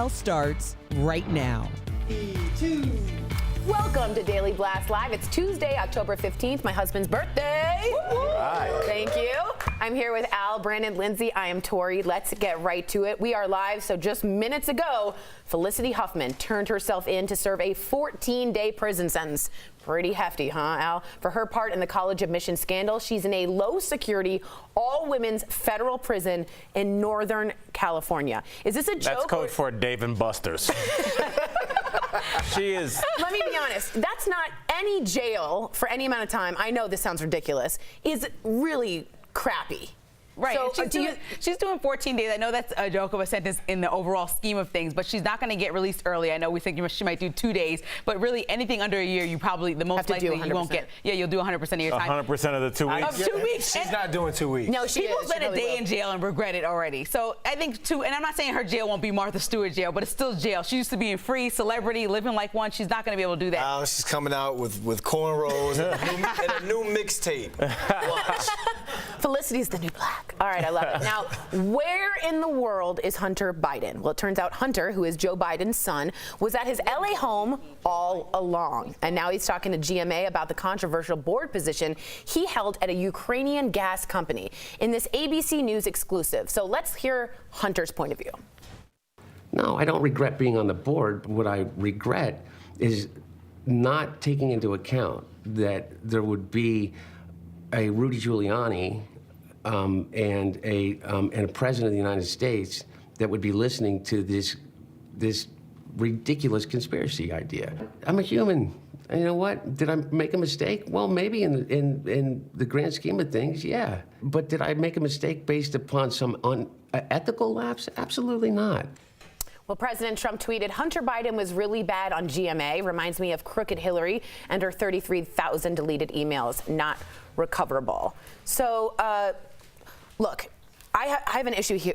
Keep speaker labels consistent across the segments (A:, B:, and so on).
A: Starts right now.
B: 2. Welcome to Daily Blast Live. It's Tuesday, October 15th, my husband's birthday.
C: Right.
B: Thank you. I'm here with Al, Brandon, Lindsay. I am Tori. Let's get right to it. We are live. So just minutes ago, Felicity Huffman turned herself in to serve a 14-day prison sentence. Pretty hefty, huh, Al? For her part in the college admission scandal, she's in a low-security, all-women's federal prison in Northern California. Is this a joke?
C: That's code for Dave and Buster's. She is.
B: Let me be honest. That's not any jail for any amount of time. I know this sounds ridiculous. Is really crappy.
D: Right.
B: So,
D: she's doing 14 days. I know that's a joke of a sentence in the overall scheme of things, but she's not going to get released early. I know we think she might do 2 days, but really anything under a year, you probably, the most likely you won't get. Yeah, you'll do 100% of your time.
C: 100% of the 2 weeks?
D: Of 2 weeks.
E: She's not doing 2 weeks.
B: No,
D: People spend a day in jail and regret it already. So I think and I'm not saying her jail won't be Martha Stewart jail, but it's still jail. She used to be in free, celebrity, living like one. She's not going to be able to do that.
E: She's coming out with cornrols and a new mixtape. Watch.
B: Felicity's the new black. All right, I love it. Now, where in the world is Hunter Biden? Well, it turns out Hunter, who is Joe Biden's son, was at his LA home all along. And now he's talking to GMA about the controversial board position he held at a Ukrainian gas company in this ABC News exclusive. So let's hear Hunter's point of view.
F: No, I don't regret being on the board. What I regret is not taking into account that there would be a Rudy Giuliani and a president of the United States that would be listening to this ridiculous conspiracy idea. I'm a human. And you know what? Did I make a mistake? Well, maybe in the grand scheme of things, yeah. But did I make a mistake based upon some unethical lapse? Absolutely not.
B: Well, President Trump tweeted, Hunter Biden was really bad on GMA. Reminds me of Crooked Hillary and her 33,000 deleted emails, not recoverable. So, look, I have an issue here.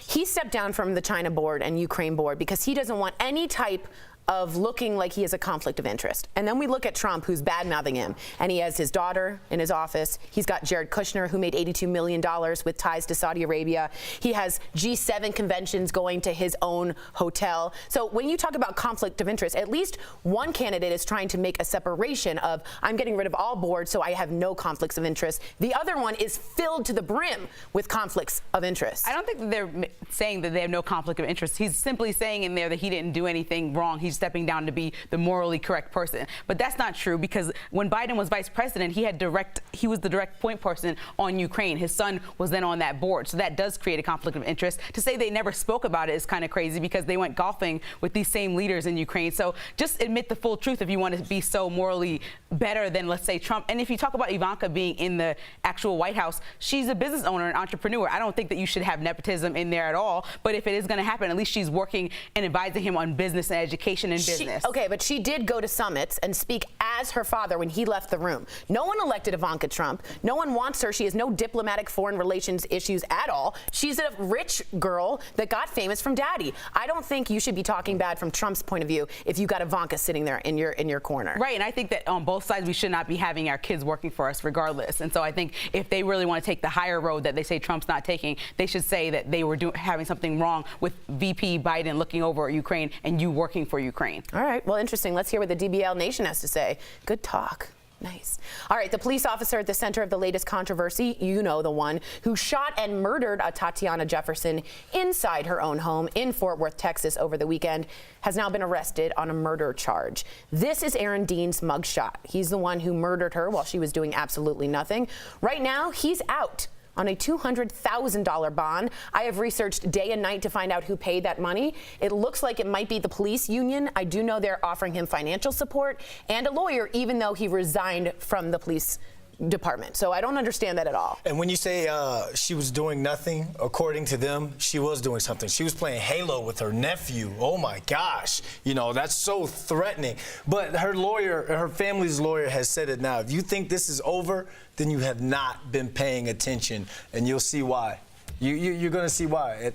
B: He stepped down from the China board and Ukraine board because he doesn't want any type of looking like he has a conflict of interest. And then we look at Trump, who's bad-mouthing him, and he has his daughter in his office. He's got Jared Kushner, who made $82 million with ties to Saudi Arabia. He has G7 conventions going to his own hotel. So when you talk about conflict of interest, at least one candidate is trying to make a separation of, I'm getting rid of all boards so I have no conflicts of interest. The other one is filled to the brim with conflicts of interest.
D: I don't think that they're saying that they have no conflict of interest. He's simply saying in there that he didn't do anything wrong. He's stepping down to be the morally correct person. But that's not true, because when Biden was vice president, he was the direct point person on Ukraine. His son was then on that board. So that does create a conflict of interest. To say they never spoke about it is kind of crazy, because they went golfing with these same leaders in Ukraine. So just admit the full truth if you want to be so morally better than, let's say, Trump. And if you talk about Ivanka being in the actual White House, she's a business owner, an entrepreneur. I don't think that you should have nepotism in there at all. But if it is going to happen, at least she's working and advising him on business and education and business.
B: Okay, but she did go to summits and speak as her father when he left the room. No one elected Ivanka Trump. No one wants her. She has no diplomatic foreign relations issues at all. She's a rich girl that got famous from daddy. I don't think you should be talking bad from Trump's point of view if you got Ivanka sitting there in your corner.
D: Right, and I think that on both sides we should not be having our kids working for us regardless. And so I think if they really want to take the higher road that they say Trump's not taking, they should say that they were having something wrong with VP Biden looking over Ukraine and you working for Ukraine.
B: All right, well, interesting. Let's hear what the DBL Nation has to say. Good talk. Nice. All right, the police officer at the center of the latest controversy, you know, the one who shot and murdered a Tatyana Jefferson inside her own home in Fort Worth, Texas over the weekend, has now been arrested on a murder charge. This is Aaron Dean's mugshot. He's the one who murdered her while she was doing absolutely nothing. Right now, he's out on a $200,000 bond. I have researched day and night to find out who paid that money. It looks like it might be the police union. I do know they're offering him financial support and a lawyer, even though he resigned from the police department. So I don't understand that at all.
E: And when you say she was doing nothing, according to them, she was doing something. She was playing Halo with her nephew. Oh my gosh. You know, that's so threatening. But her lawyer, her family's lawyer has said it now. If you think this is over, then you have not been paying attention, and you'll see why. You're going to see why.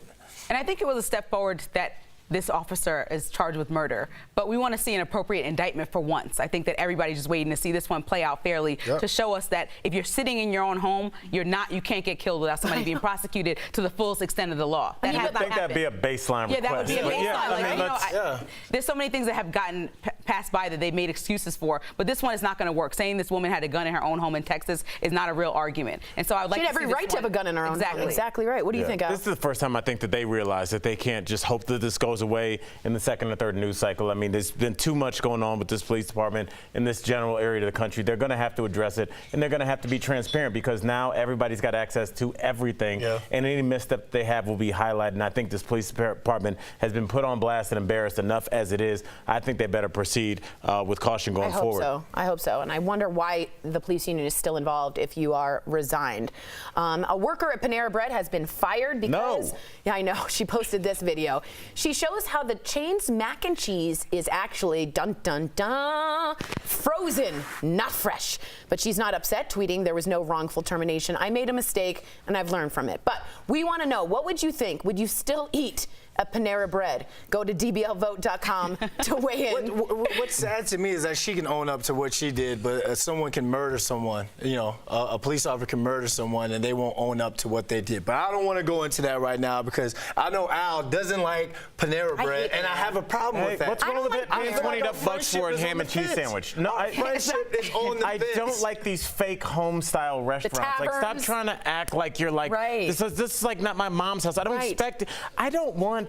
D: And I think it was a step forward that this officer is charged with murder, but we want to see an appropriate indictment for once. I think that everybody's just waiting to see this one play out fairly to show us that if you're sitting in your own home, you can't get killed without somebody being prosecuted to the fullest extent of the law. That has
C: I think that'd be a baseline request.
D: Yeah, that would be a baseline.
C: Yeah,
D: there's so many things that have gotten passed by that they made excuses for, but this one is not going to work. Saying this woman had a gun in her own home in Texas is not a real argument. And so I would like
B: she had every right to have a gun in her own home. Exactly right. What do you think, Al?
C: This is the first time I think that they realize that they can't just hope that this goes away in the second or third news cycle. I mean, there's been too much going on with this police department in this general area of the country. They're going to have to address it, and they're going to have to be transparent because now everybody's got access to everything, and any misstep they have will be highlighted. And I think this police department has been put on blast and embarrassed enough as it is. I think they better proceed with caution going forward.
B: I hope so. And I wonder why the police union is still involved if you are resigned. A worker at Panera Bread has been fired because, yeah, I know, she posted this video. She shows how the chain's mac and cheese is actually, dun dun dun, frozen, not fresh. But she's not upset, tweeting, "There was no wrongful termination. I made a mistake and I've learned from it." But we want to know, what would you think? Would you still eat at Panera Bread? Go to dblvote.com to weigh in.
E: What's sad to me is that she can own up to what she did, but someone can murder someone. You know, a police officer can murder someone and they won't own up to what they did. But I don't want to go into that right now because I know Al doesn't like Panera Bread, and I have a problem with that.
C: What's wrong with it? Paying $20 for a ham and cheese sandwich. No,
E: friendship is on the
C: I
E: fence.
C: don't like these fake home-style restaurants. Like, stop trying to act like you're like, this is like not my mom's house. I don't expect it. I don't want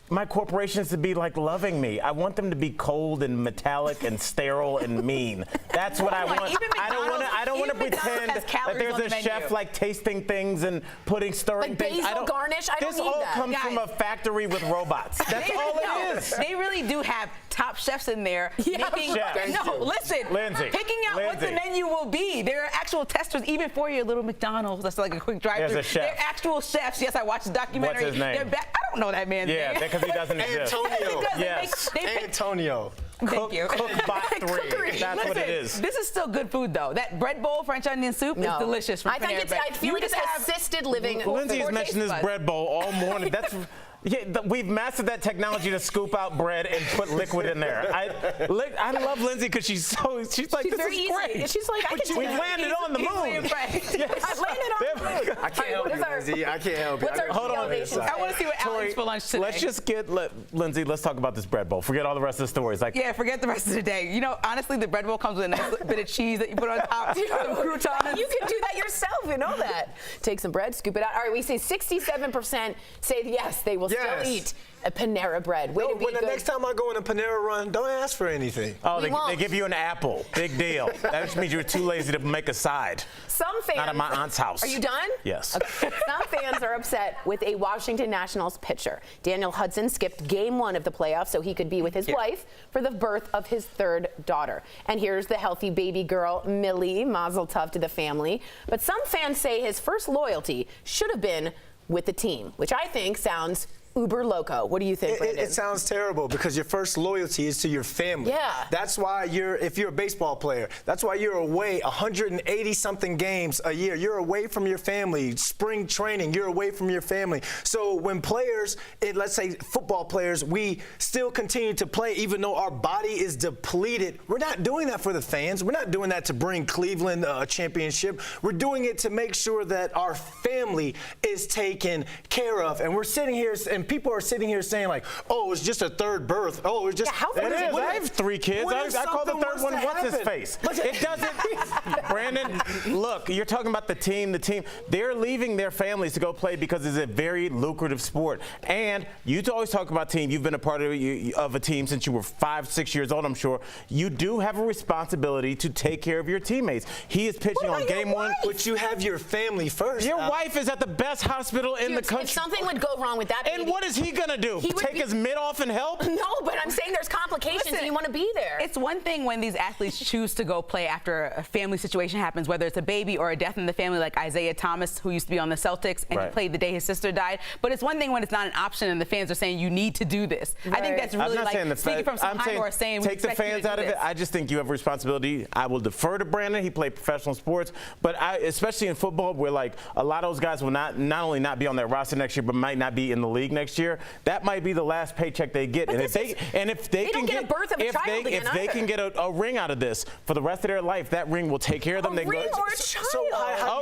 C: my corporations to be like loving me. I want them to be cold and metallic and sterile and mean. That's what I want. I don't want to pretend that there's a chef like tasting things and stirring
B: like
C: things.
B: Basil garnish. I don't need that.
C: This all comes from a factory with robots. That's all it is.
D: They really do have top chefs in there picking out what the menu will be. There are actual testers even for your little McDonald's. That's like a quick drive-through.
C: There's a chef.
D: They're actual chefs. Yes, I watched the documentary.
C: What's his name?
D: I don't know that man's name.
C: Because he doesn't exist.
E: Antonio.
C: Yes.
E: Antonio.
D: Thank you.
C: Cook by 3. That's what it is.
D: This is still good food, though. That bread bowl, French onion soup, is delicious. From
B: I think I feel like it's assisted living.
C: Lindsay has mentioned this bread bowl all morning. That's. Yeah, we've mastered that technology to scoop out bread and put liquid in there. I love Lindsay because she's like, this is great.
B: She's like,
C: we've landed on the moon.
B: I've landed on the moon.
E: I can't help you, Lindsay. I can't help you.
B: Hold on.
D: I want to see what Al eats for lunch today.
C: Let's just Lindsay, let's talk about this bread bowl. Forget all the rest of the stories.
D: Yeah, forget the rest of the day. You know, honestly, the bread bowl comes with a nice bit of cheese that you put on top. Some croutons.
B: You can do that yourself. You know that. Take some bread, scoop it out. All right, we say 67% say yes, they will still eat a Panera Bread. Way to be
E: when the next time I go in a Panera run, don't ask for anything.
C: Oh, they give you an apple. Big deal. That just means you're too lazy to make a side.
B: Some fans.
C: Not at my aunt's house.
B: Are you done?
C: Yes.
B: Okay. Some fans are upset with a Washington Nationals pitcher. Daniel Hudson skipped game 1 of the playoffs so he could be with his wife for the birth of his 3rd daughter. And here's the healthy baby girl, Millie. Mazel tov to the family. But some fans say his first loyalty should have been with the team, which I think sounds uber loco. What do you think, Brandon?
E: It sounds terrible because your first loyalty is to your family.
B: Yeah.
E: That's why if you're a baseball player, that's why you're away 180-something games a year. You're away from your family. Spring training, you're away from your family. So when players, let's say football players, we still continue to play even though our body is depleted. We're not doing that for the fans. We're not doing that to bring Cleveland a championship. We're doing it to make sure that our family is taken care of. And we're sitting here and people are sitting here saying like, oh, it's just a 3rd birth. Oh, it's just.
C: It is. I have 3 kids. I call the 3rd one what's his face. It doesn't. Brandon, look, you're talking about the team. They're leaving their families to go play because it's a very lucrative sport. And you always talk about team. You've been a part of a team since you were 5, 6 years old, I'm sure. You do have a responsibility to take care of your teammates. He is pitching on game 1.
E: But you have your family first.
C: Your wife is at the best hospital in the country.
B: If something would go wrong with that baby,
C: and what is he going to do? Take his mid off and help?
B: No, but I'm saying there's complications and you want to be there.
D: It's one thing when these athletes choose to go play after a family situation happens, whether it's a baby or a death in the family, like Isaiah Thomas, who used to be on the Celtics, and he played the day his sister died. But it's one thing when it's not an option and the fans are saying you need to do this. I think that's really like speaking from some high or saying
C: take the fans out of it. I just think you have a responsibility. I will defer to Brandon. He played professional sports, but especially in football, where like a lot of those guys will not only not be on that roster next year, but might not be in the league next year, that might be the last paycheck they get. And if they
B: they
C: can
B: don't get a birth of a child again
C: if they can get a ring out of this for the rest of their life, that ring will take care of them.
B: A ring or a child?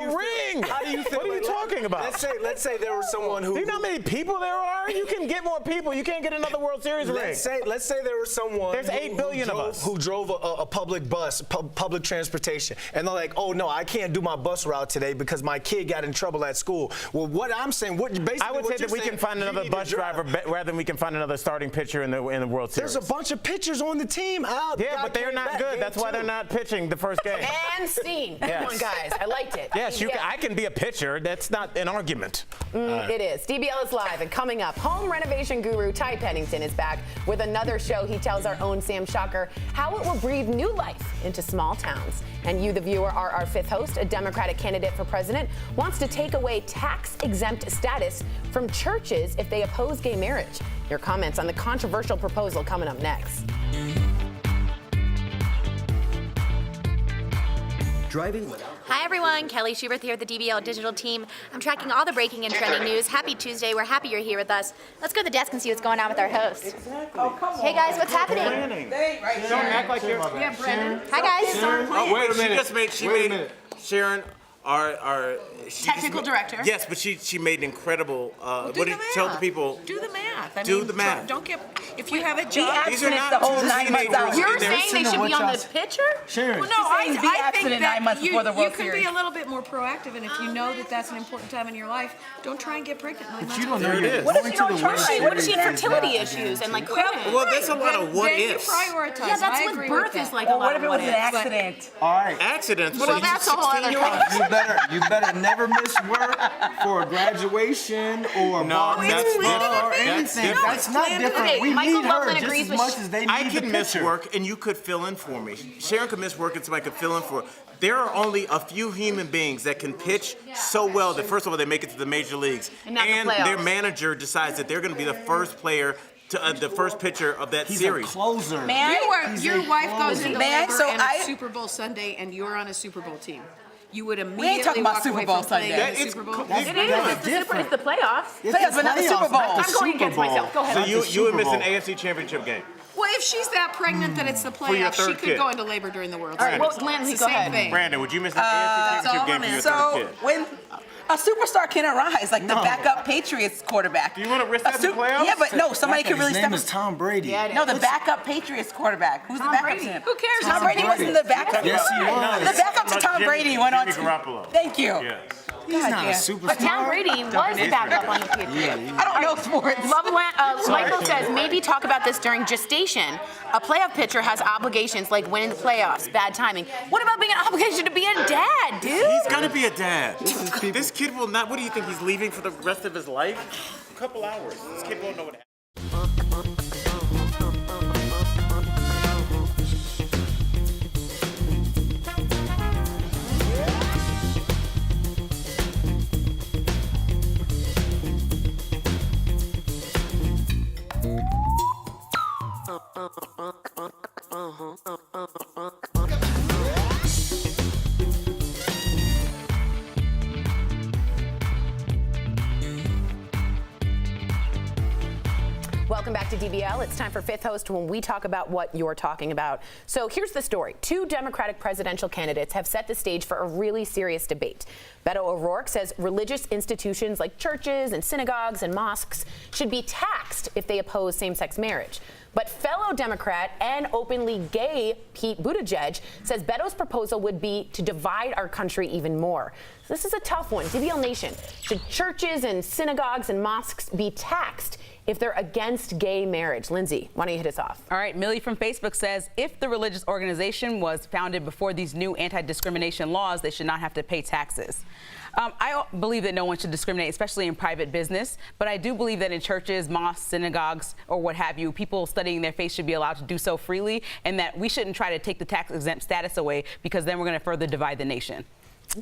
C: A ring.
E: How do you feel?
C: What are you talking about?
E: Let's say there was someone who.
C: Do you know how many people there are? You can get more people. You can't get another World Series ring.
E: Let's say there was someone.
C: There's 8 billion of us
E: who drove a public bus, public transportation, and they're like, oh no, I can't do my bus route today because my kid got in trouble at school. Well, what I'm saying,
C: I would say that we can find another bus driver rather than we can find another starting pitcher in the World Series.
E: There's a bunch of pitchers on the team.
C: Yeah, but they're not good. That's why they're not pitching the first game.
B: And scene. Come on, guys. I liked it.
C: Yes, I can be a pitcher. That's not an argument.
B: It is. DBL is live, and coming up, home renovation guru Ty Pennington is back with another show. He tells our own Sam Shocker how it will breathe new life into small towns. And you, the viewer, are our fifth host. A Democratic candidate for president wants to take away tax-exempt status from churches if they oppose gay marriage. Your comments on the controversial proposal coming up next.
G: Hi everyone, Kelly Schubert here with the DBL Digital Team. I'm tracking all the breaking and trending news. Happy Tuesday, we're happy you're here with us. Let's go to the desk and see what's going on with our host.
C: Exactly.
G: Oh, come on. Hey guys, what's happening?
C: Don't act like you're.
G: Yeah, Brennan. Hi guys.
C: Oh, wait a minute. She made Sharon our
H: technical director.
C: Yes, but she made an incredible. What did you tell the people?
H: Do the math.
C: Do the math.
H: Don't get. If you have a job,
C: these are not the whole 9 months out.
B: You're saying they should be on the pitcher?
E: Sharon.
H: Well, no, I think that
D: 9 months before the World
H: you can
D: Series.
H: be a little bit more proactive, and if you know that that's an important time in your life, don't try and get pregnant.
E: But you don't know you're
C: is.
B: What if she don't try? What if she had fertility issues and like quitting?
C: Well, there's a lot of what
H: then
C: ifs.
H: You prioritize.
B: Yeah, that's
H: I
B: what
H: agree
B: birth
H: with
B: is
H: that.
B: like.
D: Well,
B: a lot
D: what if it
B: of
D: was an
B: ifs.
D: accident?
E: All right.
C: Accidents.
B: Well, that's a whole other thing.
I: You better never miss work for a graduation or a bar mitzvah or anything. That's not different.
B: Okay,
I: We
B: Michael
I: need her
B: Buckland
I: just
B: agrees
I: as
B: with
I: much as they need
C: I
I: the
C: can miss
I: pitcher.
C: work and you could fill in for me. Sharon could miss work and somebody could fill in for her. There are only a few human beings that can pitch so well that first of all they make it to the major leagues,
B: And not the playoffs.
C: their manager decides that they're going to be the first player to the first pitcher of that
I: He's
C: series.
I: a closer.
H: Your wife goes into labor
D: So
H: and
D: I-
H: a Super Bowl Sunday, and you're on a Super Bowl team. You would
D: ain't
H: immediately
D: talking about
H: walk
D: Super
H: away
D: Bowl
H: from playing
D: Sunday.
H: in the Super Bowl.
I: That's
B: It is. It's the playoffs.
D: Playoffs, but not the Super Bowl.
B: I'm going against myself. Go ahead.
C: So you would miss an AFC Championship game.
H: Well, if she's that pregnant that it's the
C: For your
H: playoffs, she
C: third
H: could
C: kid.
H: go into labor during the World
B: All right,
H: Series.
B: well, Lindsay,
H: It's the
B: go
H: same
B: ahead.
H: thing.
C: Brandon, would you miss an AFC Championship
H: all
C: game
H: I'm
C: for your
D: So
C: third kid?
D: when a superstar can arise, like the backup Patriots quarterback.
C: Do you want to risk that in the playoffs?
D: Yeah, but no, somebody
E: His
D: could really
E: name
D: step.
E: is Tom Brady.
D: No, the backup Patriots quarterback. Who's the backup
B: Brady.
D: to him?
H: Who cares?
D: Tom Brady wasn't the backup.
E: Yes, he was.
D: The backup to Tom Brady went on.
C: Jimmy Garoppolo.
D: Thank you.
C: Yes.
E: He's not a
D: yeah.
E: superstar.
B: But Tom Brady was the backup on the Patriots.
D: I don't know sports.
B: Michael says maybe talk about this during gestation. A playoff pitcher has obligations like winning the playoffs. Bad timing. What about being an obligation to be a dad, dude?
C: He's gonna be a dad. This kid will not. What do you think? He's leaving for the rest of his life? A couple hours. This kid won't know what happened.
B: Welcome back to DBL. It's time for Fifth Host when we talk about what you're talking about. So here's the story. 2 Democratic presidential candidates have set the stage for a really serious debate. Beto O'Rourke says religious institutions like churches and synagogues and mosques should be taxed if they oppose same-sex marriage. But fellow Democrat and openly gay Pete Buttigieg says Beto's proposal would be to divide our country even more. This is a tough one. DBL Nation, should churches and synagogues and mosques be taxed if they're against gay marriage? Lindsay, why don't you hit us off?
D: All right, Millie from Facebook says, if the religious organization was founded before these new anti-discrimination laws, they should not have to pay taxes. I believe that no one should discriminate, especially in private business, but I do believe that in churches, mosques, synagogues, or what have you, people studying their faith should be allowed to do so freely, and that we shouldn't try to take the tax-exempt status away because then we're going to further divide the nation.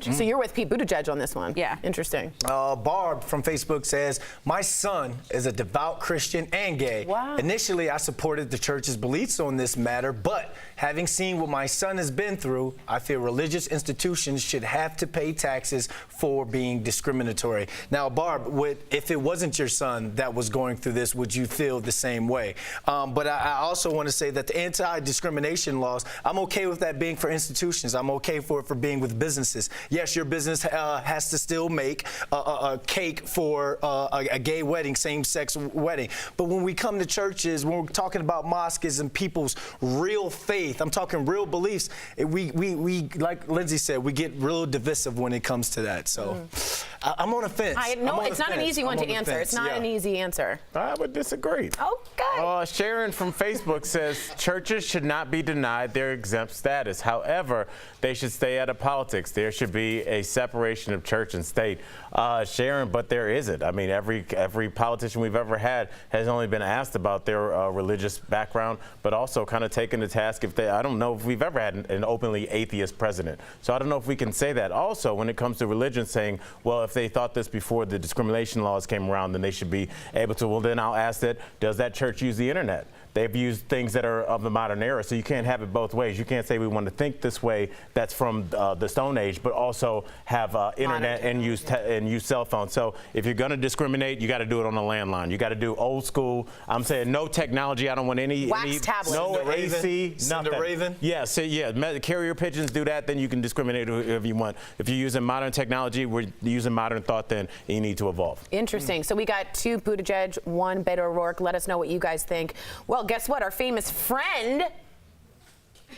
B: So you're with Pete Buttigieg on this one.
D: Yeah.
B: Interesting.
E: Barb from Facebook says, my son is a devout Christian and gay.
B: Wow.
E: Initially, I supported the church's beliefs on this matter, but having seen what my son has been through, I feel religious institutions should have to pay taxes for being discriminatory. Now, Barb, if it wasn't your son that was going through this, would you feel the same way? But I also want to say that the anti-discrimination laws, I'm okay with that being for institutions. I'm okay for it for being with businesses. Yes, your business has to still make a cake for a gay wedding, same-sex wedding. But when we come to churches, when we're talking about mosques and people's real faith, I'm talking real beliefs, we like Lindsay said, we get real divisive when it comes to that. So I'm on a fence.
B: No, it's not an easy one to answer. It's not an easy answer.
C: I would disagree.
B: Okay.
C: Sharon from Facebook says churches should not be denied their exempt status. However, they should stay out of politics. There should be a separation of church and state. Sharon, but there isn't. I mean, every politician we've ever had has only been asked about their religious background, but also kind of taken to task if they, I don't know if we've ever had an openly atheist president. So I don't know if we can say that. Also, when it comes to religion, saying, well, if they thought this before the discrimination laws came around, then they should be able to. Well, then I'll ask that, does that church use the internet? They've used things that are of the modern era, so you can't have it both ways. You can't say we want to think this way that's from the Stone Age, but also have internet and use cell phones. So if you're going to discriminate, you got to do it on a landline. You got to do old school. I'm saying no technology. I don't want any
B: tablets.
C: No AC,
E: Send
C: nothing.
E: a Raven.
C: Yeah, so carrier pigeons do that. Then you can discriminate if you want. If you're using modern technology, we're using modern thought. Then you need to evolve.
B: Interesting. So we got 2 Buttigieg, 1 Beto O'Rourke. Let us know what you guys think. Well, guess what? Our famous friend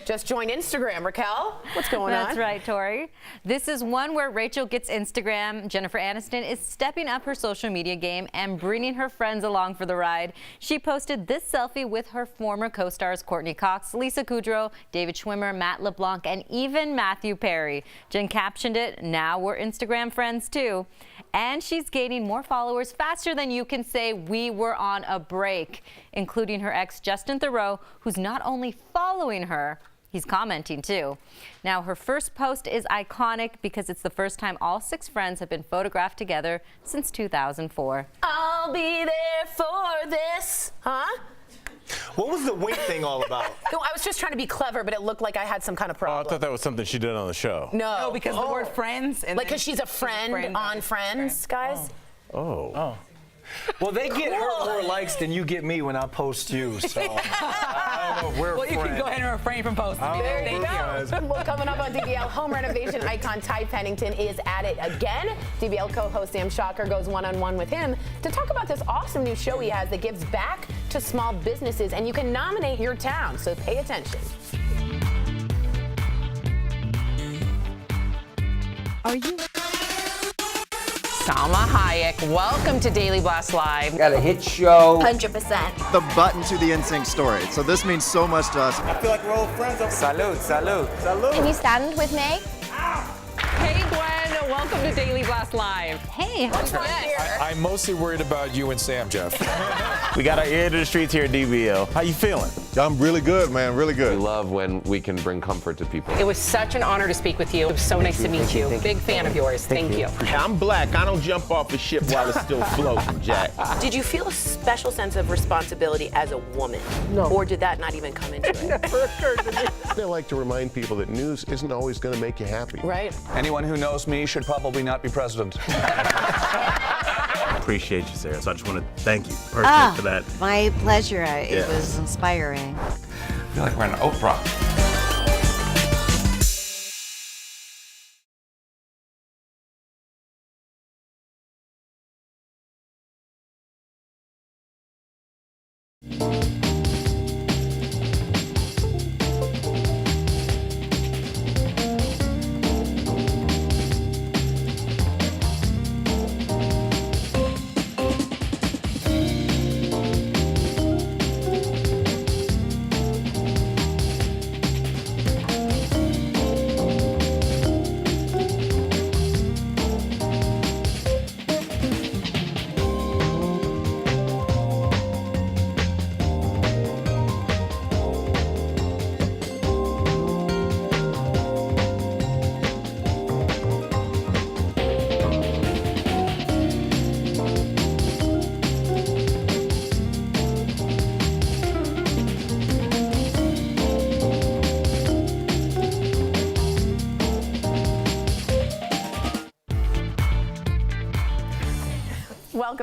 B: just joined Instagram. Raquel, what's going on?
J: That's right, Tori. This is one where Rachel gets Instagram. Jennifer Aniston is stepping up her social media game and bringing her friends along for the ride. She posted this selfie with her former co-stars Courtney Cox, Lisa Kudrow, David Schwimmer, Matt LeBlanc, and even Matthew Perry. Jen captioned it, "Now we're Instagram friends too." And she's gaining more followers faster than you can say we were on a break, including her ex, Justin Theroux, who's not only following her, he's commenting too. Now, her first post is iconic because it's the first time all 6 friends have been photographed together since 2004.
B: I'll be there for this. Huh?
E: What was the wink thing all about?
B: No, I was just trying to be clever, but it looked like I had some kind of problem.
C: Oh, I thought that was something she did on the show.
B: No,
D: because the word friends. And
B: like, because she's a friend on Friends, guys.
C: Oh.
E: Well, they get her more likes than you get me when I post you, so I don't know if we're
D: Well, you can go ahead and refrain from posting.
B: There you go. Well, coming up on DBL, home renovation icon Ty Pennington is at it again. DBL co-host Sam Shocker goes one-on-one with him to talk about this awesome new show he has that gives back to small businesses, and you can nominate your town, so pay attention.
J: Are you?
B: Salma Hayek, welcome to Daily Blast Live.
K: Got a hit show.
G: 100%.
L: The button to the NSYNC story. So this means so much to us.
C: I feel like we're old friends.
K: Salud, salud.
C: Salud.
G: Can you stand with me?
B: Hey, Gwen, welcome to Daily Blast Live.
G: Hey.
L: I'm mostly worried about you and Sam, Jeff.
C: We got our ear to the streets here at DBL. How you feeling?
L: I'm really good, man, really
K: We
L: good.
K: love when we can bring comfort to people.
B: It was such an honor to speak with you. It was so nice to meet you. Big fan of yours. Thank you.
M: I'm black. I don't jump off the ship while it's still floating, Jack.
B: Did you feel a special sense of responsibility as a woman? No. Or did that not even come into it?
M: Never occurred to me. I like to remind people that news isn't always going to make you happy.
B: Right.
L: Anyone who knows me should probably not be president.
C: Appreciate you, Sarah. So I just want to thank you personally for that.
J: My pleasure. It was inspiring.
K: I feel like we're on Oprah.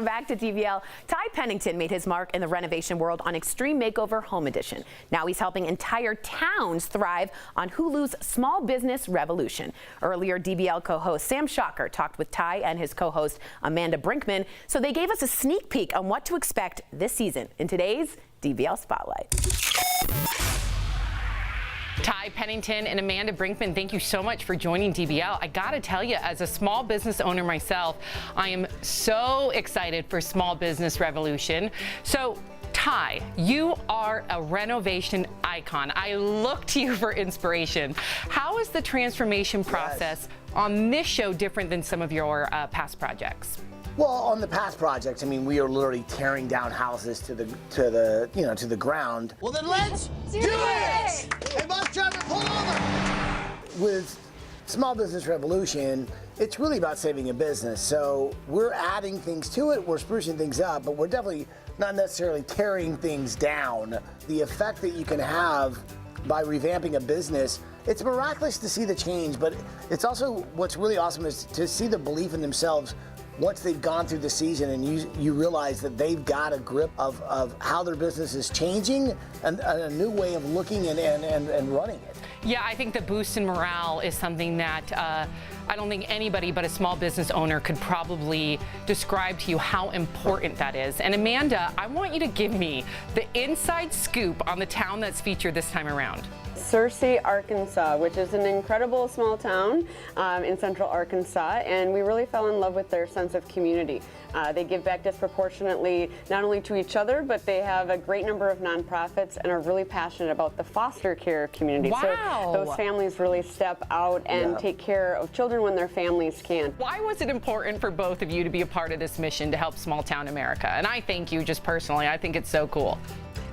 B: Welcome back to DBL. Ty Pennington made his mark in the renovation world on Extreme Makeover Home Edition. Now he's helping entire towns thrive on Hulu's Small Business Revolution. Earlier, DBL co-host Sam Shocker talked with Ty and his co-host Amanda Brinkman, so they gave us a sneak peek on what to expect this season in today's DBL Spotlight.
N: Ty Pennington and Amanda Brinkman, thank you so much for joining DBL. I gotta tell you, as a small business owner myself, I am so excited for Small Business Revolution. So, Ty, you are a renovation icon. I look to you for inspiration. How is the transformation process on this show different than some of your past projects?
O: Well, on the past projects, I mean, we are literally tearing down houses to the ground.
P: Well, then let's do it! Hey, bus driver, pull over!
O: With Small Business Revolution, it's really about saving a business. So we're adding things to it, we're sprucing things up, but we're definitely not necessarily tearing things down. The effect that you can have by revamping a business, it's miraculous to see the change, but it's also what's really awesome is to see the belief in themselves once they've gone through the season and you realize that they've got a grip of how their business is changing and a new way of looking and running it.
N: Yeah, I think the boost in morale is something that I don't think anybody but a small business owner could probably describe to you how important that is. And Amanda, I want you to give me the inside scoop on the town that's featured this time around.
Q: Searcy, Arkansas, which is an incredible small town in central Arkansas, and we really fell in love with their sense of community. They give back disproportionately not only to each other, but they have a great number of nonprofits and are really passionate about the foster care community.
N: Wow.
Q: So those families really step out and take care of children when their families can't.
N: Why was it important for both of you to be a part of this mission to help small town America? And I thank you just personally. I think it's so cool.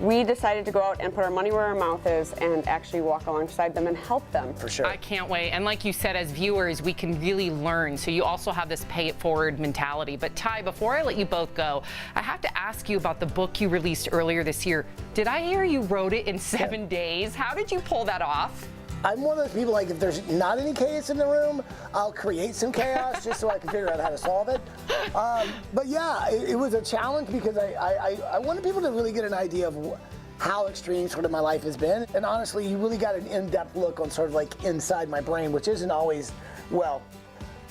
Q: We decided to go out and put our money where our mouth is and actually walk alongside them and help them.
O: For sure.
N: I can't wait. And like you said, as viewers, we can really learn. So you also have this pay it forward mentality. But Ty, before I let you both go, I have to ask you about the book you released earlier this year. Did I hear you wrote it in 7 days? How did you pull that off?
O: I'm one of those people, like, if there's not any chaos in the room, I'll create some chaos just so I can figure out how to solve it. But yeah, it was a challenge because I wanted people to really get an idea of how extreme sort of my life has been. And honestly, you really got an in-depth look on sort of like inside my brain, which isn't always, well,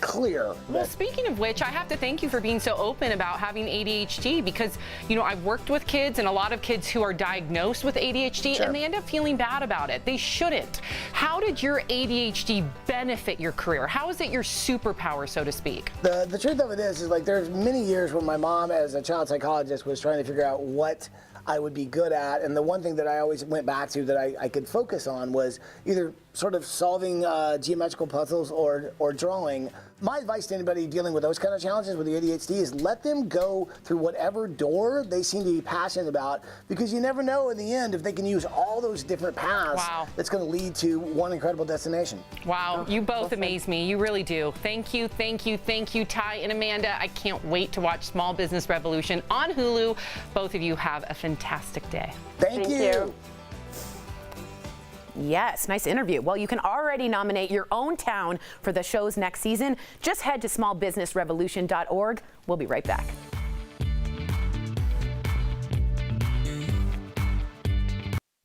O: clear.
N: Well, speaking of which, I have to thank you for being so open about having ADHD because, you know, I've worked with kids and a lot of kids who are diagnosed with ADHD and they end up feeling bad about it. They shouldn't. How did your ADHD benefit your career? How is it your superpower, so to speak?
O: The truth of it is like there's many years when my mom as a child psychologist was trying to figure out what I would be good at, and the one thing that I always went back to that I could focus on was either sort of solving geometrical puzzles or drawing. My advice to anybody dealing with those kind of challenges with the ADHD is let them go through whatever door they seem to be passionate about, because you never know in the end if they can use all those different paths that's going to lead to one incredible destination.
N: Wow, you both amaze me. You really do. Thank you, thank you, thank you, Ty and Amanda. I can't wait to watch Small Business Revolution on Hulu. Both of you have a fantastic day.
O: Thank you.
B: Yes, nice interview. Well, you can already nominate your own town for the show's next season. Just head to smallbusinessrevolution.org. We'll be right back.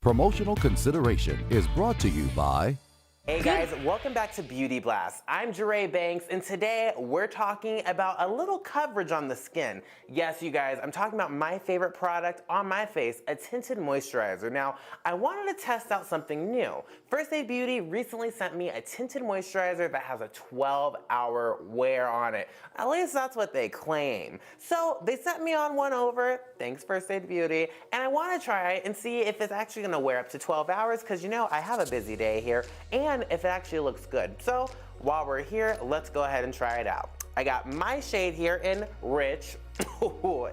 R: Promotional consideration is brought to you by...
S: Hey guys, welcome back to Beauty Blast. I'm Jeray Banks, and today we're talking about a little coverage on the skin. Yes, you guys, I'm talking about my favorite product on my face, a tinted moisturizer. Now, I wanted to test out something new. First Aid Beauty recently sent me a tinted moisturizer that has a 12-hour wear on it. At least that's what they claim. So they sent me on one over, thanks First Aid Beauty, and I want to try it and see if it's actually going to wear up to 12 hours because, you know, I have a busy day here, and if it actually looks good. So while we're here, let's go ahead and try it out. I got my shade here in Rich.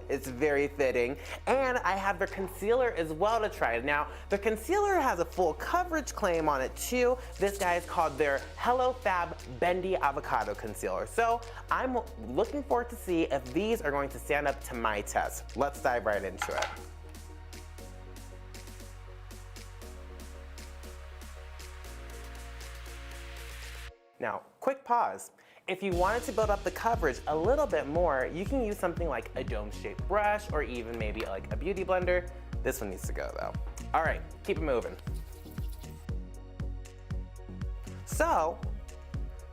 S: It's very fitting. And I have their concealer as well to try. Now, the concealer has a full coverage claim on it too. This guy is called their Hello Fab Bendy Avocado Concealer. So I'm looking forward to see if these are going to stand up to my test. Let's dive right into it. Now, quick pause. if you wanted to build up the coverage a little bit more, you can use something like a dome-shaped brush or even maybe like a beauty blender. This one needs to go though. All right, keep it moving. So,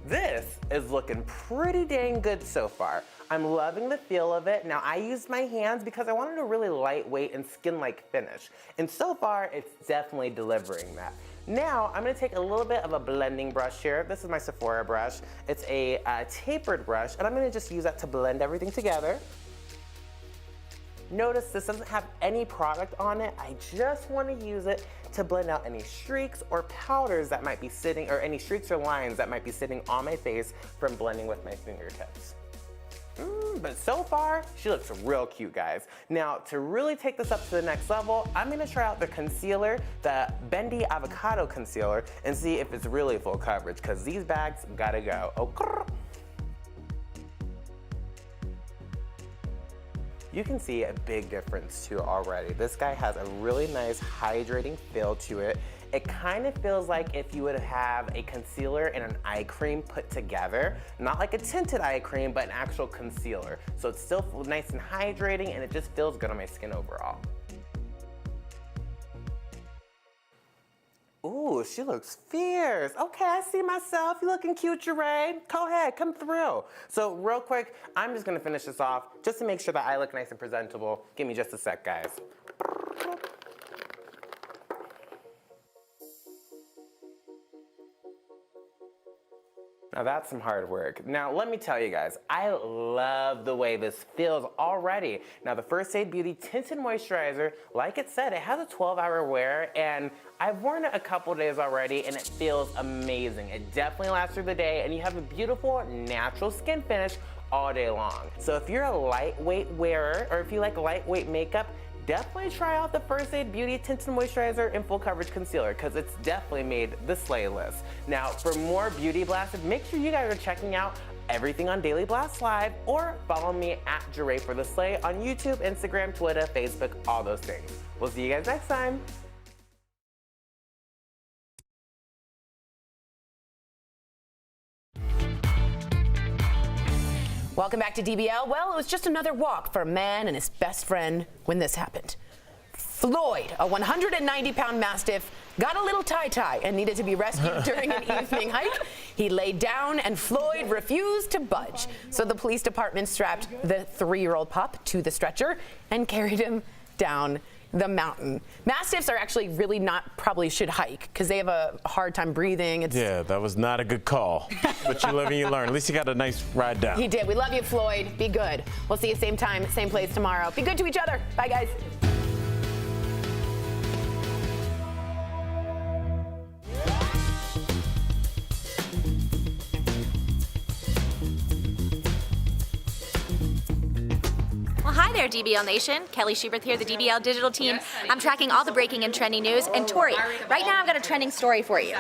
S: this is looking pretty dang good so far. I'm loving the feel of it. Now I used my hands because I wanted a really lightweight and skin-like finish. And so far, it's definitely delivering that. Now, I'm gonna take a little bit of a blending brush here. This is my Sephora brush. It's a tapered brush, and I'm gonna just use that to blend everything together. Notice this doesn't have any product on it. I just wanna use it to blend out any streaks or powders that might be sitting, or any streaks or lines that might be sitting on my face from blending with my fingertips. But so far, she looks real cute, guys. Now, to really take this up to the next level, I'm gonna try out the concealer, the Bendy Avocado Concealer, and see if it's really full coverage, because these bags gotta go. Oh, you can see a big difference too already. This guy has a really nice hydrating feel to it. It kind of feels like if you would have a concealer and an eye cream put together. Not like a tinted eye cream, but an actual concealer. So it's still nice and hydrating, and it just feels good on my skin overall. Ooh, she looks fierce. Okay, I see myself. You looking cute, Jeray. Go ahead, come through. So real quick, I'm just gonna finish this off just to make sure that I look nice and presentable. Give me just a sec, guys. Now that's some hard work. Now let me tell you guys, I love the way this feels already. Now the First Aid Beauty Tinted Moisturizer, like it said, it has a 12-hour wear, and I've worn it a couple days already and it feels amazing. It definitely lasts through the day, and you have a beautiful natural skin finish all day long. So if you're a lightweight wearer, or if you like lightweight makeup, definitely try out the First Aid Beauty Tinted Moisturizer and Full Coverage Concealer, because it's definitely made the slay list. Now, for more Beauty Blasted, make sure you guys are checking out everything on Daily Blast Live, or follow me at Jeray for the Slay on YouTube, Instagram, Twitter, Facebook, all those things. We'll see you guys next time.
B: Welcome back to DBL. Well, it was just another walk for a man and his best friend when this happened. Floyd, a 190-pound Mastiff, got a little tie-tie and needed to be rescued during an evening hike. He laid down and Floyd refused to budge. So the police department strapped the 3-year-old pup to the stretcher and carried him down the mountain. Mastiffs are actually really not, probably should hike because they have a hard time breathing.
C: Yeah, that was not a good call. But you live and you learn. At least he got a nice ride down.
B: He did. We love you, Floyd. Be good. We'll see you same time, same place tomorrow. Be good to each other. Bye, guys.
G: Hi there, DBL Nation. Kelly Schubert here, the DBL digital team. I'm tracking all the breaking and trending news. And Tori, right now I've got a trending story for you.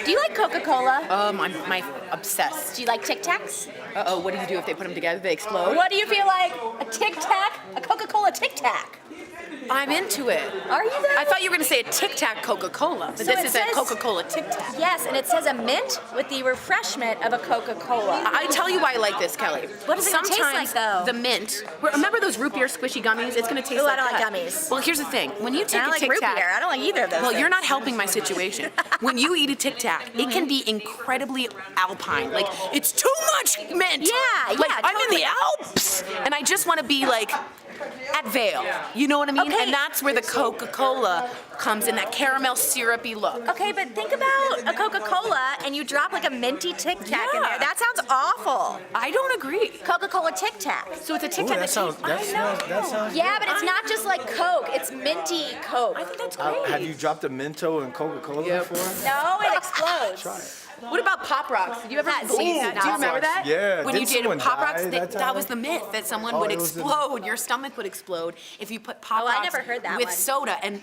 G: Do you like Coca-Cola?
B: I'm obsessed.
G: Do you like Tic Tacs?
B: Uh-oh, what do you do if they put them together? They explode?
G: What do you feel like? A Tic Tac? A Coca-Cola Tic Tac?
B: I'm into it.
G: Are you though?
B: I thought you were going to say a Tic Tac Coca-Cola, but
G: So
B: this
G: it
B: is
G: says-
B: a Coca-Cola Tic Tac.
G: Yes, and it says a mint with the refreshment of a Coca-Cola.
B: I tell you why I like this, Kelly.
G: What does it taste like, though?
B: The mint. Remember those root beer squishy gummies? It's going to taste
G: Ooh,
B: like
G: I don't
B: that.
G: like gummies.
B: Well, here's the thing. When you take
G: I don't
B: a
G: like
B: Tic
G: root
B: Tac,
G: beer. I don't like either of those
B: Well,
G: things.
B: you're not helping my situation. When you eat a Tic Tac, it can be incredibly alpine. Like, it's too much mint.
G: Yeah,
B: like,
G: yeah,
B: I'm in the
G: totally.
B: Alps, and I just want to be like at Vail. You know what I mean?
G: Okay.
B: And that's where the Coca-Cola comes in, that caramel syrupy look.
G: Okay, but think about a Coca-Cola and you drop like a minty Tic Tac in there. That sounds awful.
B: I don't agree.
G: Coca-Cola Tic Tac.
B: So it's a Tic
E: Ooh,
B: Tac
E: that sounds. That sounds.
G: Yeah, but it's not just like Coke. It's minty Coke.
B: I think that's great.
E: Have you dropped a Mentos in Coca-Cola before?
G: No, it explodes.
E: Try it.
B: What about Pop Rocks? Did you ever
G: That
B: see
G: seems
B: that? Do you remember that?
E: Yeah,
B: When
E: didn't
B: you did
E: someone
B: Pop
E: die
B: Rocks,
E: that
B: that
E: time?
B: was the myth that someone
E: Oh,
B: would
E: it was
B: explode. Your stomach would explode if you put Pop
G: Oh, I
B: Rocks
G: never heard that
B: with
G: one.
B: soda. And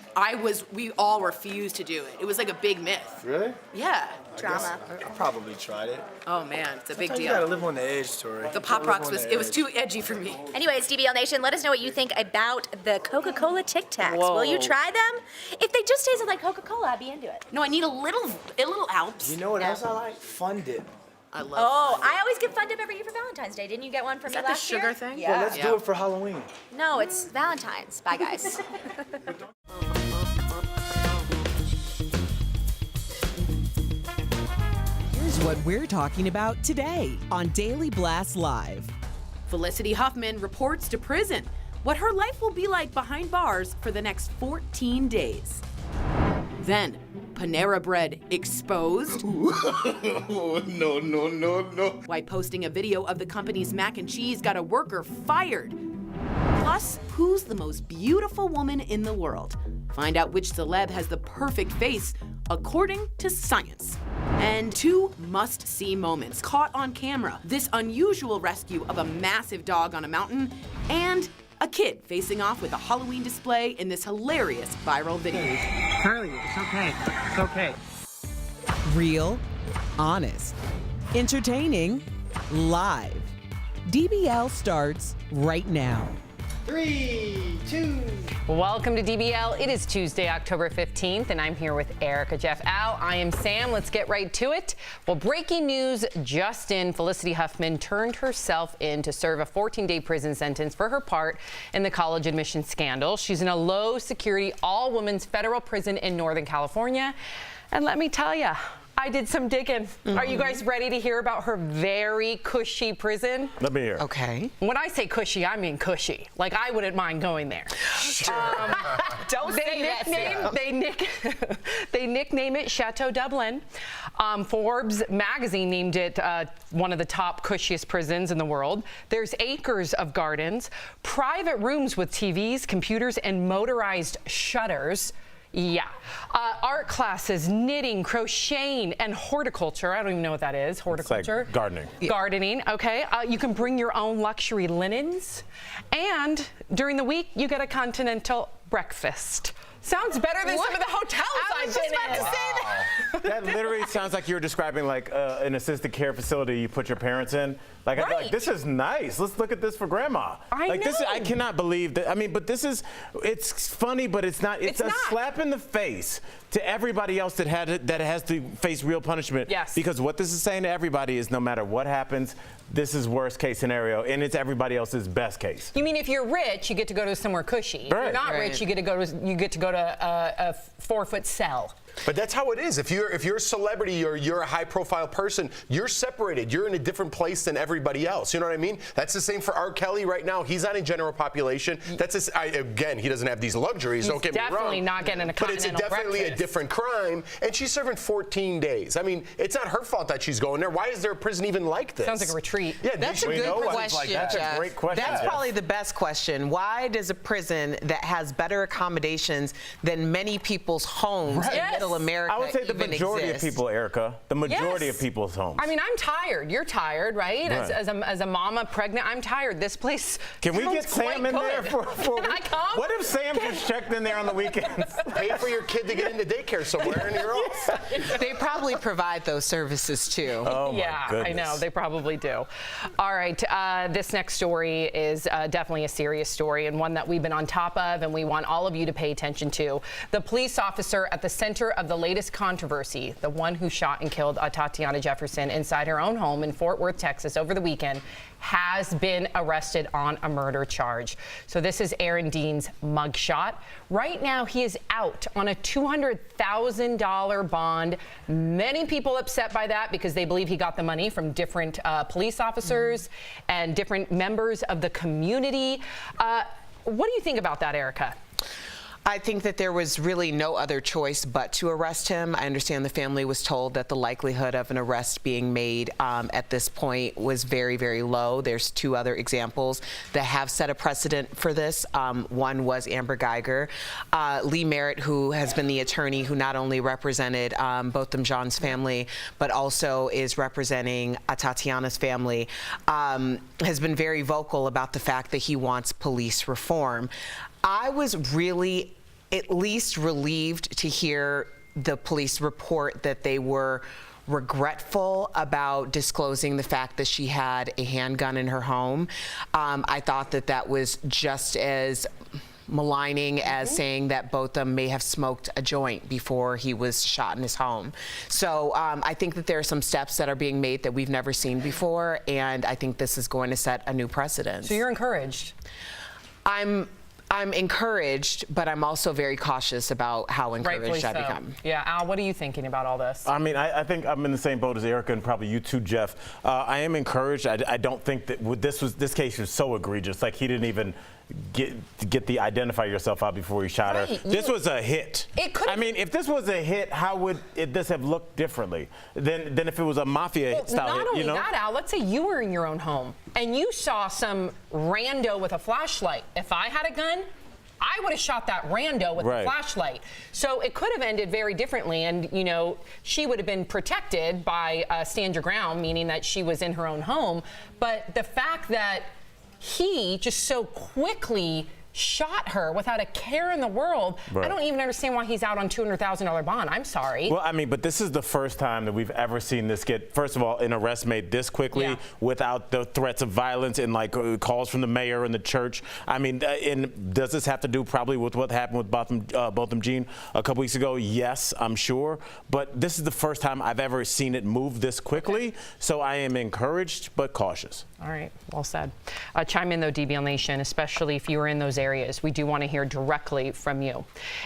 B: we all refused to do it. It was like a big myth.
E: Really?
B: Yeah.
G: Drama.
E: I probably tried it.
B: Oh man, it's a big
E: Sometimes you gotta
B: deal.
E: live on the edge, Tori.
B: The Pop Rocks was too edgy for me.
G: Anyways, DBL Nation, let us know what you think about the Coca-Cola Tic Tacs.
B: Whoa.
G: Will you try them? If they just tasted like Coca-Cola, I'd be into it.
B: No, I need a little Alps.
E: You know what else I like? Fun dip.
T: I love
G: I always get Fun Dip every year for Valentine's Day. Didn't you get one from me
T: that the
G: last year?
T: sugar thing?
G: Yeah.
E: Well, let's do it for Halloween.
G: No, it's Valentine's. Bye, guys.
A: Here's what we're talking about today on Daily Blast Live.
U: Felicity Huffman reports to prison. What her life will be like behind bars for the next 14 days. Then, Panera Bread exposed. No. Why posting a video of the company's mac and cheese got a worker fired. Plus, who's the most beautiful woman in the world? Find out which celeb has the perfect face according to science. And 2 must-see moments caught on camera. This unusual rescue of a massive dog on a mountain and a kid facing off with a Halloween display in this hilarious viral video.
V: Charlie, it's okay. It's okay.
A: Real, honest, entertaining, live. DBL starts right now.
U: 3, 2.
N: Welcome to DBL. It is Tuesday, October 15th, and I'm here with Erica, Jeff, Al. I am Sam. Let's get right to it. Well, breaking news just in. Felicity Huffman turned herself in to serve a 14-day prison sentence for her part in the college admission scandal. She's in a low-security, all-women's federal prison in Northern California. And let me tell you, I did some digging. Are you guys ready to hear about her very cushy prison?
C: Let me hear.
A: Okay.
N: When I say cushy, I mean cushy. Like, I wouldn't mind going there.
T: Don't say that, Sam.
N: They nickname it Chateau Dublin. Forbes magazine named it one of the top cushiest prisons in the world. There's acres of gardens, private rooms with TVs, computers, and motorized shutters. Yeah. Art classes, knitting, crocheting, and horticulture. I don't even know what that is. Horticulture.
C: It's like gardening.
N: Gardening, okay. You can bring your own luxury linens. And during the week, you get a continental breakfast. Sounds better than some of the hotels I've been in. I was just about to say that.
C: That literally sounds like you're describing like an assisted care facility you put your parents in. Like, I'd be like, this is nice. Let's look at this for grandma.
N: I know.
C: This, I cannot believe that. I mean, but this is, it's funny, but it's not. It's a slap in the face to everybody else that has to face real punishment.
N: Yes.
C: Because what this is saying to everybody is no matter what happens, this is worst case scenario, and it's everybody else's best case.
N: You mean if you're rich, you get to go to somewhere cushy. If you're not rich, you get to go to a 4-foot cell.
W: But that's how it is. If you're a celebrity or you're a high-profile person, you're separated. You're in a different place than everybody else. You know what I mean? That's the same for R. Kelly right now. He's not in general population. That's again, he doesn't have these luxuries. Don't get me wrong.
N: Definitely not getting a continental
W: But it's definitely
N: breakfast.
W: a different crime. And she's serving 14 days. I mean, it's not her fault that she's going there. Why is there a prison even like this?
N: Sounds like a retreat.
W: Yeah,
V: That's a good question.
C: That's a great question.
V: That's probably the best question. Why does a prison that has better accommodations than many people's homes in Middle America
C: I would say the majority of people, Erica. The majority of people's homes.
N: I mean, I'm tired. You're tired, right?
C: Right.
N: As a mama pregnant, I'm tired. This place
C: Can we
N: sounds
C: get Sam
N: quite
C: in there
N: good.
C: for
N: Can I come?
C: What if Sam just checked in there on the weekends?
W: Pay for your kid to get into daycare somewhere and you're off.
V: They probably provide those services too.
C: Oh my
N: Yeah,
C: goodness.
N: I know. They probably do. All right. This next story is definitely a serious story and one that we've been on top of and we want all of you to pay attention to. The police officer at the center of the latest controversy, the one who shot and killed Tatyana Jefferson inside her own home in Fort Worth, Texas over the weekend, has been arrested on a murder charge. So this is Aaron Dean's mugshot. Right now, he is out on a $200,000 bond. Many people upset by that because they believe he got the money from different police officers and different members of the community. What do you think about that, Erica?
V: I think that there was really no other choice but to arrest him. I understand the family was told that the likelihood of an arrest being made at this point was very, very low. There's 2 other examples that have set a precedent for this. One was Amber Geiger. Lee Merritt, who has been the attorney who not only represented Botham Jean's family, but also is representing Tatyana's family, has been very vocal about the fact that he wants police reform. I was really at least relieved to hear the police report that they were regretful about disclosing the fact that she had a handgun in her home. I thought that that was just as maligning as saying that both of them may have smoked a joint before he was shot in his home. So I think that there are some steps that are being made that we've never seen before, and I think this is going to set a new precedent.
T: So you're encouraged?
V: I'm encouraged, but I'm also very cautious about how encouraged I become.
T: Yeah, Al, what are you thinking about all this?
C: I mean, I think I'm in the same boat as Erica and probably you too, Jeff. I am encouraged. I don't think that this case was so egregious. Like, he didn't even get the identify yourself out before he shot her. This was a hit. I mean, if this was a hit, how would this have looked differently than if it was a mafia style hit?
T: Not only that, Al, let's say you were in your own home and you saw some rando with a flashlight. If I had a gun, I would have shot that rando with a flashlight. So it could have ended very differently, and she would have been protected by stand your ground, meaning that she was in her own home. But the fact that he just so quickly shot her without a care in the world. I don't even understand why he's out on $200,000 bond. I'm sorry.
C: Well, I mean, but this is the first time that we've ever seen this get, first of all, an arrest made this quickly without the threats of violence and like calls from the mayor and the church. I mean, and does this have to do probably with what happened with Botham Jean a couple weeks ago? Yes, I'm sure. But this is the first time I've ever seen it move this quickly. So I am encouraged but cautious.
T: All right, well said. Chime in though, DBL Nation, especially if you were in those areas. We do want to hear directly from you.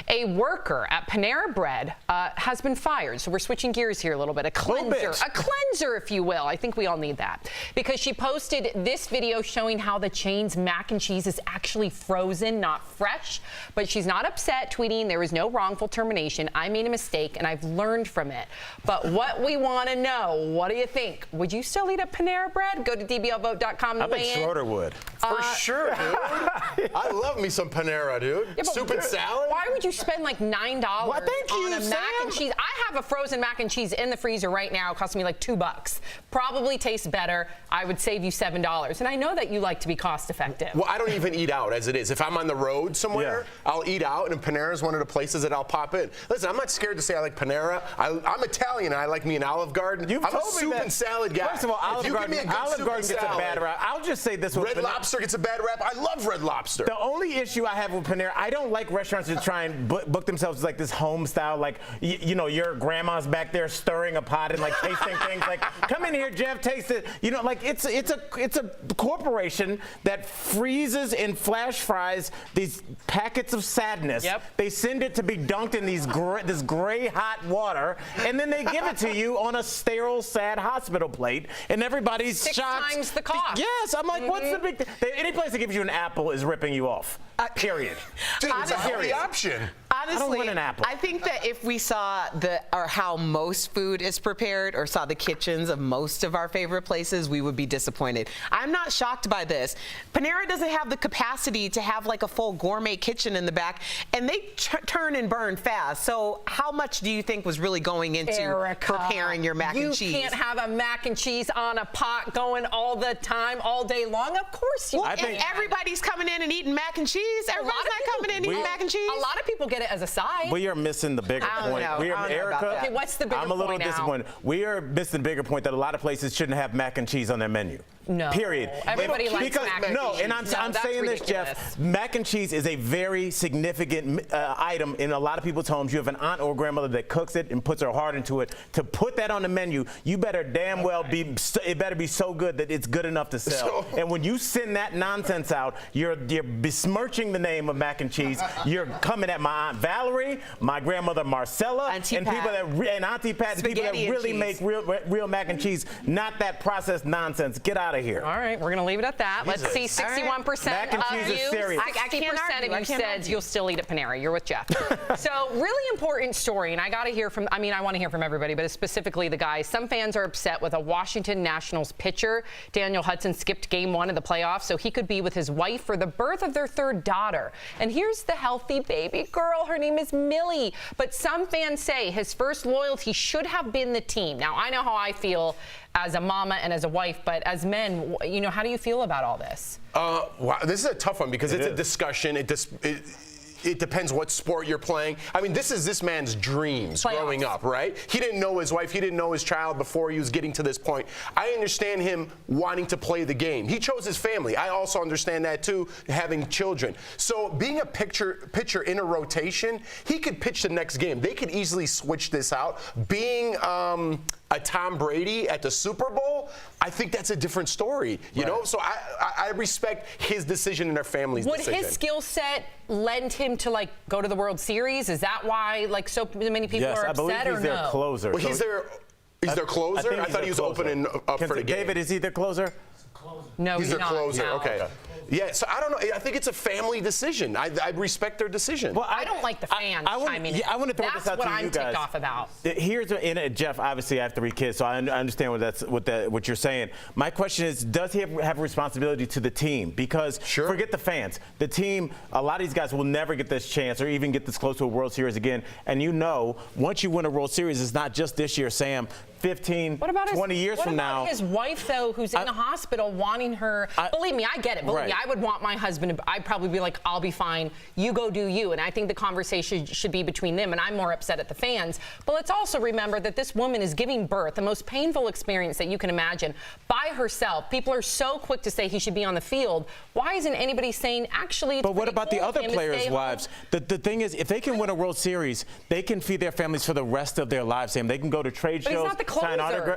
T: A worker at Panera Bread has been fired. So we're switching gears here a little bit. A cleanser, if you will. I think we all need that. Because she posted this video showing how the chain's mac and cheese is actually frozen, not fresh. But she's not upset, tweeting, there was no wrongful termination. I made a mistake and I've learned from it. But what we want to know, what do you think? Would you still eat at Panera Bread? Go to dblvote.com to
C: I think Schroeder would.
W: For sure, dude. I love me some Panera, dude.
T: Yeah,
W: Soup and salad.
T: Why would you spend like $9 on a mac and cheese? I have a frozen mac and cheese in the freezer right now. It cost me like $2. Probably tastes better. I would save you $7. And I know that you like to be cost effective.
W: Well, I don't even eat out as it is. If I'm on the road somewhere, I'll eat out, and Panera is one of the places that I'll pop in. Listen, I'm not scared to say I like Panera. I'm Italian, and I like me an Olive Garden. I'm a soup and salad guy.
C: First of all, Olive Garden gets a bad rap. I'll just say this:
W: Red Lobster gets a bad rap. I love Red Lobster.
C: The only issue I have with Panera, I don't like restaurants that try and book themselves like this home style, like your grandma's back there stirring a pot and like tasting things. Like, come in here, Jeff, taste it. Like it's a corporation that freezes and flash fries these packets of sadness. They send it to be dunked in this gray hot water, and then they give it to you on a sterile, sad hospital plate, and everybody's shocked.
T: 6 times the cost.
C: Yes, I'm like, what's the big thing? Any place that gives you an apple is ripping you off. Period.
W: Dude, it's a healthy option.
V: Honestly,
C: I don't want an apple.
V: I think that if we saw how most food is prepared or saw the kitchens of most of our favorite places, we would be disappointed. I'm not shocked by this. Panera doesn't have the capacity to have like a full gourmet kitchen in the back, and they turn and burn fast. So how much do you think was really going into preparing your mac and cheese?
T: You can't have a mac and cheese on a pot going all the time, all day long. Of course you can.
V: If everybody's coming in and eating mac and cheese, everybody's not coming in and eating mac and cheese.
T: A lot of people get it as a side.
C: We are missing the bigger point. Erica,
T: okay, what's the bigger point?
C: I'm a little disappointed. We are missing the bigger point that a lot of places shouldn't have mac and cheese on their menu.
T: No.
C: Period.
T: Everybody likes mac and cheese.
C: No, and I'm saying
T: ridiculous.
C: this, Jeff. Mac and cheese is a very significant item in a lot of people's homes. You have an aunt or grandmother that cooks it and puts her heart into it. To put that on the menu, you better damn well it better be so good that it's good enough to sell. And when you send that nonsense out, you're besmirching the name of mac and cheese. You're coming at my Aunt Valerie, my grandmother Marcella,
V: Auntie
C: and
V: Pat.
C: people that Auntie Pat, and people that really make real mac and cheese, not that processed nonsense. Get out of here.
T: All right, we're going to leave it at that.
C: Jesus.
T: Let's see, 61%
C: Mac and cheese is serious.
T: 60% of you said you'll still eat at Panera. You're with Jeff. So really important story, and I got to hear from, I want to hear from everybody, but specifically the guys. Some fans are upset with a Washington Nationals pitcher. Daniel Hudson skipped game 1 of the playoffs so he could be with his wife for the birth of their 3rd daughter. And here's the healthy baby girl. Her name is Millie. But some fans say his first loyalty should have been the team. Now, I know how I feel as a mama and as a wife, but as men, how do you feel about all this?
W: Wow, this is a tough one because it's a discussion. it depends what sport you're playing. I mean, this is this man's dreams growing up, right? He didn't know his wife. He didn't know his child before he was getting to this point. I understand him wanting to play the game. He chose his family. I also understand that too, having children. So being a pitcher in a rotation, he could pitch the next game. They could easily switch this out. Being a Tom Brady at the Super Bowl, I think that's a different story, you know? So I respect his decision and their family's decision.
T: Would his skill set lend him to, like, go to the World Series? Is that why, like, so many people are upset, or no?
C: Yes, I believe he's their closer.
W: Well, he's their closer? I thought he was opening up for the game.
C: David, is he their closer?
T: No,
W: he's their closer.
T: No.
W: Okay. Yeah, so I don't know. I think it's a family decision. I respect their decision.
T: Well, I don't like the fans chiming in.
C: I want to throw this out to you guys.
T: That's what I'm ticked off about.
C: Here's Jeff. Obviously, I have 3 kids, so I understand what you're saying. My question is, does he have a responsibility to the team? Because forget the fans. The team, a lot of these guys will never get this chance or even get this close to a World Series again. And you know, once you win a World Series, it's not just this year, Sam. 15, 20 years from now.
T: What about his wife, though, who's in the hospital wanting her? Believe me, I get it. Believe me, I would want my husband to, I'd probably be like, I'll be fine. You go do you. And I think the conversation should be between them. And I'm more upset at the fans. But let's also remember that this woman is giving birth, the most painful experience that you can imagine, by herself. People are so quick to say he should be on the field. Why isn't anybody saying, actually, it's
C: But what about the other players' wives?
T: Home?
C: The thing is, if they can win a World Series, they can feed their families for the rest of their lives, Sam. They can go to trade shows.
T: He's not the closer.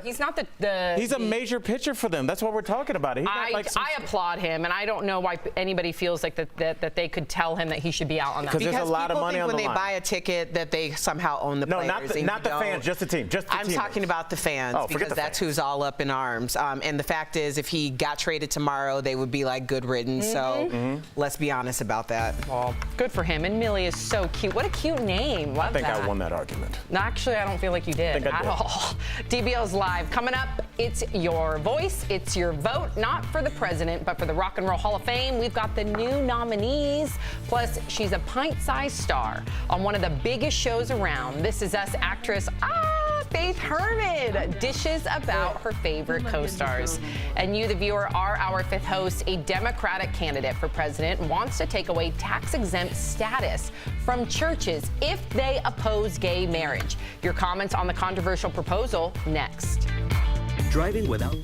T: He's not the
C: He's a major pitcher for them. That's what we're talking about.
T: I applaud him, and I don't know why anybody feels like that they could tell him that he should be out on that.
C: Because there's a lot of money on the line.
V: When they buy a ticket, that they somehow own the players.
C: No, not the fans, just the team.
V: I'm talking about the fans, because that's who's all up in arms. And the fact is, if he got traded tomorrow, they would be like good riddance. So let's be honest about that.
T: Well, good for him. And Millie is so cute. What a cute name. Love that.
C: I think I won that argument.
T: No, actually, I don't feel like you did at all. DBL's live. Coming up, it's your voice, it's your vote, not for the president, but for the Rock and Roll Hall of Fame. We've got the new nominees. Plus, she's a pint-sized star on one of the biggest shows around. This Is Us actress, Faith Herman, dishes about her favorite co-stars. And you, the viewer, are our 5th host, a Democratic candidate for president, wants to take away tax-exempt status from churches if they oppose gay marriage. Your comments on the controversial proposal next.
F: Driving without...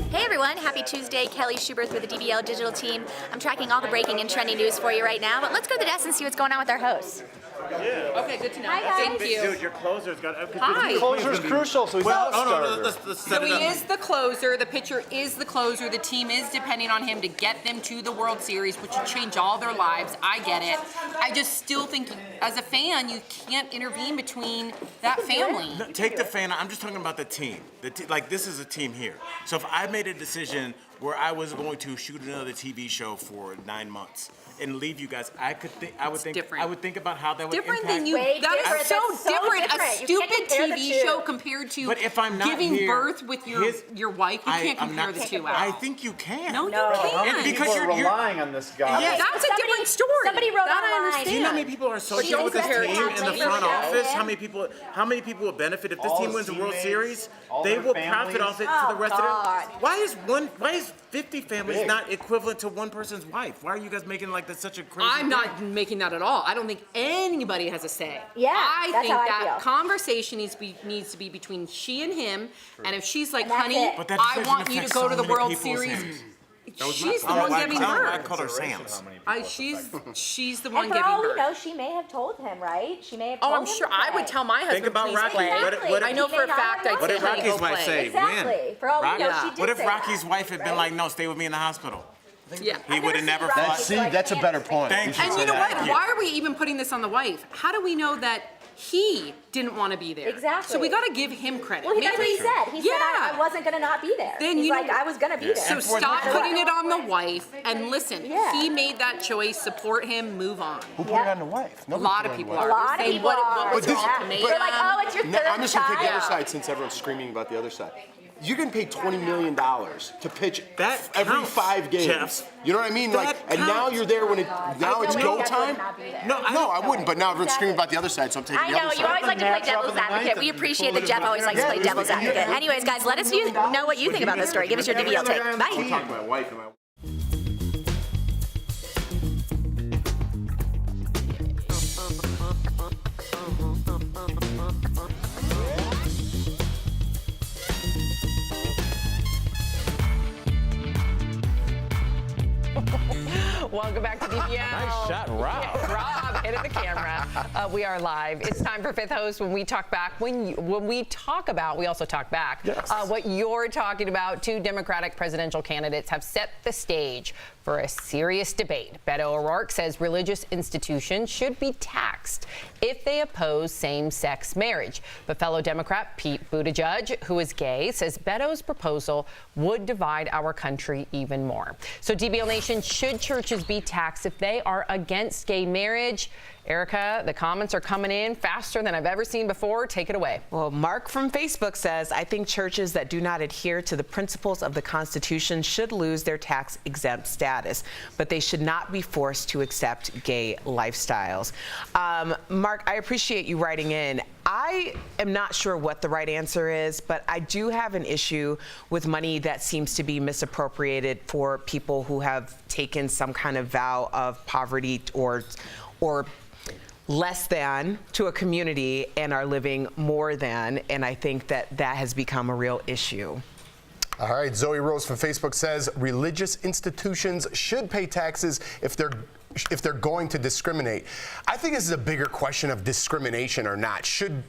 G: Hey everyone, happy Tuesday. Kelly Schubert with the DBL Digital Team. I'm tracking all the breaking and trending news for you right now, but let's go to the desk and see what's going on with our hosts.
F: Yeah.
T: Okay, good to know.
G: Hi, guys.
T: Thank you.
C: Dude, your closer's got...
T: Hi.
L: The closer's crucial, so he's not a starter.
F: Let's set
H: So
F: it
H: he
F: up.
H: is the closer, the pitcher is the closer, the team is depending on him to get them to the World Series, which would change all their lives. I get it. I just still think, as a fan, you can't intervene between that family.
C: No, take the fan. I'm just talking about the team. Like, this is a team here. So if I made a decision where I was going to shoot another TV show for 9 months and leave you guys, I would think about how that would
H: Different
C: impact.
H: than you. That is so different. A stupid TV show compared to
C: But if I'm not
H: giving
C: here,
H: birth with your wife. You can't compare the two.
C: I think you can.
H: No, you can't.
C: Because you're
L: relying on this guy.
C: Yes.
H: That's a different story.
G: Somebody wrote
H: that I
G: online.
H: understand.
C: Do you know how many people are associated with this team in the front office? How many people will benefit if this team wins the World Series? They will profit off it for the rest of their. Why is 50 families not equivalent to one person's wife? Why are you guys making like that such a crazy?
H: I'm not making that at all. I don't think anybody has a say.
G: Yeah,
H: I
G: that's
H: think
G: how I
H: that
G: feel.
H: conversation needs to be between she and him. And if she's like,
G: And that's
H: honey,
G: it.
C: But that
H: I
C: decision
H: want you to
C: affects
H: go
C: so
H: to the
C: many
H: World
C: people's
H: Series.
C: hands.
H: She's the one giving birth.
C: I call her Sam's.
H: She's the one
G: And for
H: giving
G: all we
H: birth.
G: know, she may have told him, right? She may have told
H: Oh,
G: him
H: I'm sure.
G: to
H: I would
G: play.
H: tell my husband,
C: Think about
H: please
C: Rocky.
H: play.
C: What if
H: I know
G: He
H: for a
G: may not
H: fact
G: have
H: I'd
C: What
H: say,
C: did
H: honey,
C: Rocky's
H: go
C: wife
H: play.
C: say?
G: Exactly. For all we know, she did
C: What if
G: say
C: Rocky's
G: that,
C: wife had been
G: right?
C: like, no, stay with me in the hospital?
H: Yeah.
C: He would have never
G: Rocky's
C: fought.
G: See,
W: that's a better point.
C: Thank you.
H: And you know what? Why are we even putting this on the wife? How do we know that he didn't want to be there?
G: Exactly.
H: So we got to give him credit.
G: Well, that's what he said. He said
H: Yeah.
G: I wasn't going to not be there.
H: Then
G: He's
H: you
G: like,
H: know-
G: I was going to be there.
H: So stop putting it on the wife and listen.
G: Yeah.
H: He made that choice. Support him. Move on.
W: Who put it on the wife?
H: A lot of people are.
G: A lot of
H: Saying,
G: people
H: what
G: are.
H: was
W: But
H: wrong?
W: this-
G: They're like, oh, it's your
W: No,
G: third
W: I'm just gonna take the other
G: child.
W: side since everyone's screaming about the other side. You're gonna pay $20 million to pitch
C: That
W: every
C: counts,
W: 5 games.
C: Jeff.
W: You know what I mean?
C: That
W: Like, and now
C: counts.
W: you're there when now it's go time.
C: No,
W: I wouldn't. But now everyone's screaming about the other side, so I'm taking
G: I
W: the
G: know,
W: other
G: you
W: side.
G: always like to play devil's advocate. We appreciate that Jeff always likes to play devil's advocate. Anyways, guys, let us know what you think about this story. Give us your DBL take.
W: I'm
G: Bye.
W: talking to my wife.
T: Welcome back to DBL.
C: Nice shot, Rob.
T: Yeah, Rob, hit at the camera. We are live. It's time for Fifth Host when we talk back. When we talk about, we also talk back.
C: Yes.
T: What you're talking about. Two Democratic presidential candidates have set the stage for a serious debate. Beto O'Rourke says religious institutions should be taxed if they oppose same-sex marriage. But fellow Democrat Pete Buttigieg, who is gay, says Beto's proposal would divide our country even more. So DBL Nation, should churches be taxed if they are against gay marriage? Erica, the comments are coming in faster than I've ever seen before. Take it away.
V: Well, Mark from Facebook says, I think churches that do not adhere to the principles of the Constitution should lose their tax-exempt status, but they should not be forced to accept gay lifestyles. Mark, I appreciate you writing in. I am not sure what the right answer is, but I do have an issue with money that seems to be misappropriated for people who have taken some kind of vow of poverty or less than to a community and are living more than, and I think that has become a real issue.
W: All right, Zoe Rose from Facebook says religious institutions should pay taxes if they're going to discriminate. I think this is a bigger question of discrimination or not. Should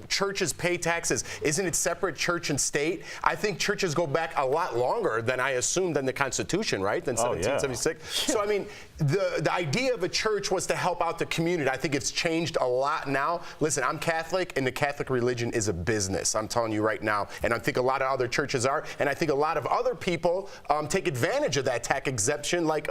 W: churches pay taxes? Isn't it separate, church and state? I think churches go back a lot longer than I assumed than the Constitution, right? Than 1776. So I mean, the idea of a church was to help out the community. I think it's changed a lot now. Listen, I'm Catholic, and the Catholic religion is a business. I'm telling you right now, and I think a lot of other churches are, and I think a lot of other people take advantage of that tax exemption, like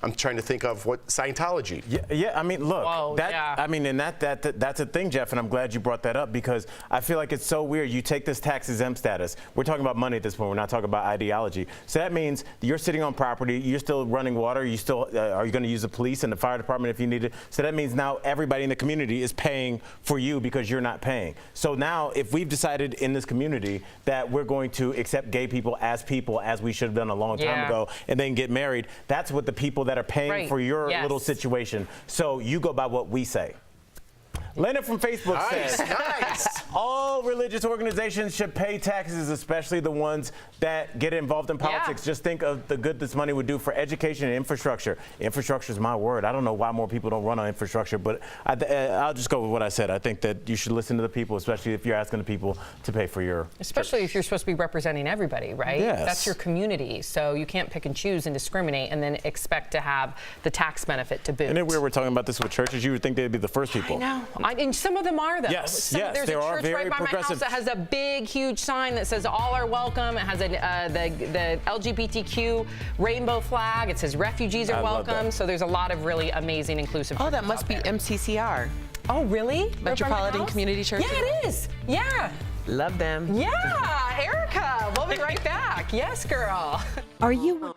W: I'm trying to think of what Scientology.
C: Yeah. I mean, look,
T: I
C: mean, and that's a thing, Jeff, and I'm glad you brought that up because I feel like it's so weird. You take this tax exempt status. We're talking about money at this point. We're not talking about ideology. So that means you're sitting on property. You're still running water. You still are you going to use the police and the fire department if you need it? So that means now everybody in the community is paying for you because you're not paying. So now, if we've decided in this community that we're going to accept gay people, as we should have done a long time ago, and then get married, that's what the people that are paying for your little situation. So you go by what we say. Leonard from Facebook says, all religious organizations should pay taxes, especially the ones that get involved in politics. Just think of the good this money would do for education and infrastructure. Infrastructure is my word. I don't know why more people don't run on infrastructure, but I'll just go with what I said. I think that you should listen to the people, especially if you're asking the people to pay for your
T: Especially if you're supposed to be representing everybody, right?
C: Yes.
T: That's your community. So you can't pick and choose and discriminate and then expect to have the tax benefit to boot.
C: And then we were talking about this with churches. You would think they'd be the first people.
T: I know. And some of them are, though.
C: Yes,
T: There's
C: they
T: a
C: are
T: church
C: very
T: right by my house that has a big, huge sign that says all are welcome. It has the LGBTQ rainbow flag. It says refugees are welcome. So there's a lot of really amazing, inclusive churches.
V: Oh, that must be MCCR.
T: Oh, really?
V: Metropolitan Community Church?
T: Yeah, it is. Yeah.
V: Love them.
T: Yeah, Erica. We'll be right back. Yes, girl.
A: Are you...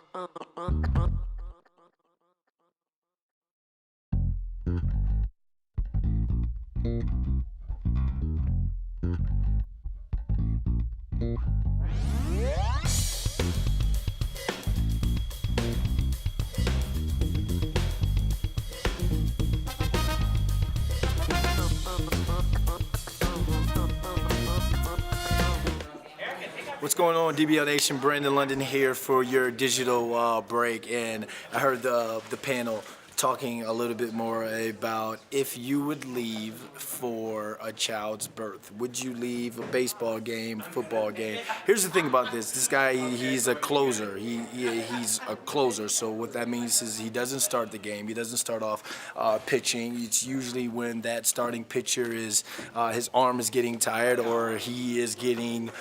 E: What's going on, DBL Nation? Brandon London here for your digital break, and I heard the panel talking a little bit more about if you would leave for a child's birth. Would you leave a baseball game, football game? Here's the thing about this. This guy, he's a closer. He's a closer. So what that means is he doesn't start the game. He doesn't start off pitching. It's usually when that starting pitcher is, his arm is getting tired or he is getting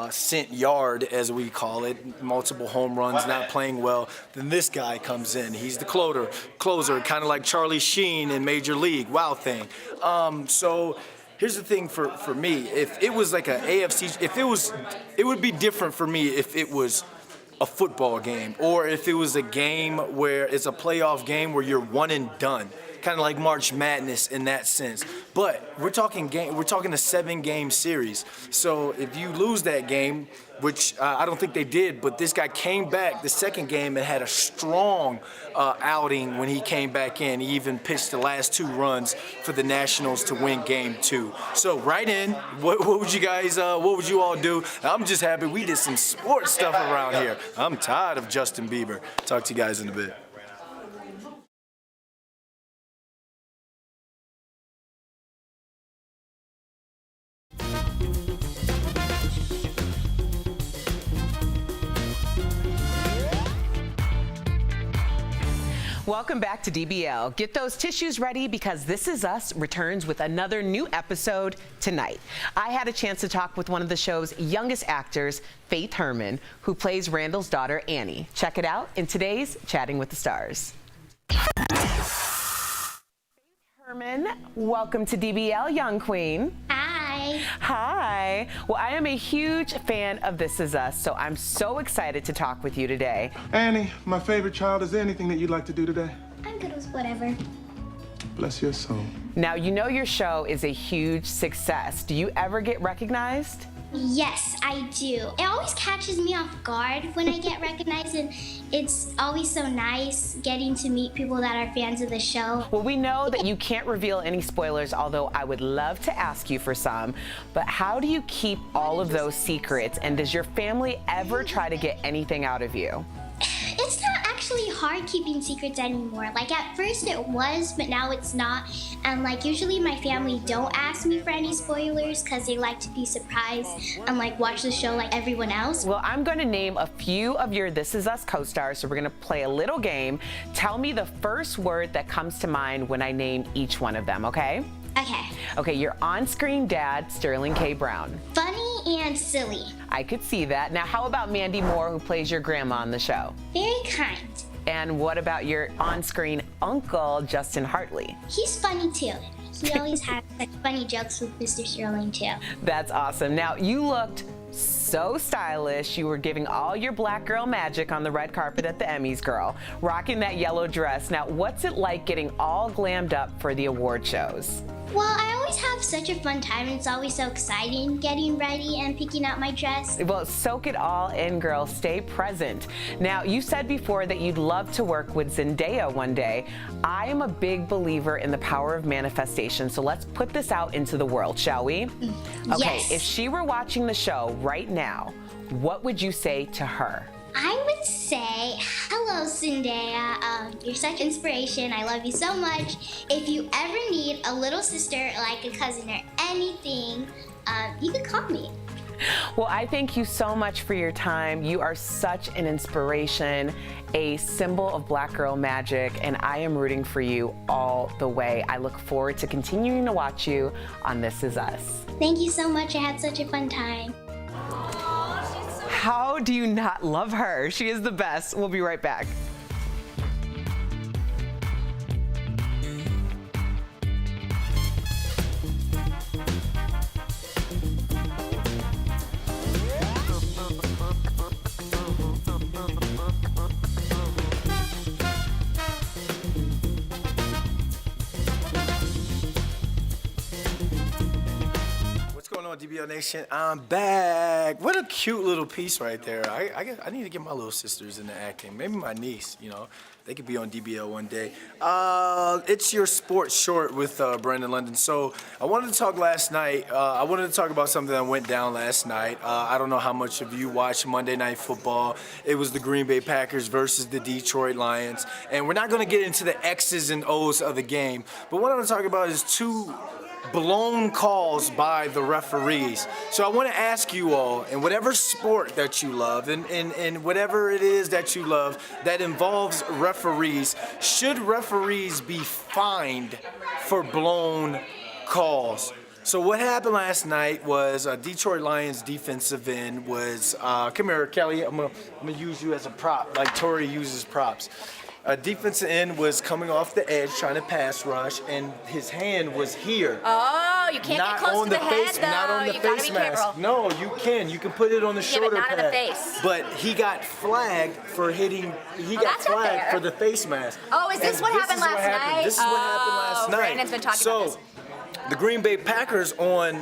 E: sent yard, as we call it, multiple home runs, not playing well. Then this guy comes in. He's the closer, kind of like Charlie Sheen in Major League. Wow thing. So here's the thing for me. If it was like a AFC, it would be different for me if it was a football game or if it was a game where it's a playoff game where you're one and done. kind of like March Madness in that sense. But we're talking a 7-game series. So if you lose that game, which I don't think they did, but this guy came back the second game and had a strong outing when he came back in. He even pitched the last 2 runs for the Nationals to win game 2. So right in, what would you guys, what would you all do? I'm just happy we did some sports stuff around here. I'm tired of Justin Bieber. Talk to you guys in a bit.
V: Welcome back to DBL. Get those tissues ready because This Is Us returns with another new episode tonight. I had a chance to talk with one of the show's youngest actors, Faith Herman, who plays Randall's daughter, Annie. Check it out in today's Chatting with the Stars. Faith Herman, welcome to DBL, young queen.
D: Hi.
V: Hi. Well, I am a huge fan of This Is Us, so I'm so excited to talk with you today.
I: Annie, my favorite child, is there anything that you'd like to do today?
D: I'm good with whatever.
I: Bless your soul.
V: Now, you know your show is a huge success. Do you ever get recognized?
D: Yes, I do. It always catches me off guard when I get recognized, and it's always so nice getting to meet people that are fans of the show.
V: Well, we know that you can't reveal any spoilers, although I would love to ask you for some. But how do you keep all of those secrets, and does your family ever try to get anything out of you?
D: It's not actually hard keeping secrets anymore. Like at first it was, but now it's not. And like usually my family don't ask me for any spoilers because they like to be surprised and like watch the show like everyone else.
V: Well, I'm going to name a few of your This Is Us co-stars, so we're going to play a little game. Tell me the first word that comes to mind when I name each one of them, okay?
D: Okay.
V: Okay, your on-screen dad, Sterling K. Brown.
D: Funny and silly.
V: I could see that. Now, how about Mandy Moore, who plays your grandma on the show?
D: Very kind.
V: And what about your on-screen uncle, Justin Hartley?
D: He's funny too. He always has like funny jokes with Mr. Sterling too.
V: That's awesome. Now, you looked so stylish. You were giving all your black girl magic on the red carpet at the Emmys, girl, rocking that yellow dress. Now, what's it like getting all glammed up for the award shows?
D: Well, I always have such a fun time, and it's always so exciting getting ready and picking out my dress.
V: Well, soak it all in, girl. Stay present. Now, you said before that you'd love to work with Zendaya one day. I am a big believer in the power of manifestation, so let's put this out into the world, shall we? Okay,
D: Yes.
V: if she were watching the show right now, what would you say to her?
D: I would say, hello, Zendaya. You're such inspiration. I love you so much. If you ever need a little sister, like a cousin or anything, you can call me.
V: Well, I thank you so much for your time. You are such an inspiration, a symbol of black girl magic, and I am rooting for you all the way. I look forward to continuing to watch you on This Is Us.
D: Thank you so much. I had such a fun time.
V: How do you not love her? She is the best. We'll be right back.
E: DBL Nation, I'm back. What a cute little piece right there. I need to get my little sisters into acting. Maybe my niece, you know. They could be on DBL one day. It's your sports short with Brandon London. So I wanted to talk last night. I wanted to talk about something that went down last night. I don't know how much of you watched Monday Night Football. It was the Green Bay Packers versus the Detroit Lions. And we're not going to get into the X's and O's of the game. But what I'm going to talk about is two blown calls by the referees. So I want to ask you all, in whatever sport that you love, and whatever it is that you love that involves referees, should referees be fined for blown calls? So what happened last night was Detroit Lions defensive end was, come here, Kelly, I'm gonna use you as a prop, like Tori uses props. A defensive end was coming off the edge trying to pass rush, and his hand was here.
B: Oh,
G: you can't
E: not
G: get close
E: on
G: to
E: the
G: the head,
E: face,
G: though.
E: not on the
G: You gotta
E: face
G: be
E: mask.
G: careful.
E: No, you can. You can put it on the
G: Yeah, but
E: shoulder
G: not on
E: pad.
G: the face.
E: But he got flagged for hitting. He got
G: that's not
E: flagged
G: fair.
E: for the face mask.
G: Oh, is this
E: And
G: what happened
E: is what
G: last
E: happened.
G: night?
E: This is what happened last night.
G: Brandon's been talking about this.
E: The Green Bay Packers on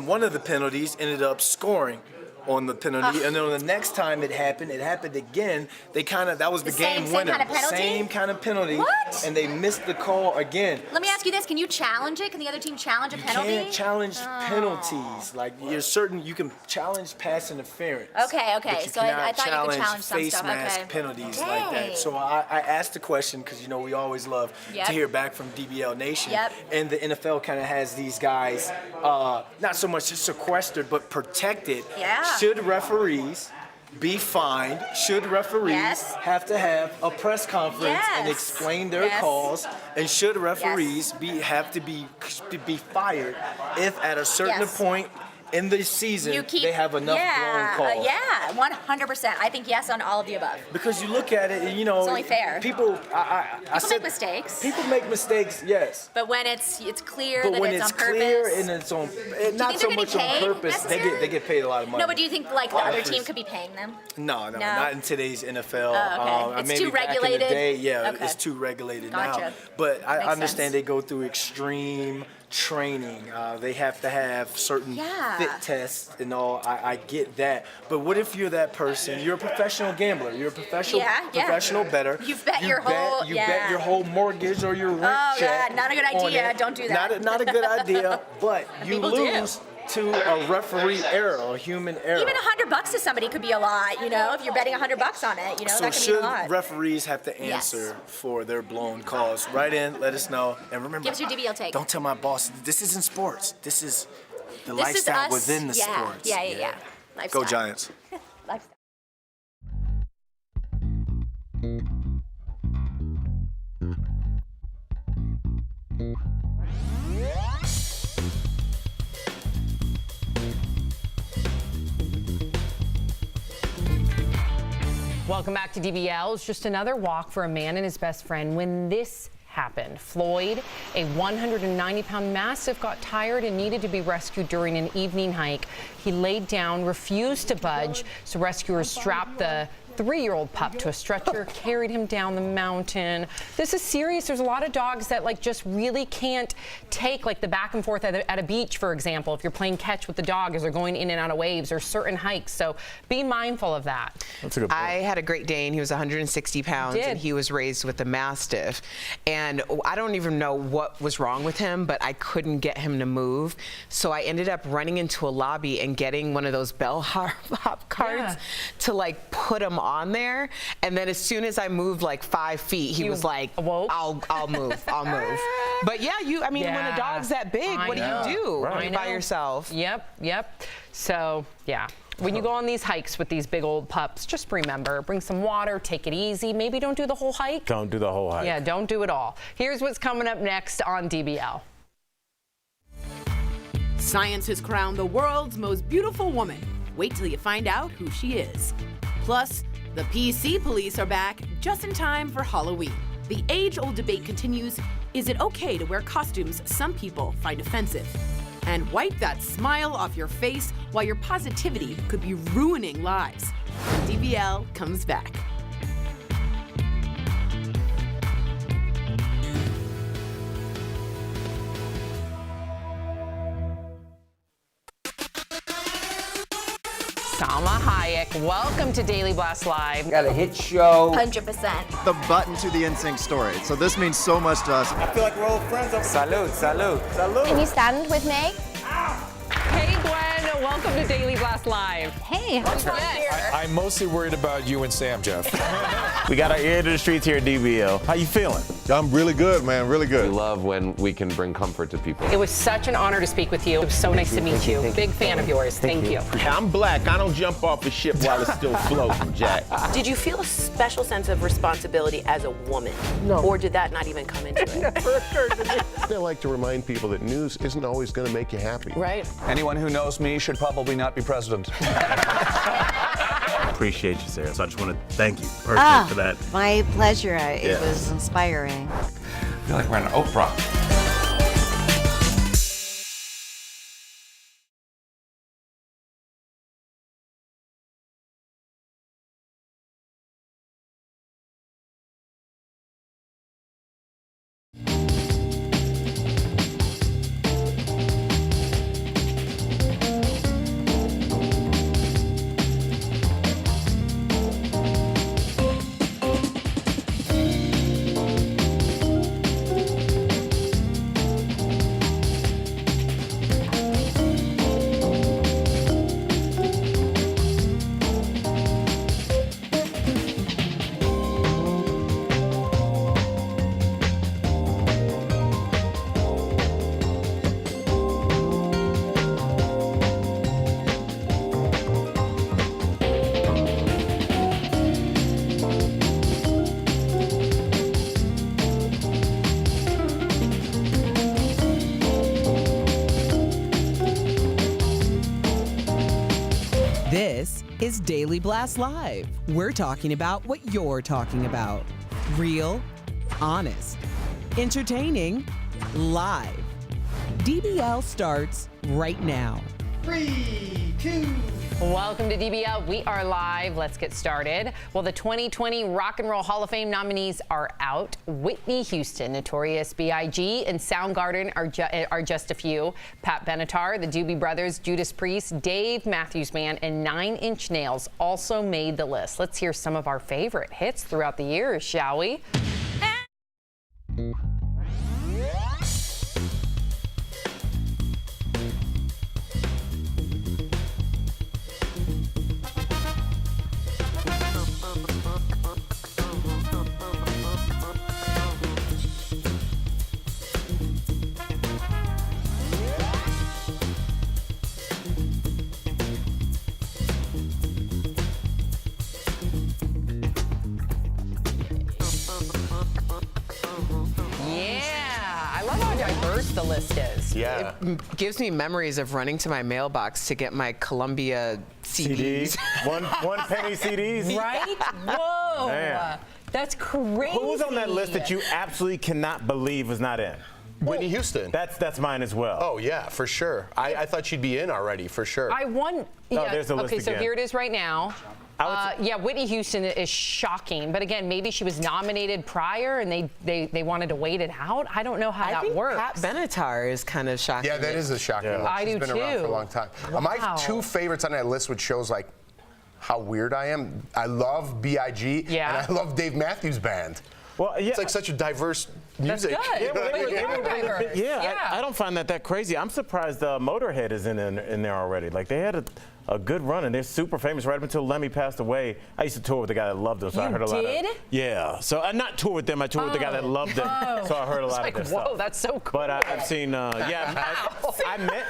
E: one of the penalties ended up scoring on the penalty, and then on the next time it happened again. That was the game
G: same
E: winner.
G: kind of penalty?
E: Same kind of penalty.
G: What?
E: And they missed the call again.
G: Let me ask you this: can you challenge it? Can the other team challenge a penalty?
E: You can't challenge penalties. Like you can challenge pass interference.
G: Okay.
E: But you
G: So I
E: cannot
G: thought you could challenge some
E: face
G: stuff.
E: mask
G: Okay.
E: penalties like
G: Dang.
E: that. So I asked the question because we always love
G: Yep.
E: to hear back from DBL Nation.
G: Yep.
E: And the NFL kind of has these guys not so much sequestered but protected.
G: Yeah.
E: Should referees be fined? Should referees have to have a press conference and explain their calls? And should referees have to be fired if at a certain point in the season they have enough blown calls?
G: 100%. I think yes on all of the above.
E: Because you look at it, and
G: It's only fair.
E: People
G: make mistakes.
E: People make mistakes, yes.
G: But when it's clear
E: But
G: that
E: when
G: it's
E: it's
G: on purpose.
E: clear and it's on, not
G: think
E: so
G: they're
E: much
G: getting
E: on
G: paid
E: purpose, they get paid a lot of money.
G: No, but do you think like the other
E: Offers.
G: team could be paying them?
E: No, not in today's NFL.
G: Oh, okay. It's
E: maybe
G: too
E: back
G: regulated?
E: In the day,
G: Okay.
E: it's too regulated
G: Gotcha.
E: now. But I
G: Makes
E: understand
G: sense.
E: they go through extreme training. They have to have certain fit tests and all. I get that. But what if you're that person? You're a professional gambler. You're a professional bettor.
G: You've bet
E: You bet your whole mortgage or your rent check.
G: not a good
E: on
G: idea.
E: it.
G: Don't do that.
E: Not a good idea. But you
G: People do.
E: lose to a referee error, a human error.
G: Even $100 to somebody could be a lot. If you're betting $100 on it,
E: So
G: that could
E: should
G: mean a lot.
E: referees have to answer for their blown calls? Write in, let us know, and remember,
G: Give us your DBL take.
E: don't tell my boss. This isn't sports. This is the
G: This is
E: lifestyle
G: us.
E: within the
G: Yeah.
E: sports.
G: Yeah. Lifestyle.
E: Go Giants.
G: Lifestyle.
T: Welcome back to DBL. It's just another walk for a man and his best friend when this happened. Floyd, a 190-pound Mastiff, got tired and needed to be rescued during an evening hike. He laid down, refused to budge, so rescuers strapped the 3-year-old pup to a stretcher, carried him down the mountain. This is serious. There's a lot of dogs that just really can't take the back and forth at a beach, for example, if you're playing catch with the dog as they're going in and out of waves or certain hikes. So be mindful of that.
C: That's a good point.
V: I had a Great Dane. He was 160 pounds and he was raised with a Mastiff. And I don't even know what was wrong with him, but I couldn't get him to move. So I ended up running into a lobby and getting one of those bellhop carts to put him on there, and then as soon as I moved 5 feet, he was like, I'll move. But when a dog's that big, what do you do when you're by yourself?
T: Yep. So when you go on these hikes with these big old pups, just remember, bring some water, take it easy. Maybe don't do the whole hike.
C: Don't do the whole hike.
T: Yeah, don't do it all. Here's what's coming up next on DBL.
U: Science has crowned the world's most beautiful woman. Wait till you find out who she is. Plus, the PC police are back just in time for Halloween. The age-old debate continues, is it okay to wear costumes some people find offensive? And wipe that smile off your face while your positivity could be ruining lives. DBL comes back.
T: Salma Hayek, welcome to Daily Blast Live.
J: Got a hit show.
G: 100%.
L: The button to the NSYNC story. So this means so much to us.
C: I feel like we're old friends. Salud.
G: Can you stand with me?
T: Hey, Gwen, welcome to Daily Blast Live.
G: Hey,
K: I'm mostly worried about you and Sam, Jeff.
C: We got our ear to the streets here at DBL. How you feeling?
I: I'm really good, man, really good.
M: We love when we can bring comfort to people.
T: It was such an honor to speak with you. It was so nice to meet you. Big fan of yours. Thank you.
X: I'm black. I don't jump off the ship while it's still floating, Jack.
B: Did you feel a special sense of responsibility as a woman?
X: No.
B: Or did that not even come into it?
X: Never occurred to me. I like to remind people that news isn't always going to make you happy.
B: Right.
K: Anyone who knows me should probably not be president.
C: Appreciate you, Sarah. So I just want to thank you personally for that.
Y: My pleasure. It was inspiring.
K: I feel like we're on Oprah.
A: This is Daily Blast Live. We're talking about what you're talking about. Real, honest, entertaining, live. DBL starts right now.
J: 3, 2.
T: Welcome to DBL. We are live. Let's get started. Well, the 2020 Rock and Roll Hall of Fame nominees are out. Whitney Houston, Notorious B.I.G., and Soundgarden are just a few. Pat Benatar, the Doobie Brothers, Judas Priest, Dave Matthews Band, and 9 Inch Nails also made the list. Let's hear some of our favorite hits throughout the years, shall we? The list is.
V: Yeah. It gives me memories of running to my mailbox to get my Columbia CDs.
C: One penny CDs.
T: Right? Whoa.
C: Man.
T: That's crazy.
C: Who was on that list that you absolutely cannot believe was not in?
W: Whitney Houston.
C: That's mine as well.
W: Oh, yeah, for sure. I thought she'd be in already, for sure.
C: There's the list
T: okay, so
C: again.
T: here it is right now. Yeah, Whitney Houston is shocking. But again, maybe she was nominated prior and they wanted to wait it out. I don't know how that works.
V: Pat Benatar is kind of shocking.
W: Yeah, that is a shocking list.
T: I
W: She's
T: do
W: been around for a long time.
T: Wow.
W: My two favorites on that list, which shows like how weird I am. I love B.I.G. and I love Dave Matthews Band.
C: Well, yeah.
W: It's like such a diverse music.
T: That's good.
W: You know what I mean?
C: I don't find that crazy. I'm surprised Motorhead is in there already. Like, they had a good run, and they're super famous right up until Lemmy passed away. I used to tour with the guy that loved them, so I heard a lot of. Yeah. So I not tour with them. I toured with the guy that loved them. So I heard a lot of their stuff.
T: Whoa, that's so cool.
C: But I've seen. I met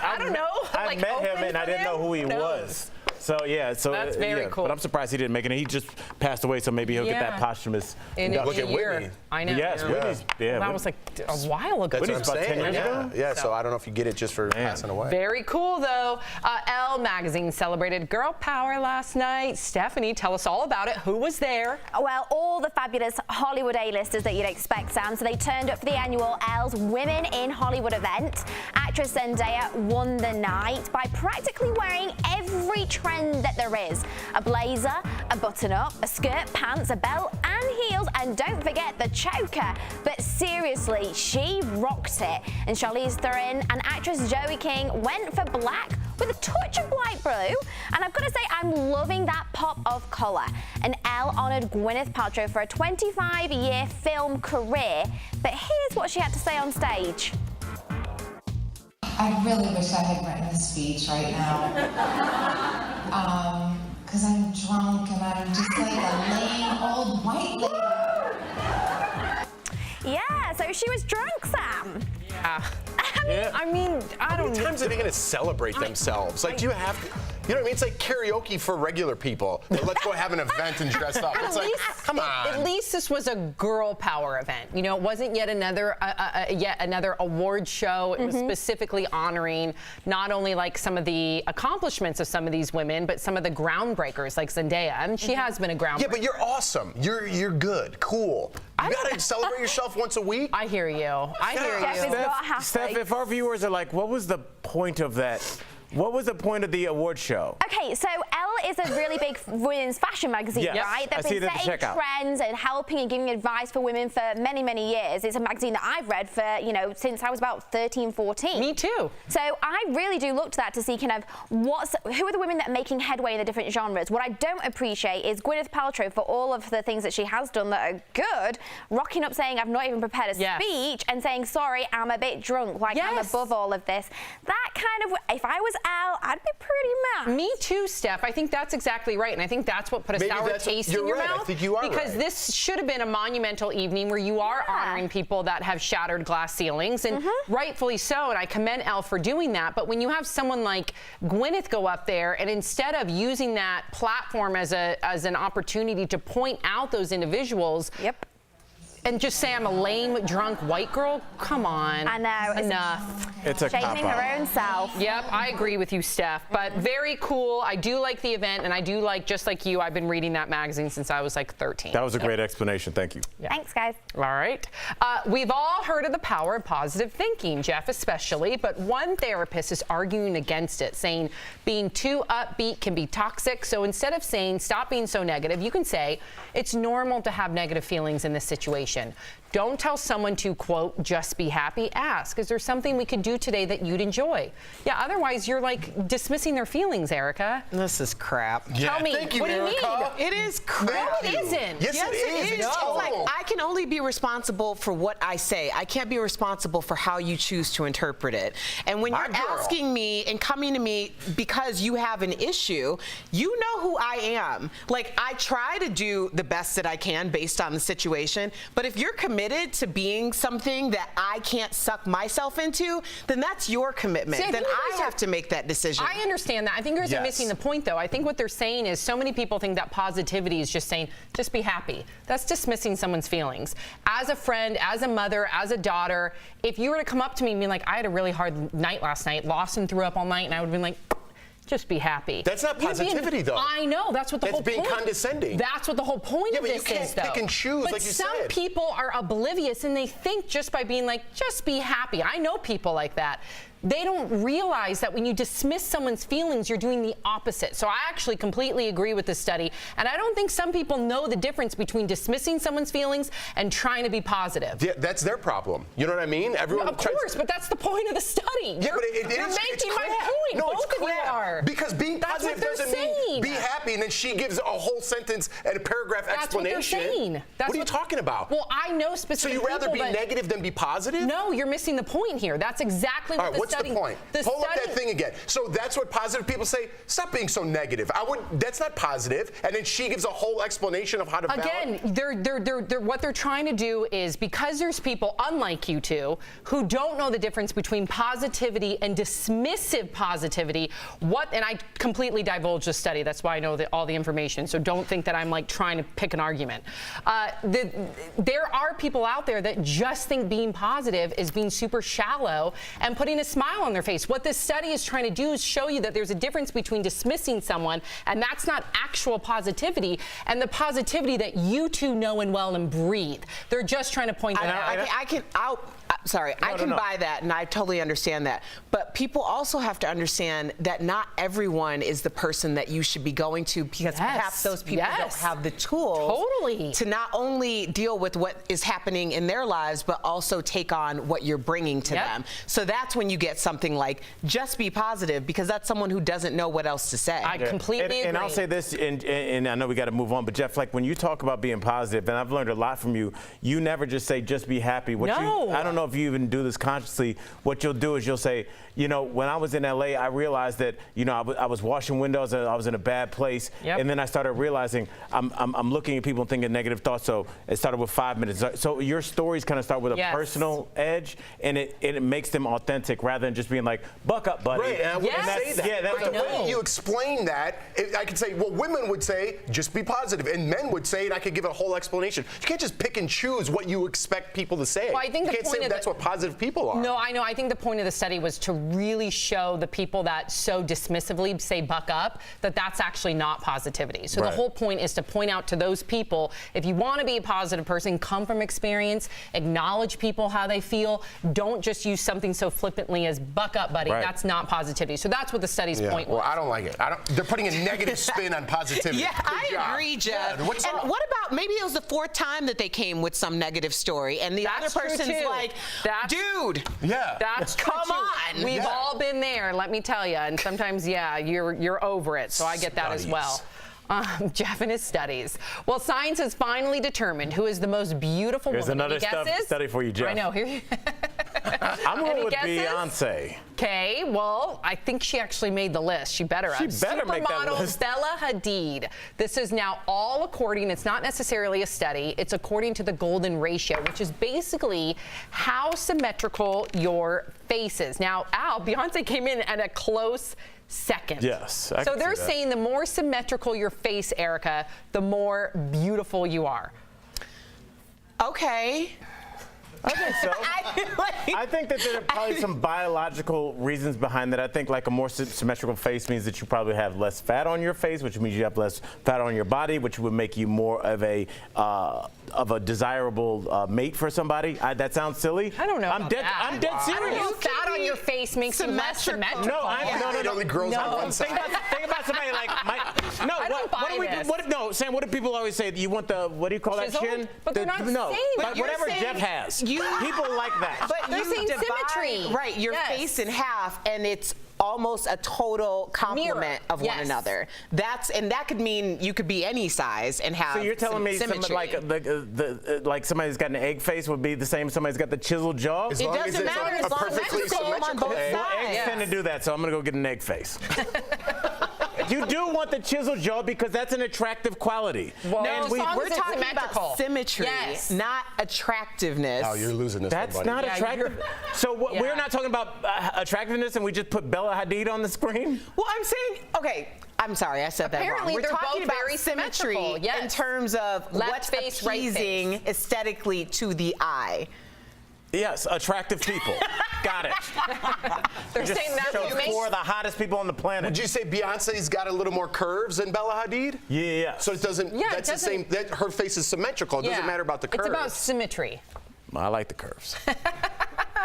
C: him, and I didn't know who he was. So
T: that's very cool.
C: But I'm surprised he didn't make it. He just passed away, so maybe he'll get that posthumous.
W: Look at Whitney.
T: I know.
C: Yes, Whitney's. Yeah,
T: that was like a while ago.
W: That's what I'm
C: about 10
W: saying.
C: years ago.
W: Yeah. So I don't know if you get it just for passing away.
T: Very cool, though. Elle magazine celebrated Girl Power last night. Stephanie, tell us all about it. Who was there?
O: Well, all the fabulous Hollywood A-listers that you'd expect, Sam. So they turned up for the annual Elle's Women in Hollywood event. Actress Zendaya won the night by practically wearing every trend that there is. A blazer, a button-up, a skirt, pants, a belt, and heels, and don't forget the choker. But seriously, she rocked it. And Charlize Theron and actress Joey King went for black with a touch of light blue. And I've got to say, I'm loving that pop of colour. And Elle honoured Gwyneth Paltrow for a 25-year film career. But here's what she had to say on stage.
P: I really wish I had written a speech right now. Because I'm drunk and I'm just like a lame old white lady.
O: Yeah, so she was drunk, Sam.
T: Yeah.
W: I
T: don't know.
W: How many times are they going to celebrate themselves? Like, do you have to, you know what I mean? It's like karaoke for regular people. Let's go have an event and dress up. It's like, come on.
T: At least this was a girl power event. You know, it wasn't yet another award show. It was specifically honoring not only like some of the accomplishments of some of these women, but some of the groundbreakers like Zendaya. I mean, she has been a groundbreaker.
W: Yeah, but you're awesome. You're good. Cool. You got to celebrate yourself once a week.
T: I hear you. I hear you.
C: Steph, if our viewers are like, what was the point of that? What was the point of the award show?
O: Okay, so Elle is a really big women's fashion magazine, right? They've been setting trends and helping and giving advice for women for many, many years. It's a magazine that I've read for, since I was about 13, 14.
T: Me too.
O: So I really do look to that to see kind of who are the women that are making headway in the different genres. What I don't appreciate is Gwyneth Paltrow, for all of the things that she has done that are good, rocking up saying, I've not even prepared a speech, and saying, sorry, I'm a bit drunk, like I'm above all of this. That kind of, if I was Elle, I'd be pretty mad.
T: Me too, Steph. I think that's exactly right. And I think that's what put a sour taste in your mouth.
W: I think you are
T: because this should have been a monumental evening where you are honoring people that have shattered glass ceilings, and rightfully so. And I commend Elle for doing that. But when you have someone like Gwyneth go up there, and instead of using that platform as an opportunity to point out those individuals, and just say I'm a lame, drunk white girl? Come on.
O: I know.
T: Enough.
C: It's a
O: Shaming her own self.
T: Yep, I agree with you, Steph. But very cool. I do like the event, and I do like, just like you, I've been reading that magazine since I was like 13.
C: That was a great explanation. Thank you.
T: Yeah.
O: Thanks, guys.
T: All right. We've all heard of the power of positive thinking, Jeff especially, but one therapist is arguing against it, saying being too upbeat can be toxic. So instead of saying stop being so negative, you can say it's normal to have negative feelings in this situation. Don't tell someone to, quote, just be happy. Ask, is there something we could do today that you'd enjoy? Yeah, otherwise you're like dismissing their feelings, Erica.
V: This is crap. Yeah.
T: Tell me,
V: Thank you,
T: what do you
V: Erica.
T: mean?
V: It is crap.
T: No, it isn't.
V: Yes, it is.
T: No.
V: It's like, I can only be responsible for what I say. I can't be responsible for how you choose to interpret it. And when you're asking me and coming to me because you have an issue, you know who I am. Like, I try to do the best that I can based on the situation, but if you're committed to being something that I can't suck myself into, then that's your commitment.
T: See,
V: then I have to make that decision.
T: I understand that. I think you guys are missing the point, though. I think what they're saying is so many people think that positivity is just saying, just be happy. That's dismissing someone's feelings. As a friend, as a mother, as a daughter, if you were to come up to me and be like, I had a really hard night last night, lost and threw up all night, and I would have been like, just be happy.
W: That's not positivity, though.
T: I know. That's what the whole point.
W: That's being condescending.
T: That's what the whole point of this is, though.
W: Yeah, but you can't pick and choose,
T: but
W: like you said.
T: some people are oblivious, and they think just by being like, just be happy. I know people like that. They don't realize that when you dismiss someone's feelings, you're doing the opposite. So I actually completely agree with this study. And I don't think some people know the difference between dismissing someone's feelings and trying to be positive.
W: Yeah, that's their problem. You know what I mean? Everyone
T: of course, but that's the point of the study.
W: Yeah, but
T: you're making my point.
W: No,
T: Both
W: it's
T: of you are.
W: Because being
T: That's
W: positive
T: what they're
W: doesn't mean
T: saying.
W: be happy, and then she gives a whole sentence and a paragraph explanation.
T: That's what they're saying.
W: What are you talking about?
T: Well, I know specific
W: So you rather
T: people
W: be negative than be positive?
T: No, you're missing the point here. That's exactly what
W: All right,
T: the
W: what's
T: study.
W: the point? Pull up that thing again. So that's what positive people say. Stop being so negative. That's not positive. And then she gives a whole explanation of how to balance.
T: Again, what they're trying to do is, because there's people unlike you two who don't know the difference between positivity and dismissive positivity. And I completely divulged the study. That's why I know all the information. So don't think that I'm like trying to pick an argument. There are people out there that just think being positive is being super shallow and putting a smile on their face. What this study is trying to do is show you that there's a difference between dismissing someone, and that's not actual positivity, and the positivity that you two know and well and breathe. They're just trying to point that out.
V: I can buy that, and I totally understand that. But people also have to understand that not everyone is the person that you should be going to, because perhaps those people don't have the tools to not only deal with what is happening in their lives, but also take on what you're bringing to them. So that's when you get something like, just be positive, because that's someone who doesn't know what else to say.
T: I completely agree.
C: And I'll say this, and I know we got to move on, but Jeff, like when you talk about being positive, and I've learned a lot from you, you never just say, just be happy. I don't know if you even do this consciously. What you'll do is you'll say, you know, when I was in LA, I realized that, you know, I was washing windows and I was in a bad place. And then I started realizing I'm looking at people and thinking negative thoughts. So it started with 5 minutes. So your stories kind of start with a personal edge, and it makes them authentic rather than just being like, buck up, buddy.
W: Right, and I wouldn't say that.
C: Yeah,
W: but the way you explain that, I could say, well, women would say, just be positive, and men would say, and I could give a whole explanation. You can't just pick and choose what you expect people to say.
T: Well, I think
W: you can't say that's what positive people are.
T: No, I know. I think the point of the study was to really show the people that so dismissively say buck up, that that's actually not positivity. So the whole point is to point out to those people, if you want to be a positive person, come from experience, acknowledge people how they feel. Don't just use something so flippantly as buck up, buddy. That's not positivity. So that's what the study's point was.
W: Well, I don't like it. They're putting a negative spin on positivity.
V: Yeah, I agree, Jeff. And what about, maybe it was the fourth time that they came with some negative story, and the other person's like, dude,
T: that's
V: come on.
T: We've all been there, let me tell you. And sometimes, you're over it. So I get that as well. Jeff and his studies. Well, science has finally determined who is the most beautiful
C: woman.
T: Here's
C: another study for you, Jeff.
T: I know. Here.
C: I'm going with Beyonce.
T: Okay, well, I think she actually made the list. She better have.
C: She better make that list.
T: Bella Hadid. This is now all according, it's not necessarily a study, it's according to the golden ratio, which is basically how symmetrical your face is. Now, Beyonce came in at a close second.
C: Yes.
T: So they're saying the more symmetrical your face, Erica, the more beautiful you are.
V: Okay.
C: I think so. I think that there are probably some biological reasons behind that. I think like a more symmetrical face means that you probably have less fat on your face, which means you have less fat on your body, which would make you more of a desirable mate for somebody. That sounds silly.
T: I don't know.
C: I'm dead serious.
T: I don't know. Fat on your face makes you less symmetrical.
C: No,
W: It only grows on one side.
C: Think about somebody like no. Sam, what do people always say? You want the, what do you call that chin?
T: But they're not saying
C: but whatever Jeff has. People like that.
V: But
T: they're saying symmetry.
V: Right, your face in half, and it's almost a total complement of one another. And that could mean you could be any size and have.
C: So you're telling me
V: symmetry.
C: like somebody's got an egg face would be the same as somebody's got the chiseled jaw?
V: It doesn't matter as long as it's on both sides.
C: Well, eggs tend to do that, so I'm gonna go get an egg face. You do want the chiseled jaw because that's an attractive quality.
V: Well, we're talking about symmetry, not attractiveness.
W: Oh, you're losing this.
C: That's not attractive. So we're not talking about attractiveness, and we just put Bella Hadid on the screen?
V: Well, I'm saying, okay, I'm sorry, I said that wrong.
T: Apparently,
V: We're
T: they're
V: talking
T: both
V: about
T: very
V: symmetry
T: symmetrical,
V: in terms of
T: Left
V: what's
T: face, right
V: appeasing
T: face.
V: aesthetically to the eye.
C: Yes, attractive people. Got it.
T: They're saying that's what makes...
C: four of the hottest people on the planet.
W: Would you say Beyonce's got a little more curves than Bella Hadid?
C: Yeah.
W: So it doesn't. That's the same. Her face is symmetrical. It doesn't matter about the curves.
T: It's about symmetry.
C: I like the curves.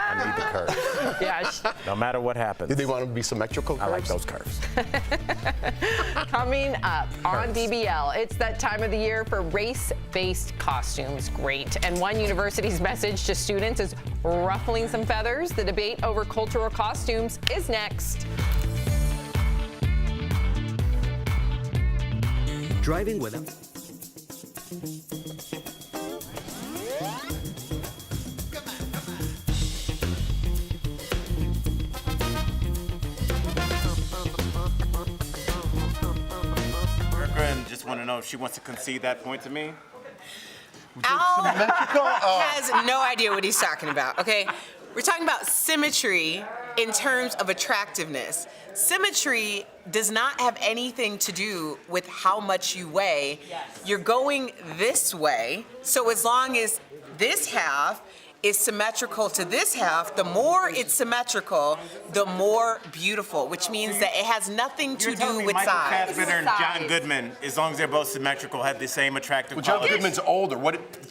C: I need the curves.
T: Yeah.
C: No matter what happens.
W: Do they want them to be symmetrical curves?
C: I like those curves.
T: Coming up on DBL, it's that time of the year for race-based costumes. Great. And one university's message to students is ruffling some feathers. The debate over cultural costumes is next.
F: Driving without...
C: Just want to know if she wants to concede that point to me.
V: Al has no idea what he's talking about, okay? We're talking about symmetry in terms of attractiveness. Symmetry does not have anything to do with how much you weigh. You're going this way, so as long as this half is symmetrical to this half, the more it's symmetrical, the more beautiful, which means that it has nothing to do with
C: Michael
V: size.
C: Fassbender and John Goodman, as long as they're both symmetrical, have the same attractive
W: John
C: qualities.
W: Goodman's older.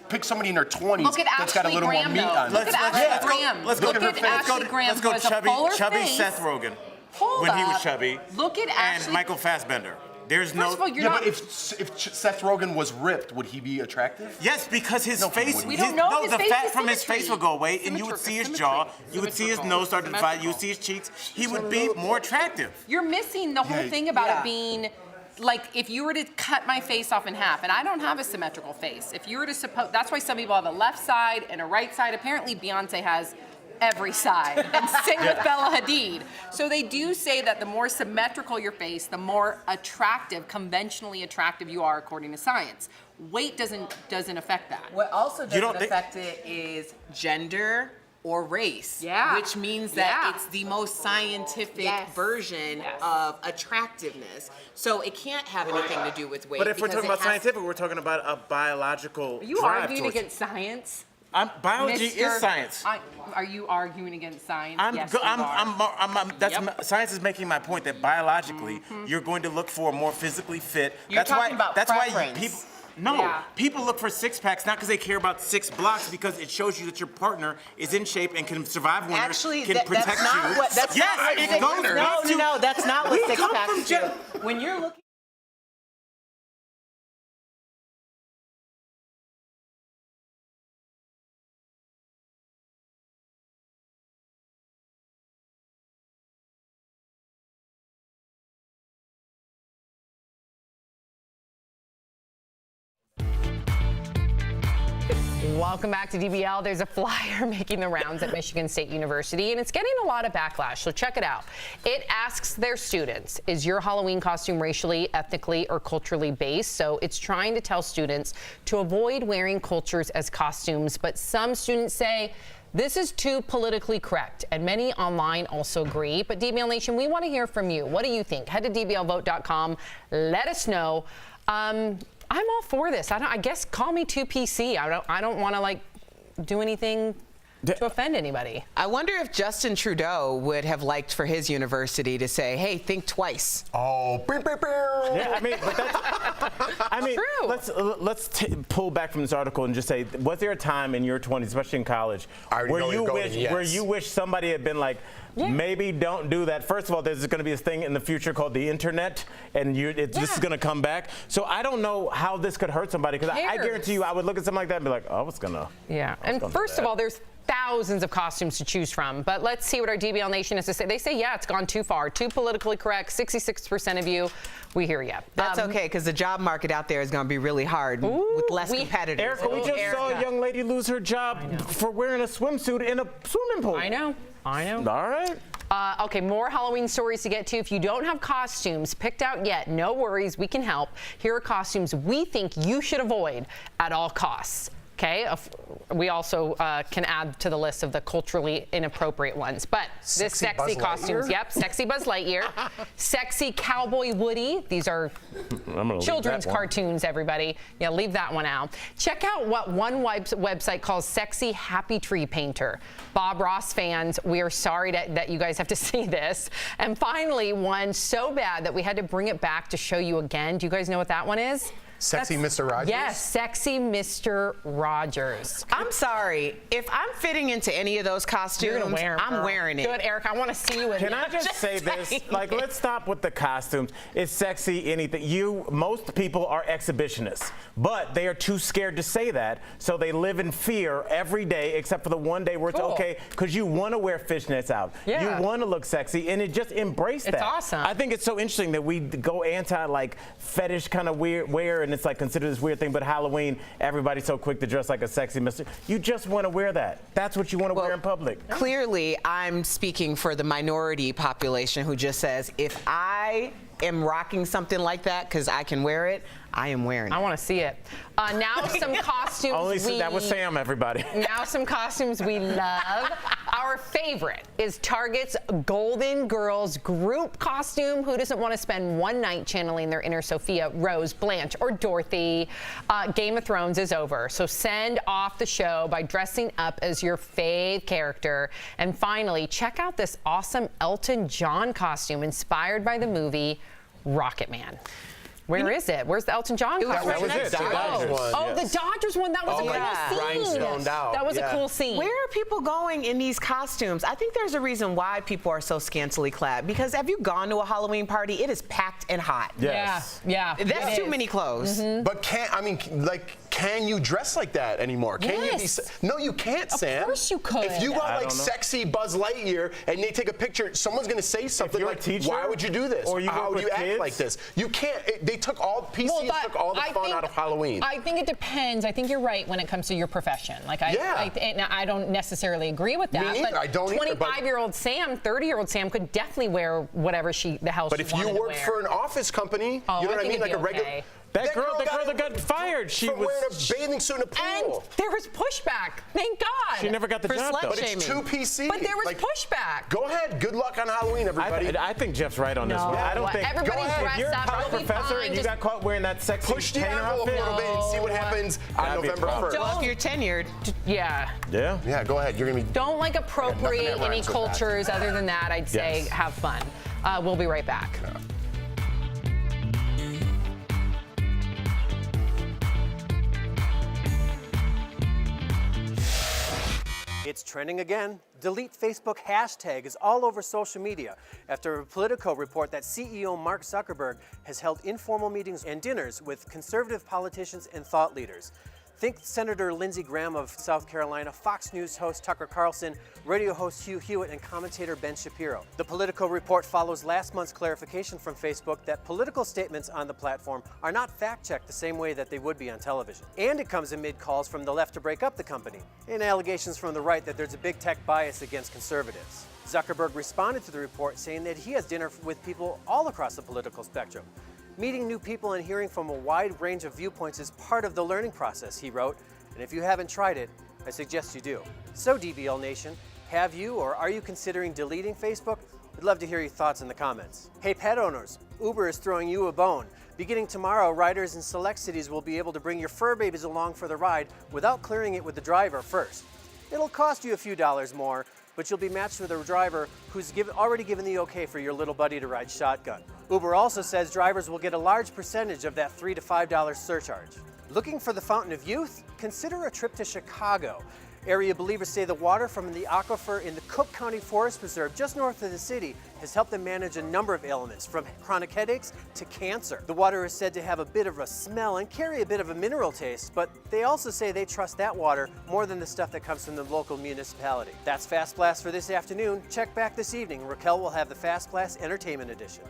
W: Pick somebody in their 20s
H: Look at
W: that's got a little
H: Graham,
W: more meat on
H: Look
W: it.
H: at Ashley Graham.
C: Let's go
H: chubby
C: face. Seth Rogen.
H: Hold
C: when he was
H: up.
C: chubby.
H: Look at Ashley.
C: And Michael Fassbender. There's
H: First of all, you're not...
W: but if Seth Rogen was ripped, would he be attractive?
C: Yes, because his face,
H: we don't know.
C: the fat from his face would go away, and you would see his jaw, you would see his nose start to divide, you would see his cheeks. He would be more attractive.
H: You're missing the whole thing about it being, like, if you were to cut my face off in half, and I don't have a symmetrical face, if you were to suppose, that's why some people have a left side and a right side. Apparently, Beyonce has every side, and same with Bella Hadid. So they do say that the more symmetrical your face, the more attractive, conventionally attractive you are, according to science. Weight doesn't affect that.
V: What also doesn't affect it is gender or race, which means that it's the most scientific version of attractiveness. So it can't have anything to do with weight.
C: But if we're talking about scientific, we're talking about a biological
H: Are you
C: drive
H: arguing
C: towards
H: against science?
C: biology is science.
H: Are you arguing against science?
C: Science is making my point that biologically, you're going to look for a more physically fit.
V: You're talking about preference.
C: People. No, people look for six packs not because they care about 6 blocks, because it shows you that your partner is in shape and can survive winters.
V: Actually,
C: can protect
V: that's not
C: you.
V: what. That's
C: yes,
V: not
C: it goes.
V: No, that's not what 6 packs do. When you're looking.
T: Welcome back to DBL. There's a flyer making the rounds at Michigan State University, and it's getting a lot of backlash, so check it out. It asks their students, is your Halloween costume racially, ethnically, or culturally based? So it's trying to tell students to avoid wearing cultures as costumes, but some students say this is too politically correct, and many online also agree. But DBL Nation, we want to hear from you. What do you think? Head to dblvote.com. Let us know. I'm all for this. I guess call me too PC. I don't want to like do anything to offend anybody.
V: I wonder if Justin Trudeau would have liked for his university to say, hey, think twice.
W: Oh,
C: yeah, I mean, but that's, let's pull back from this article and just say, was there a time in your 20s, especially in college, where you wish somebody had been like, maybe don't do that? First of all, there's going to be this thing in the future called the internet, and this is going to come back. So I don't know how this could hurt somebody, because I guarantee you I would look at something like that and be like, oh, it's going to.
T: Yeah, and first of all, there's thousands of costumes to choose from, but let's see what our DBL Nation has to say. They say, yeah, it's gone too far, too politically correct. 66% of you, we hear you.
V: That's okay, because the job market out there is going to be really hard with less competitors.
C: Erica, we just saw a young lady lose her job for wearing a swimsuit in a swimming pool.
T: I know.
C: All right.
T: Okay, more Halloween stories to get to. If you don't have costumes picked out yet, no worries, we can help. Here are costumes we think you should avoid at all costs. Okay, we also can add to the list of the culturally inappropriate ones. But this sexy costumes, sexy Buzz Lightyear, sexy Cowboy Woody. These are children's cartoons, everybody. Yeah, leave that one out. Check out what one website calls Sexy Happy Tree Painter. Bob Ross fans, we are sorry that you guys have to see this. And finally, one so bad that we had to bring it back to show you again. Do you guys know what that one is?
W: Sexy Mr. Rogers?
T: Yes, Sexy Mr. Rogers.
V: I'm sorry. If I'm fitting into any of those costumes,
T: you're gonna wear them,
V: I'm wearing it.
T: Good, Eric. I want to see you in
C: Can I just say this? Like, let's stop with the costumes. It's sexy, anything. Most people are exhibitionists, but they are too scared to say that, so they live in fear every day, except for the one day where it's okay, because you want to wear fishnets out.
T: Yeah.
C: You want to look sexy, and just embrace that.
T: It's awesome.
C: I think it's so interesting that we go anti, like, fetish kind of wear, and it's like considered this weird thing, but Halloween, everybody's so quick to dress like a sexy mister. You just want to wear that. That's what you want to wear in public.
V: Clearly, I'm speaking for the minority population who just says, if I am rocking something like that because I can wear it, I am wearing it.
T: I want to see it. Now some costumes
C: that was Sam, everybody.
T: Now some costumes we love. Our favorite is Target's Golden Girls group costume. Who doesn't want to spend one night channeling their inner Sophia, Rose, Blanche, or Dorothy? Game of Thrones is over, so send off the show by dressing up as your fave character. And finally, check out this awesome Elton John costume inspired by the movie Rocket Man. Where is it? Where's the Elton John costume?
W: That was it. The Dodgers one.
T: Oh, the Dodgers one. That was a cool scene.
W: Rhinestoned out.
T: That was a cool scene.
V: Where are people going in these costumes? I think there's a reason why people are so scantily clad. Because have you gone to a Halloween party? It is packed and hot.
C: Yes.
T: Yeah.
V: That's too many clothes.
W: But can you dress like that anymore? Can you be? No, you can't, Sam.
T: Of course you could.
W: If you got like sexy Buzz Lightyear and they take a picture, someone's going to say something like, "Why would you do this?
C: Or
W: how would you act like this?" You can't. They took all took all the fun out of Halloween.
T: I think it depends. I think you're right when it comes to your profession. Like I don't necessarily agree with that.
W: Me neither.
T: But
W: I don't either.
T: 25-year-old Sam, 30-year-old Sam could definitely wear whatever the hell she wanted to wear.
W: But if you work for an office company, you know what I mean, like a regular.
C: That girl that got fired. She was
W: wearing a bathing suit in a pool.
T: And there was pushback. Thank God.
C: She never got the job, though.
W: But it's too PC.
T: But there was pushback.
W: Go ahead. Good luck on Halloween, everybody.
C: I think Jeff's right on this one. I don't think.
T: Everybody's
C: if you're a college professor and you got caught wearing that sexy
W: push the
C: painter
W: envelope a
C: outfit,
W: little bit and see what happens on November 1st.
V: Well, if you're tenured.
T: Yeah.
W: Yeah, go ahead. You're going to be.
T: Don't appropriate any cultures. Other than that, I'd say have fun. We'll be right back.
W: Yeah.
F: It's trending again. Delete Facebook hashtag is all over social media after a Politico report that CEO Mark Zuckerberg has held informal meetings and dinners with conservative politicians and thought leaders. Think Senator Lindsey Graham of South Carolina, Fox News host Tucker Carlson, radio host Hugh Hewitt, and commentator Ben Shapiro. The Politico report follows last month's clarification from Facebook that political statements on the platform are not fact-checked the same way that they would be on television. And it comes amid calls from the left to break up the company, and allegations from the right that there's a big tech bias against conservatives. Zuckerberg responded to the report saying that he has dinner with people all across the political spectrum. Meeting new people and hearing from a wide range of viewpoints is part of the learning process, he wrote, and if you haven't tried it, I suggest you do. So DBL Nation, have you or are you considering deleting Facebook We'd love to hear your thoughts in the comments. Hey pet owners, Uber is throwing you a bone. Beginning tomorrow, riders in select cities will be able to bring your fur babies along for the ride without clearing it with the driver first. It'll cost you a few dollars more, but you'll be matched with a driver who's already given the okay for your little buddy to ride shotgun. Uber also says drivers will get a large percentage of that $3 to $5 surcharge. Looking for the fountain of youth? Consider a trip to Chicago. Area believers say the water from the aquifer in the Cook County Forest Preserve just north of the city has helped them manage a number of ailments, from chronic headaches to cancer. The water is said to have a bit of a smell and carry a bit of a mineral taste, but they also say they trust that water more than the stuff that comes from the local municipality. That's Fast Blast for this afternoon. Check back this evening. Raquel will have the Fast Blast Entertainment Edition.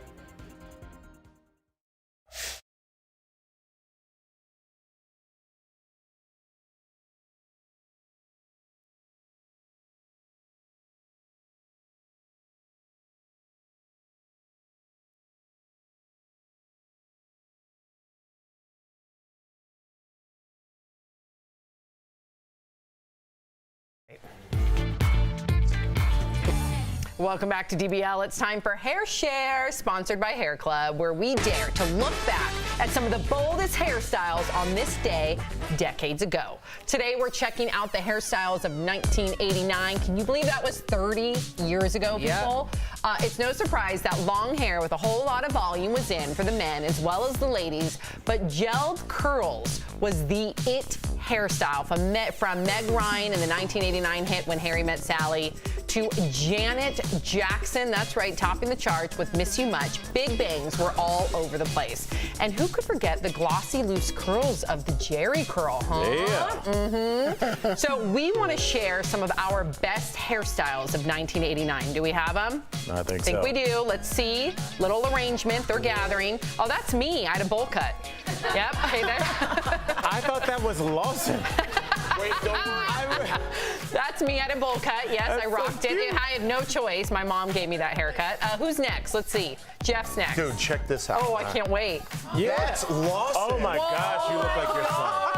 T: Welcome back to DBL. It's time for Hair Share, sponsored by Hair Club, where we dare to look back at some of the boldest hairstyles on this day decades ago. Today, we're checking out the hairstyles of 1989. Can you believe that was 30 years ago, people? It's no surprise that long hair with a whole lot of volume was in for the men as well as the ladies, but gelled curls was the it hairstyle from Meg Ryan in the 1989 hit When Harry Met Sally to Janet Jackson, that's right, topping the charts with Miss You Much. Big bangs were all over the place. And who could forget the glossy, loose curls of the Jerry curl, huh?
C: Yeah.
T: So we want to share some of our best hairstyles of 1989. Do we have them?
C: I think
T: so.
C: so.
T: We do. Let's see. Little arrangement. They're gathering. Oh, that's me. I had a bowl cut. Yep. Hey there.
C: I thought that was Lawson. Wait, don't worry.
T: That's me at a bowl cut. Yes,
C: That's
T: I rocked
C: so
T: it.
C: cute.
T: I had no choice. My mom gave me that haircut. Who's next? Let's see. Jeff's next.
W: Dude, check this out.
T: Oh, I can't wait.
W: Yeah. That's Lawson.
C: Oh my gosh, you look like your son.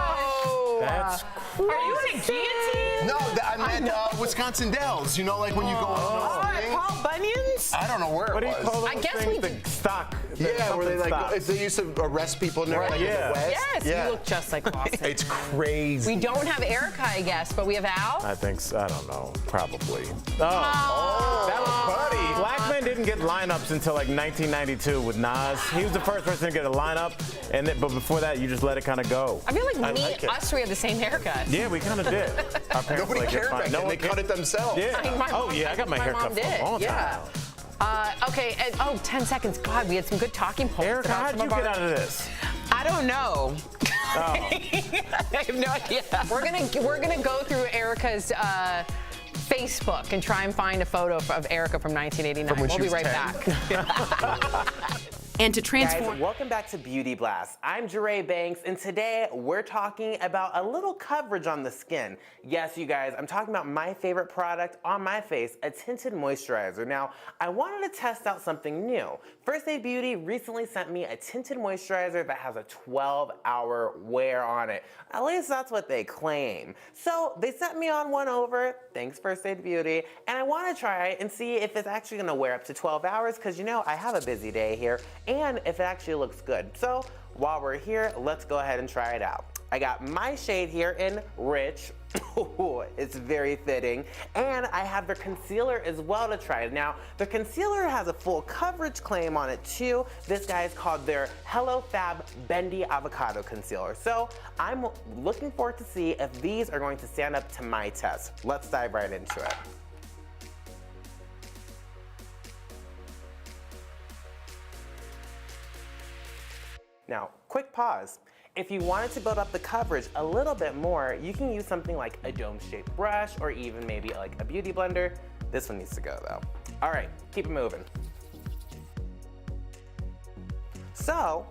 C: That's
T: Are you in a guillotine?
W: No, I meant Wisconsin Dells. You know, like when you go on the thing.
T: Paul Bunyan's?
W: I don't know where
C: What
W: it
C: do you
W: was.
C: call those
T: I guess
C: things?
T: we-
C: The stock.
W: Yeah, where they
C: stock.
W: they used to arrest people in there,
C: Right,
W: like in
C: yeah.
W: the West.
T: Yes,
W: yeah.
T: you look just like Lawson.
W: It's crazy.
T: We don't have Erica, I guess, but we have Al.
C: I think so. I don't know. Probably. Oh, that was Buddy. Black men didn't get lineups until like 1992 with Nas. He was the first person to get a lineup, but before that, you just let it kind of go.
T: I feel like we had the same haircut.
C: Yeah, we kind of did. Our parents
W: Nobody
C: like it
W: cared
C: fine.
W: back
C: No
W: then.
C: one
W: They cut it themselves.
C: Yeah.
T: I think my mom-
C: I got my hair
T: mom
C: cut for
T: did.
C: a long time.
T: Okay, and 10 seconds. God, we had some good talking points.
C: Erica,
T: about
C: how'd
T: some
C: you
T: of
C: get
T: our-
C: out of this?
V: I don't know.
T: I have no idea. We're gonna go through Erica's Facebook and try and find a photo of Erica from 1989.
W: From when
T: We'll
W: she
T: be
W: was
T: right
W: 10.
T: back.
U: And to transform.
D: Guys, welcome back to Beauty Blast. I'm Jeray Banks, and today we're talking about a little coverage on the skin. Yes, you guys, I'm talking about my favorite product on my face, a tinted moisturizer. Now, I wanted to test out something new. First Aid Beauty recently sent me a tinted moisturizer that has a 12-hour wear on it. At least that's what they claim. So they sent me on one over, thanks First Aid Beauty, and I want to try it and see if it's actually going to wear up to 12 hours, because you know I have a busy day here, and if it actually looks good. So while we're here, let's go ahead and try it out. I got my shade here in Rich. It's very fitting. And I have their concealer as well to try. Now, the concealer has a full coverage claim on it too. This guy is called their Hello Fab Bendy Avocado Concealer. So I'm looking forward to see if these are going to stand up to my test. Let's dive right into it. Now, quick pause. If you wanted to build up the coverage a little bit more, you can use something like a dome-shaped brush or even maybe like a beauty blender. This one needs to go though. All right, keep it moving. So,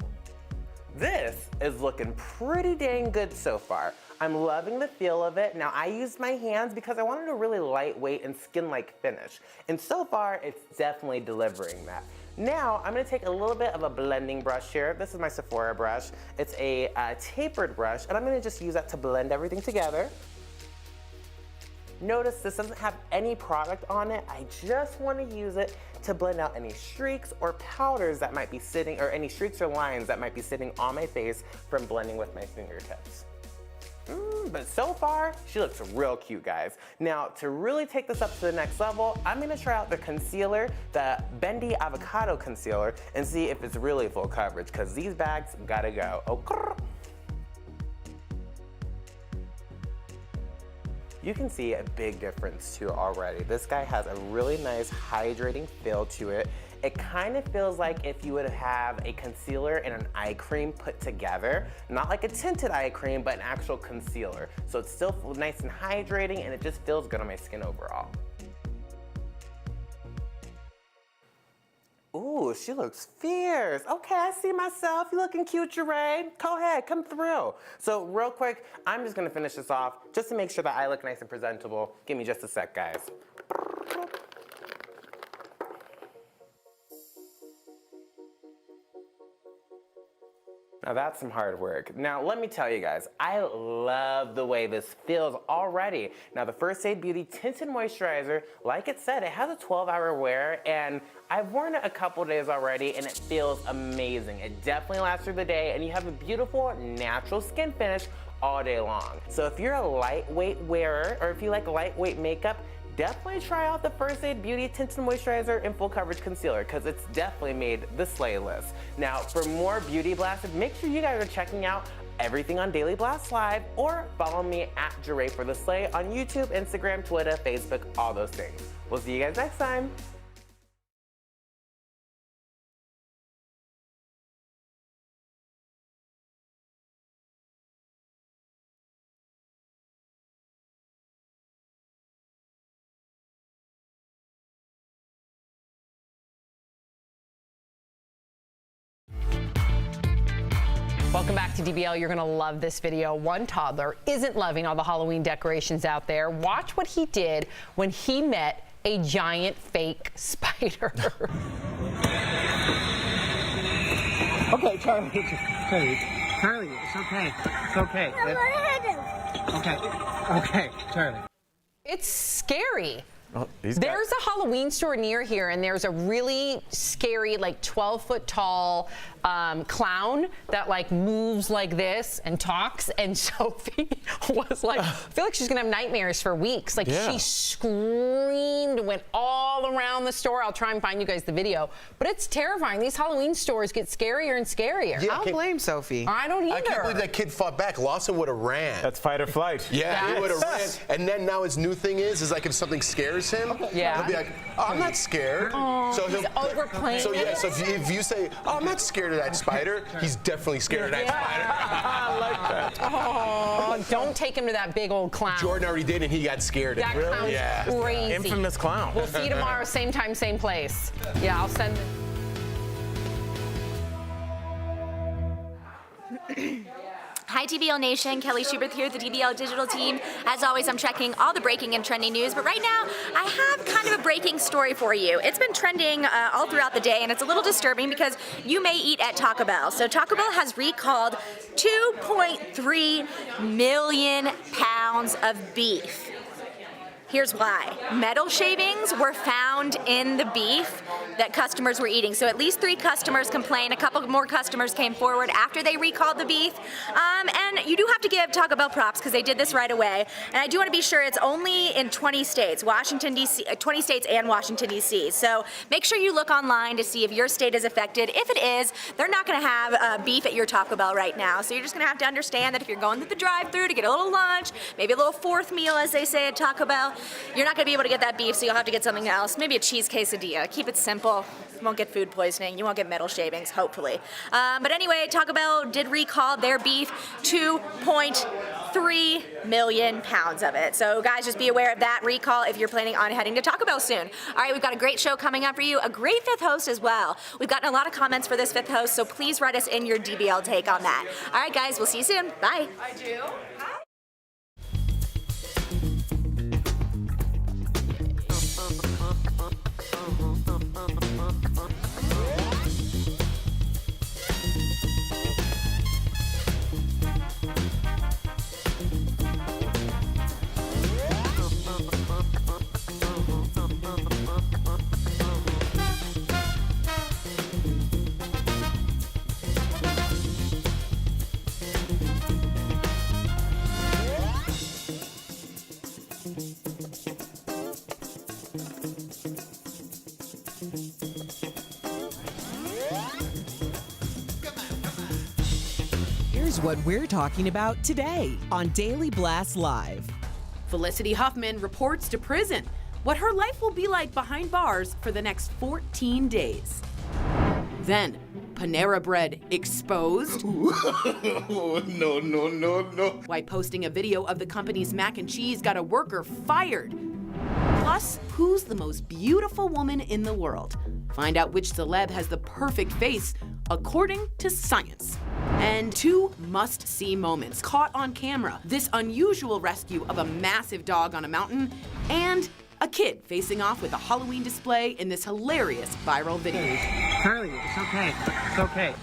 D: this is looking pretty dang good so far. I'm loving the feel of it. Now, I used my hands because I wanted a really lightweight and skin-like finish. And so far, it's definitely delivering that. Now, I'm gonna take a little bit of a blending brush here. This is my Sephora brush. It's a tapered brush, and I'm gonna just use that to blend everything together. Notice this doesn't have any product on it. I just want to use it to blend out any streaks or powders that might be sitting, or any streaks or lines that might be sitting on my face from blending with my fingertips. But so far, she looks real cute, guys. Now, to really take this up to the next level, I'm gonna try out the concealer, the Bendy Avocado Concealer, and see if it's really full coverage, because these bags gotta go. Oh, grrr. You can see a big difference too already. This guy has a really nice hydrating feel to it. It kind of feels like if you would have a concealer and an eye cream put together. Not like a tinted eye cream, but an actual concealer. So it's still nice and hydrating, and it just feels good on my skin overall. Ooh, she looks fierce. Okay, I see myself. You looking cute, Jeray. Go ahead, come through. So real quick, I'm just gonna finish this off just to make sure that I look nice and presentable. Give me just a sec, guys. Now that's some hard work. Now let me tell you guys, I love the way this feels already. Now the First Aid Beauty Tinted Moisturizer, like it said, it has a 12-hour wear, and I've worn it a couple days already and it feels amazing. It definitely lasts through the day, and you have a beautiful natural skin finish all day long. So if you're a lightweight wearer, or if you like lightweight makeup, definitely try out the First Aid Beauty Tinted Moisturizer and Full Coverage Concealer, because it's definitely made the slay list. Now, for more Beauty Blasted, make sure you guys are checking out everything on Daily Blast Live, or follow me at Jeray for the Slay on YouTube, Instagram, Twitter, Facebook, all those things. We'll see you guys next time.
T: Welcome back to DBL. You're going to love this video. One toddler isn't loving all the Halloween decorations out there. Watch what he did when he met a giant fake spider.
J: Okay, Charlie, it's okay. It's okay. Okay, Charlie.
T: It's scary.
C: Oh,
T: there's a Halloween store near here, and there's a really scary, like 12-foot tall clown that like moves like this and talks. And Sophie was like, I feel like she's gonna have nightmares for weeks. Like she screamed, went all around the store. I'll try and find you guys the video, but it's terrifying. These Halloween stores get scarier and scarier.
V: Yeah, I don't blame Sophie.
T: I don't either.
W: I can't believe that kid fought back. Lawson would have ran.
C: That's fight or flight.
W: Yeah, he would have ran. And then now his new thing is like if something scares him, he'll be like, oh, I'm not scared.
T: So he's overplaying.
W: So yeah, so if you say, oh, I'm not scared of that spider, he's definitely scared of that spider.
C: I like that.
T: Oh, don't take him to that big old clown.
W: Jordan already did, and he got scared.
T: That clown's crazy.
C: Infamous clown.
T: We'll see you tomorrow, same time, same place. Yeah, I'll send
G: Hi, DBL Nation. Kelly Schubert here, the DBL digital team. As always, I'm checking all the breaking and trending news, but right now, I have kind of a breaking story for you. It's been trending all throughout the day, and it's a little disturbing because you may eat at Taco Bell. So Taco Bell has recalled 2.3 million pounds of beef. Here's why. Metal shavings were found in the beef that customers were eating. So at least 3 customers complained. A couple more customers came forward after they recalled the beef. And you do have to give Taco Bell props because they did this right away. And I do want to be sure it's only in 20 states, Washington, D.C., 20 states and Washington, D.C. So make sure you look online to see if your state is affected. If it is, they're not going to have beef at your Taco Bell right now. So you're just going to have to understand that if you're going to the drive-thru to get a little lunch, maybe a little fourth meal, as they say at Taco Bell, you're not going to be able to get that beef, so you'll have to get something else. Maybe a cheese quesadilla. Keep it simple. You won't get food poisoning. You won't get metal shavings, hopefully. But anyway, Taco Bell did recall their beef, 2.3 million pounds of it. So guys, just be aware of that recall if you're planning on heading to Taco Bell soon. All right, we've got a great show coming up for you, a great fifth host as well. We've gotten a lot of comments for this fifth host, so please write us in your DBL take on that. All right, guys, we'll see you soon. Bye.
U: I do. Hi.
A: Here's what we're talking about today on Daily Blast Live.
U: Felicity Huffman reports to prison. What her life will be like behind bars for the next 14 days. Then, Panera Bread exposed. No. Why posting a video of the company's mac and cheese got a worker fired. Plus, who's the most beautiful woman in the world? Find out which celeb has the perfect face according to science. And 2 must-see moments caught on camera. This unusual rescue of a massive dog on a mountain and a kid facing off with a Halloween display in this hilarious viral video.
J: Charlie, it's okay. It's okay.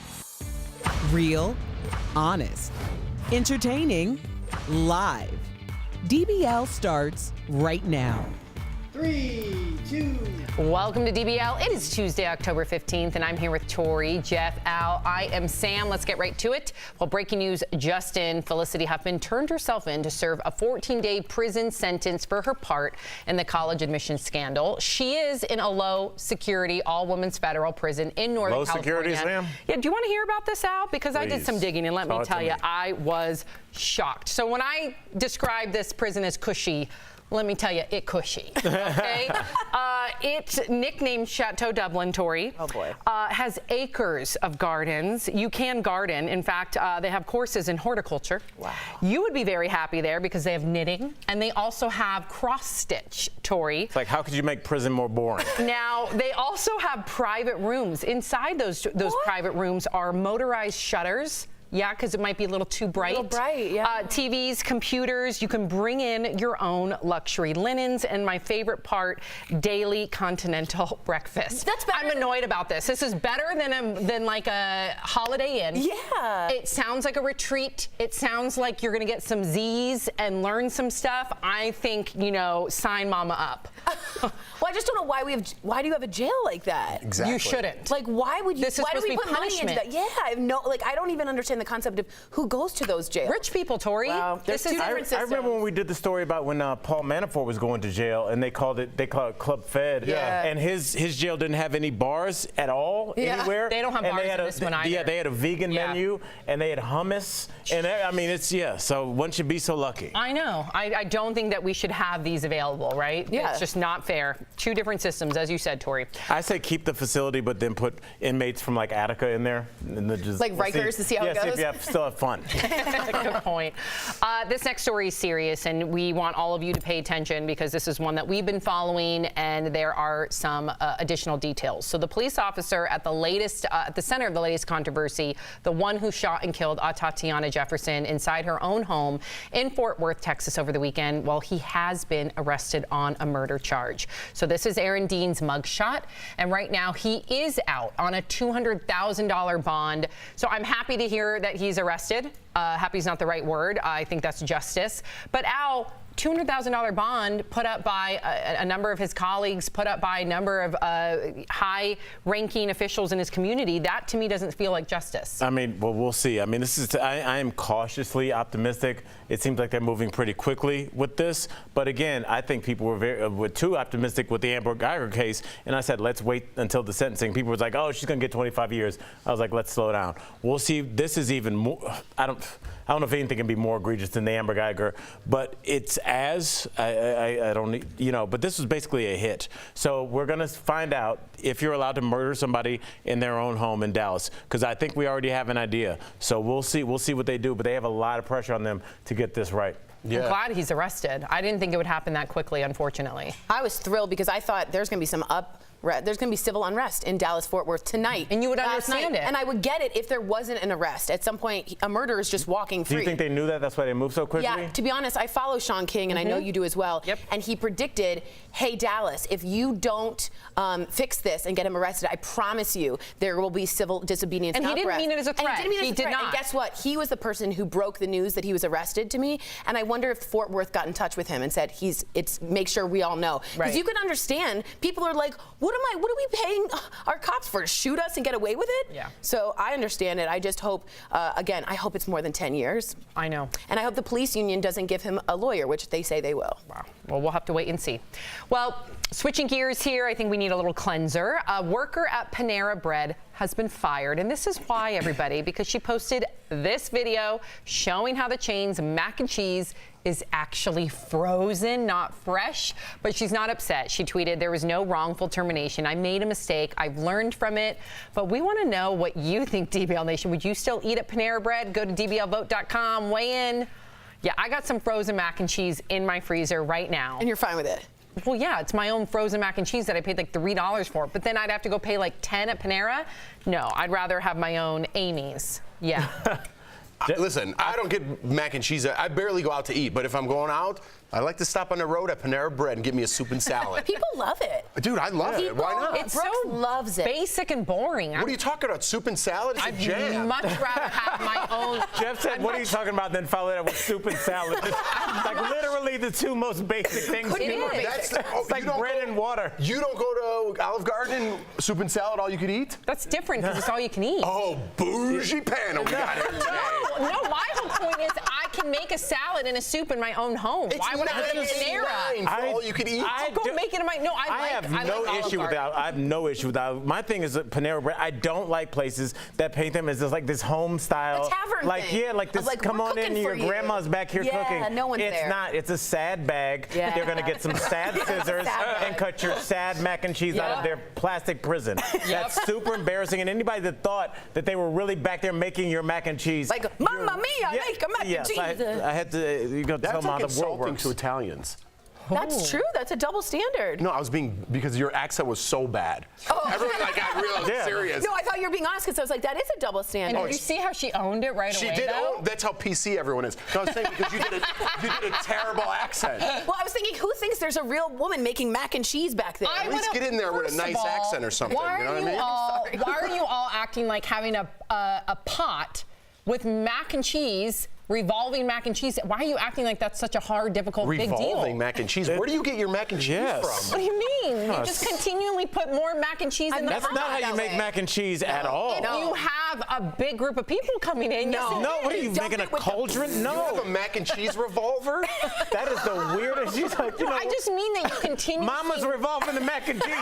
A: Real, honest, entertaining, live. DBL starts right now.
J: 3, 2.
T: Welcome to DBL. It is Tuesday, October 15th, and I'm here with Tori, Jeff, Al. I am Sam. Let's get right to it. Well, breaking news just in. Felicity Huffman turned herself in to serve a 14-day prison sentence for her part in the college admissions scandal. She is in a low-security, all-women's federal prison in Northern California.
C: Low security, Sam?
T: Yeah, do you want to hear about this, Al? Because I did
C: Please.
T: some digging, and let me
C: Talk
T: tell
C: to
T: you,
C: me.
T: I was shocked. So when I describe this prison as cushy, let me tell you, it cushy, okay? It's nicknamed Chateau Dublin, Tori.
B: Oh, boy.
T: Has acres of gardens. You can garden. In fact, they have courses in horticulture.
B: Wow.
T: You would be very happy there because they have knitting, and they also have cross-stitch, Tori.
C: It's like, how could you make prison more boring?
T: Now, they also have private rooms. Inside those private rooms are motorized shutters. Yeah, because it might be a little too bright.
B: A little bright, yeah.
T: TVs, computers, you can bring in your own luxury linens, and my favorite part, daily continental breakfast.
B: That's better.
T: I'm annoyed about this. This is better than like a Holiday Inn.
B: Yeah.
T: It sounds like a retreat. It sounds like you're going to get some Z's and learn some stuff. I think, sign mama up.
B: Well, I just don't know why do you have a jail like that?
W: Exactly.
T: You shouldn't.
B: Like, why would you?
T: This is
B: why do
T: supposed
B: we
T: to be
B: put money into
T: punishment.
B: that? Yeah, I don't even understand the concept of who goes to those jails.
T: Rich people, Tori.
B: Wow.
T: This
B: There's
T: is
B: two different
C: I
B: systems.
C: remember when we did the story about when Paul Manafort was going to jail, and they called it Club Fed.
B: Yeah.
C: And his jail didn't have any bars at all anywhere.
T: They don't have
C: and
T: bars
C: they had
T: in this one either.
C: Yeah, they had a vegan menu, and they had hummus, and so one should be so lucky.
T: I know. I don't think that we should have these available, right?
B: Yeah.
T: It's just not fair. 2 different systems, as you said, Tori.
C: I say keep the facility, but then put inmates from like Attica in there. And then just,
B: Like Rikers to see how it
C: See
B: goes?
C: if you still have fun.
T: Good point. This next story is serious, and we want all of you to pay attention because this is one that we've been following, and there are some additional details. So the police officer at the center of the latest controversy, the one who shot and killed Tatyana Jefferson inside her own home in Fort Worth, Texas over the weekend, well, he has been arrested on a murder charge. So this is Aaron Dean's mugshot, and right now he is out on a $200,000 bond. So I'm happy to hear that he's arrested. Happy is not the right word. I think that's justice. But Al, $200,000 bond put up by a number of his colleagues, put up by a number of high-ranking officials in his community. That, to me, doesn't feel like justice.
C: We'll see. I am cautiously optimistic. It seems like they're moving pretty quickly with this. But again, I think people were too optimistic with the Amber Geiger case. And I said, let's wait until the sentencing. People were like, oh, she's going to get 25 years. I was like, let's slow down. We'll see. This is even more. I don't know if anything can be more egregious than the Amber Geiger, but it's I don't but this was basically a hit. So we're going to find out if you're allowed to murder somebody in their own home in Dallas, because I think we already have an idea. So we'll see what they do, but they have a lot of pressure on them to get this right.
T: I'm glad he's arrested. I didn't think it would happen that quickly, unfortunately.
B: I was thrilled because I thought there's going to be civil unrest in Dallas-Fort Worth tonight.
T: And you would understand it.
B: And I would get it if there wasn't an arrest. At some point, a murderer is just walking free.
C: Do you think they knew that? That's why they moved so quickly?
B: Yeah, to be honest, I follow Sean King, and I know you do as well.
T: Yep.
B: And he predicted, hey, Dallas, if you don't fix this and get him arrested, I promise you there will be civil disobedience.
T: And he didn't mean it as a threat.
B: And he didn't mean it as a threat.
T: not.
B: And guess what? He was the person who broke the news that he was arrested to me. And I wonder if Fort Worth got in touch with him and said, make sure we all know. Because you can understand, people are like, what what are we paying our cops for? Shoot us and get away with it?
T: Yeah.
B: So I understand it. I just hope, again, I hope it's more than 10 years.
T: I know.
B: And I hope the police union doesn't give him a lawyer, which they say they will.
T: Wow. Well, we'll have to wait and see. Well, switching gears here, I think we need a little cleanser. A worker at Panera Bread has been fired, and this is why, everybody, because she posted this video showing how the chain's mac and cheese is actually frozen, not fresh. But she's not upset. She tweeted, "There was no wrongful termination. I made a mistake. I've learned from it." But we want to know what you think, DBL Nation. Would you still eat at Panera Bread? Go to dblvote.com, weigh in. Yeah, I got some frozen mac and cheese in my freezer right now.
B: And you're fine with it?
T: Well, yeah, it's my own frozen mac and cheese that I paid like $3 for. But then I'd have to go pay like $10 at Panera. No, I'd rather have my own Amy's. Yeah.
W: Listen, I don't get mac and cheese. I barely go out to eat, but if I'm going out, I like to stop on the road at Panera Bread and get me a soup and salad.
B: People love it.
W: Dude, I love it. Why not?
T: It's so
B: loves it.
T: Basic and boring.
W: What are you talking about? Soup and salad? It's a jam.
T: I'd much rather have my own.
C: Jeff said, "What are you talking about?" Then followed that with soup and salad. It's like literally the two most basic things. It's like bread and water.
W: You don't go to Olive Garden, soup and salad, all you could eat?
T: That's different because it's all you can eat.
W: Oh, bougie panel. We got it.
T: No, my whole point is I can make a salad and a soup in my own home. Why would I go to Panera?
W: For all you can eat.
T: I'll go make it in my. No,
C: I have no issue with that. I have no issue with that. My thing is that Panera Bread. I don't like places that paint them as just like this home style.
B: A tavern
C: like
B: thing.
C: Yeah, like this.
B: Like,
C: come
B: we're
C: on in,
B: cooking
C: your
B: for you.
C: grandma's back here cooking.
B: Yeah, no one's
C: it's
B: there.
C: not. It's a sad bag.
B: Yeah.
C: They're gonna get some sad scissors and cut your sad mac and cheese out of their plastic prison. That's super embarrassing. And anybody that thought that they were really back there making your mac and cheese,
B: like, Mamma Mia, make a mac and cheese.
C: I had to. You know, tell
W: That's
C: them
W: like
C: how the world
W: insulting
C: works.
W: to Italians.
B: That's true. That's a double standard.
W: No, I was being, because your accent was so bad. Everyone got real serious.
B: No, I thought you were being honest because I was like, that is a double standard.
T: And did you see how she owned it right away?
W: She did own. That's how PC everyone is. No, I was saying because you did a terrible accent.
B: Well, I was thinking, who thinks there's a real woman making mac and cheese back there?
W: At least get in there with a nice accent or something.
T: Why
W: You know what I mean?
T: Why are you all acting like having a pot with mac and cheese? Revolving mac and cheese. Why are you acting like that's such a hard, difficult, big deal?
W: Revolving mac and cheese. Where do you get your mac and cheese from?
T: What do you mean? You just continually put more mac and cheese in the pot.
C: That's not how you make mac and cheese at all.
T: If you have a big group of people coming in,
C: No, what are you making a cauldron? No.
W: You have a mac and cheese revolver?
C: That is the weirdest. She's like, you know,
T: I just mean that you continue.
C: Mama's revolving the mac and cheese.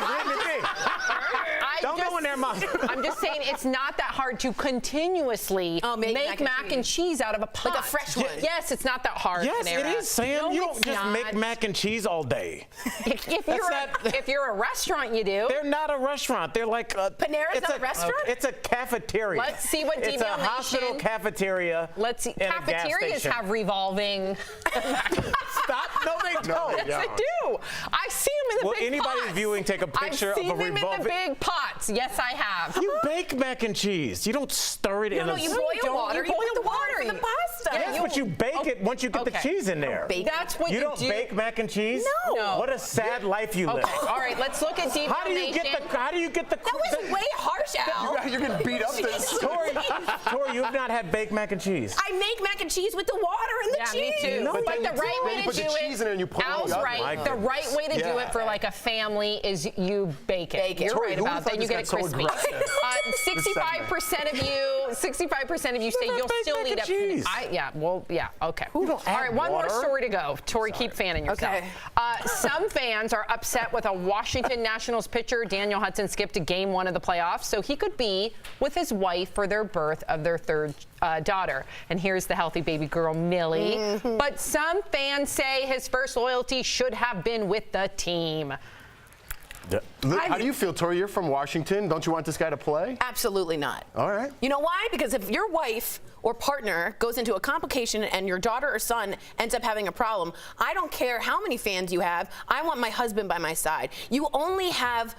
C: Don't go in there, Mom.
T: I'm just saying it's not that hard to continuously make mac and cheese out of a pot.
B: Like a fresh one.
T: Yes, it's not that hard.
C: Yes,
T: Panera.
C: it is, Sam.
T: No,
C: you don't
T: it's
C: just
T: not.
C: make mac and cheese all day.
T: If you're a restaurant, you do.
C: They're not a restaurant. They're like a
B: Panera's not a restaurant?
C: It's a cafeteria.
T: Let's see what
C: It's a
T: DBL
C: hospital
T: Nation.
C: cafeteria.
T: Let's see.
C: in a gas
T: Cafeterias
C: station.
T: have revolving.
C: Stop! No, they don't.
T: Yes, they do. I see them in the
C: Well,
T: big
C: anybody
T: pots.
C: viewing, take a picture
T: I've seen
C: of a
T: them
C: revolving.
T: in the big pots. Yes, I have.
C: You bake mac and cheese. You don't stir it in
B: No,
C: a.
B: you boil water. You put the water in the pasta.
C: Yes, but you bake it once you get the cheese in there.
T: That's what
C: you
T: you
C: don't
T: do.
C: bake mac and cheese.
T: No.
C: What a sad life you live.
T: Okay. All right. Let's look at DBL
C: How do you
T: Nation.
C: get the? How do you get the?
B: That was way harsh, Al.
W: You're getting beat up this.
C: Tori, you have not had baked mac and cheese.
B: I make mac and cheese with the water and the
T: Me
B: cheese.
T: too.
C: No,
T: but
C: but
T: the right way to
W: put
T: do
W: the cheese in there and you put it in
T: Al's
W: the oven.
T: right.
C: My
T: The right way to do
W: Yeah.
T: it for like a family is you bake it.
B: Bake it.
T: You're
W: Tori,
T: right
W: who
T: about
W: would've
T: that. You
W: thought
T: get it
W: this got so
T: crispy.
W: aggressive?
T: 65% of you say you'll
C: baked
T: still
C: mac
T: eat
C: and
T: it.
C: cheese?
T: Okay.
C: Who don't
T: All
C: add
T: right, one more
C: water?
T: story to go. Tori, keep fanning yourself.
B: Okay.
T: Some fans are upset with a Washington Nationals pitcher. Daniel Hudson skipped to game 1 of the playoffs so he could be with his wife for their birth of their third daughter. And here's the healthy baby girl, Millie.
B: Mm-hmm.
T: But some fans say his first loyalty should have been with the team.
W: How do you feel, Tori? You're from Washington. Don't you want this guy to play?
B: Absolutely not.
W: All right.
B: You know why? Because if your wife or partner goes into a complication and your daughter or son ends up having a problem, I don't care how many fans you have. I want my husband by my side. You only have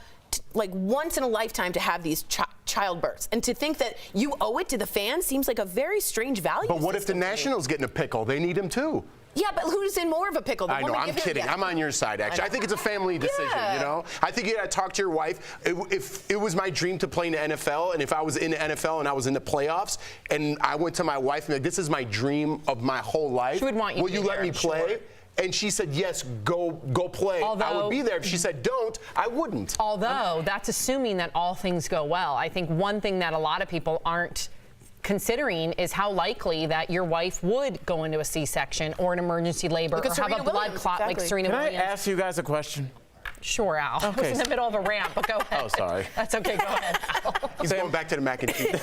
B: like once in a lifetime to have these childbirths, and to think that you owe it to the fans seems like a very strange value.
W: But what if the Nationals get in a pickle? They need him too.
B: Yeah, but who's in more of a pickle? The
W: I know,
B: woman
W: I'm
B: giving-
W: kidding.
B: Yeah.
W: I'm on your side, actually. I think it's a family decision,
B: Yeah.
W: you know? I think you gotta talk to your wife. If it was my dream to play in the NFL, and if I was in the NFL and I was in the playoffs, and I went to my wife and like, this is my dream of my whole life.
T: She would want you
W: Will
T: to
W: you
T: be
W: let
T: there,
W: me play?
T: sure.
W: and she said, yes, go play, I would be there. If she said don't, I wouldn't.
T: Although that's assuming that all things go well. I think one thing that a lot of people aren't considering is how likely that your wife would go into a C-section or an emergency labor or have a blood clot like Serena Williams.
C: Can I ask you guys a question?
T: Sure, Al.
C: Okay.
T: I was in the middle of a rant, but go ahead.
C: Oh, sorry.
T: That's okay, go ahead, Al.
W: He's going back to the mac and cheese.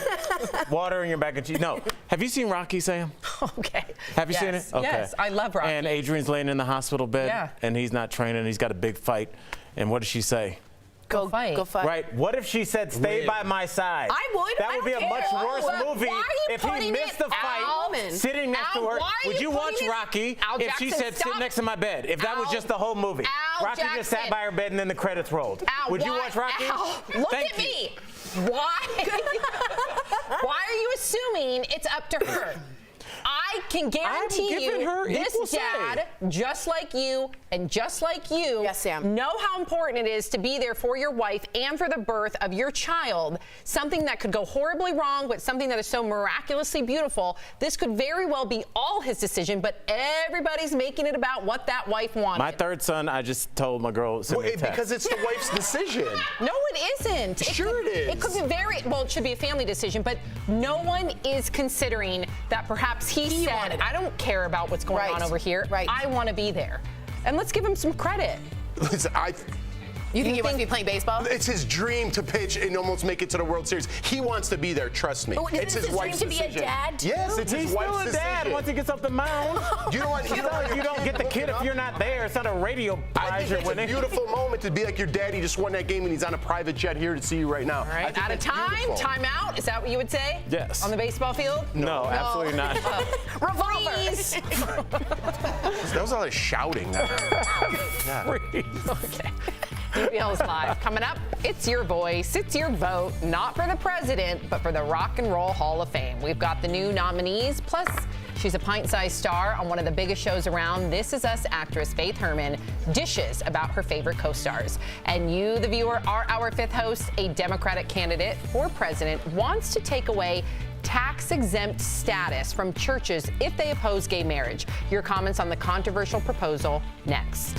C: Water in your mac and cheese. No. Have you seen Rocky, Sam?
T: Okay.
C: Have you seen it? Okay.
T: Yes, I love Rocky.
C: And Adrian's laying in the hospital bed,
T: Yeah.
C: and he's not training. He's got a big fight. And what does she say?
T: Go fight.
B: Go fight.
C: Right. What if she said, stay by my side?
B: I would.
C: That would be a much worse movie if he missed the fight sitting next to her. Would you watch Rocky if she said, sit next to my bed? If that was just the whole movie. Rocky just sat by her bed and then the credits rolled. Would you watch Rocky?
T: Look at me. Why? Why are you assuming it's up to her? I can guarantee you this dad, just like you and just like you,
B: yes, Sam,
T: know how important it is to be there for your wife and for the birth of your child. Something that could go horribly wrong, but something that is so miraculously beautiful. This could very well be all his decision, but everybody's making it about what that wife wanted.
C: My third son, I just told my girl, send me a text.
W: Because it's the wife's decision.
T: No, it isn't.
W: Sure it is.
T: It could be well, it should be a family decision, but no one is considering that perhaps he said, I don't care about what's going on over here. I want to be there. And let's give him some credit.
W: Listen,
B: You think he wants to be playing baseball?
W: It's his dream to pitch and almost make it to the World Series. He wants to be there, trust me.
B: But
W: it's his wife's
B: dream
W: decision.
B: To be a dad, too?
W: Yes, it's his wife's decision.
C: Dad once he gets off the mound.
W: You know what?
C: You don't get the kid if you're not there. It's not a radio prize you're winning.
W: It's a beautiful moment to be like your daddy just won that game and he's on a private jet here to see you right now.
T: All right, out of time, time out. Is that what you would say?
C: Yes.
T: On the baseball field?
C: No, absolutely not.
T: Freeze!
W: That was all this shouting.
C: Freeze.
T: Okay. DBL's Live. Coming up, it's your voice, it's your vote, not for the president, but for the Rock and Roll Hall of Fame. We've got the new nominees, plus she's a pint-sized star on one of the biggest shows around. This Is Us actress Faith Herman dishes about her favorite co-stars. And you, the viewer, are our fifth host. A Democratic candidate for president wants to take away tax-exempt status from churches if they oppose gay marriage. Your comments on the controversial proposal next.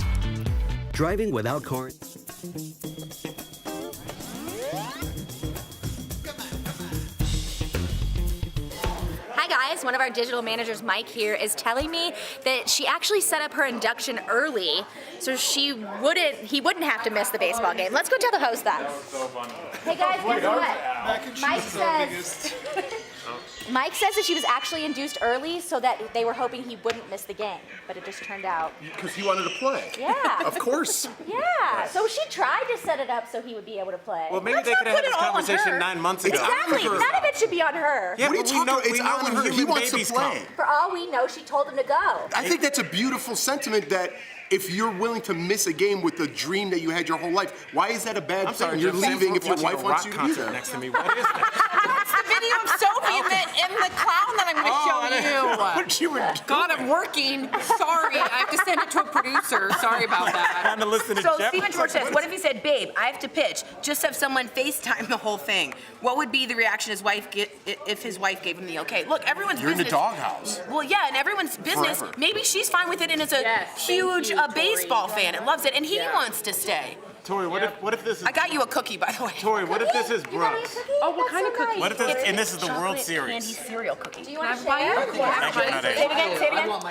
E: Driving without car.
G: Hi guys, one of our digital managers, Mike here, is telling me that she actually set up her induction early so he wouldn't have to miss the baseball game. Let's go tell the host that. Hey guys, guess what? Mike says that she was actually induced early so that they were hoping he wouldn't miss the game, but it just turned out.
W: Because he wanted to play.
G: Yeah.
W: Of course.
G: Yeah. So she tried to set it up so he would be able to play.
N: Well, maybe they could have had this conversation 9 months ago.
G: Exactly. None of it should be on her.
N: Yeah,
W: what are you talking about? It's on her. He wants to play.
G: For all we know, she told him to go.
W: I think that's a beautiful sentiment that if you're willing to miss a game with the dream that you had your whole life, why is that a bad thing?
N: Sorry,
W: you're
N: Jeff,
W: leaving if your
N: watching
W: wife
N: a
W: wants
N: rock
W: you to be
N: concert
W: there.
N: next to me. What is that?
H: That's the video of Sophie and the clown that I'm going to show you. God, I'm working. Sorry, I have to send it to a producer. Sorry about that.
C: Trying to listen to
Q: So
C: Jefferson.
Q: Stephen George says, what if he said, babe, I have to pitch, just have someone FaceTime the whole thing? What would be the reaction if his wife gave him the okay? Look, everyone's
W: You're
Q: business.
W: in the doghouse.
Q: Well, yeah, and everyone's business.
W: Forever.
Q: Maybe she's fine with it and is a huge baseball fan and loves it, and he wants to stay.
N: Tori, what if this is...
Q: I got you a cookie, by the way.
N: Tori, what if this is Brooks?
Q: Oh, what kind of cookie?
N: What if this, and this is the World
Q: Candy
N: Series?
Q: cereal cookie.
G: Do you want to share?
Q: Say it again, say it again.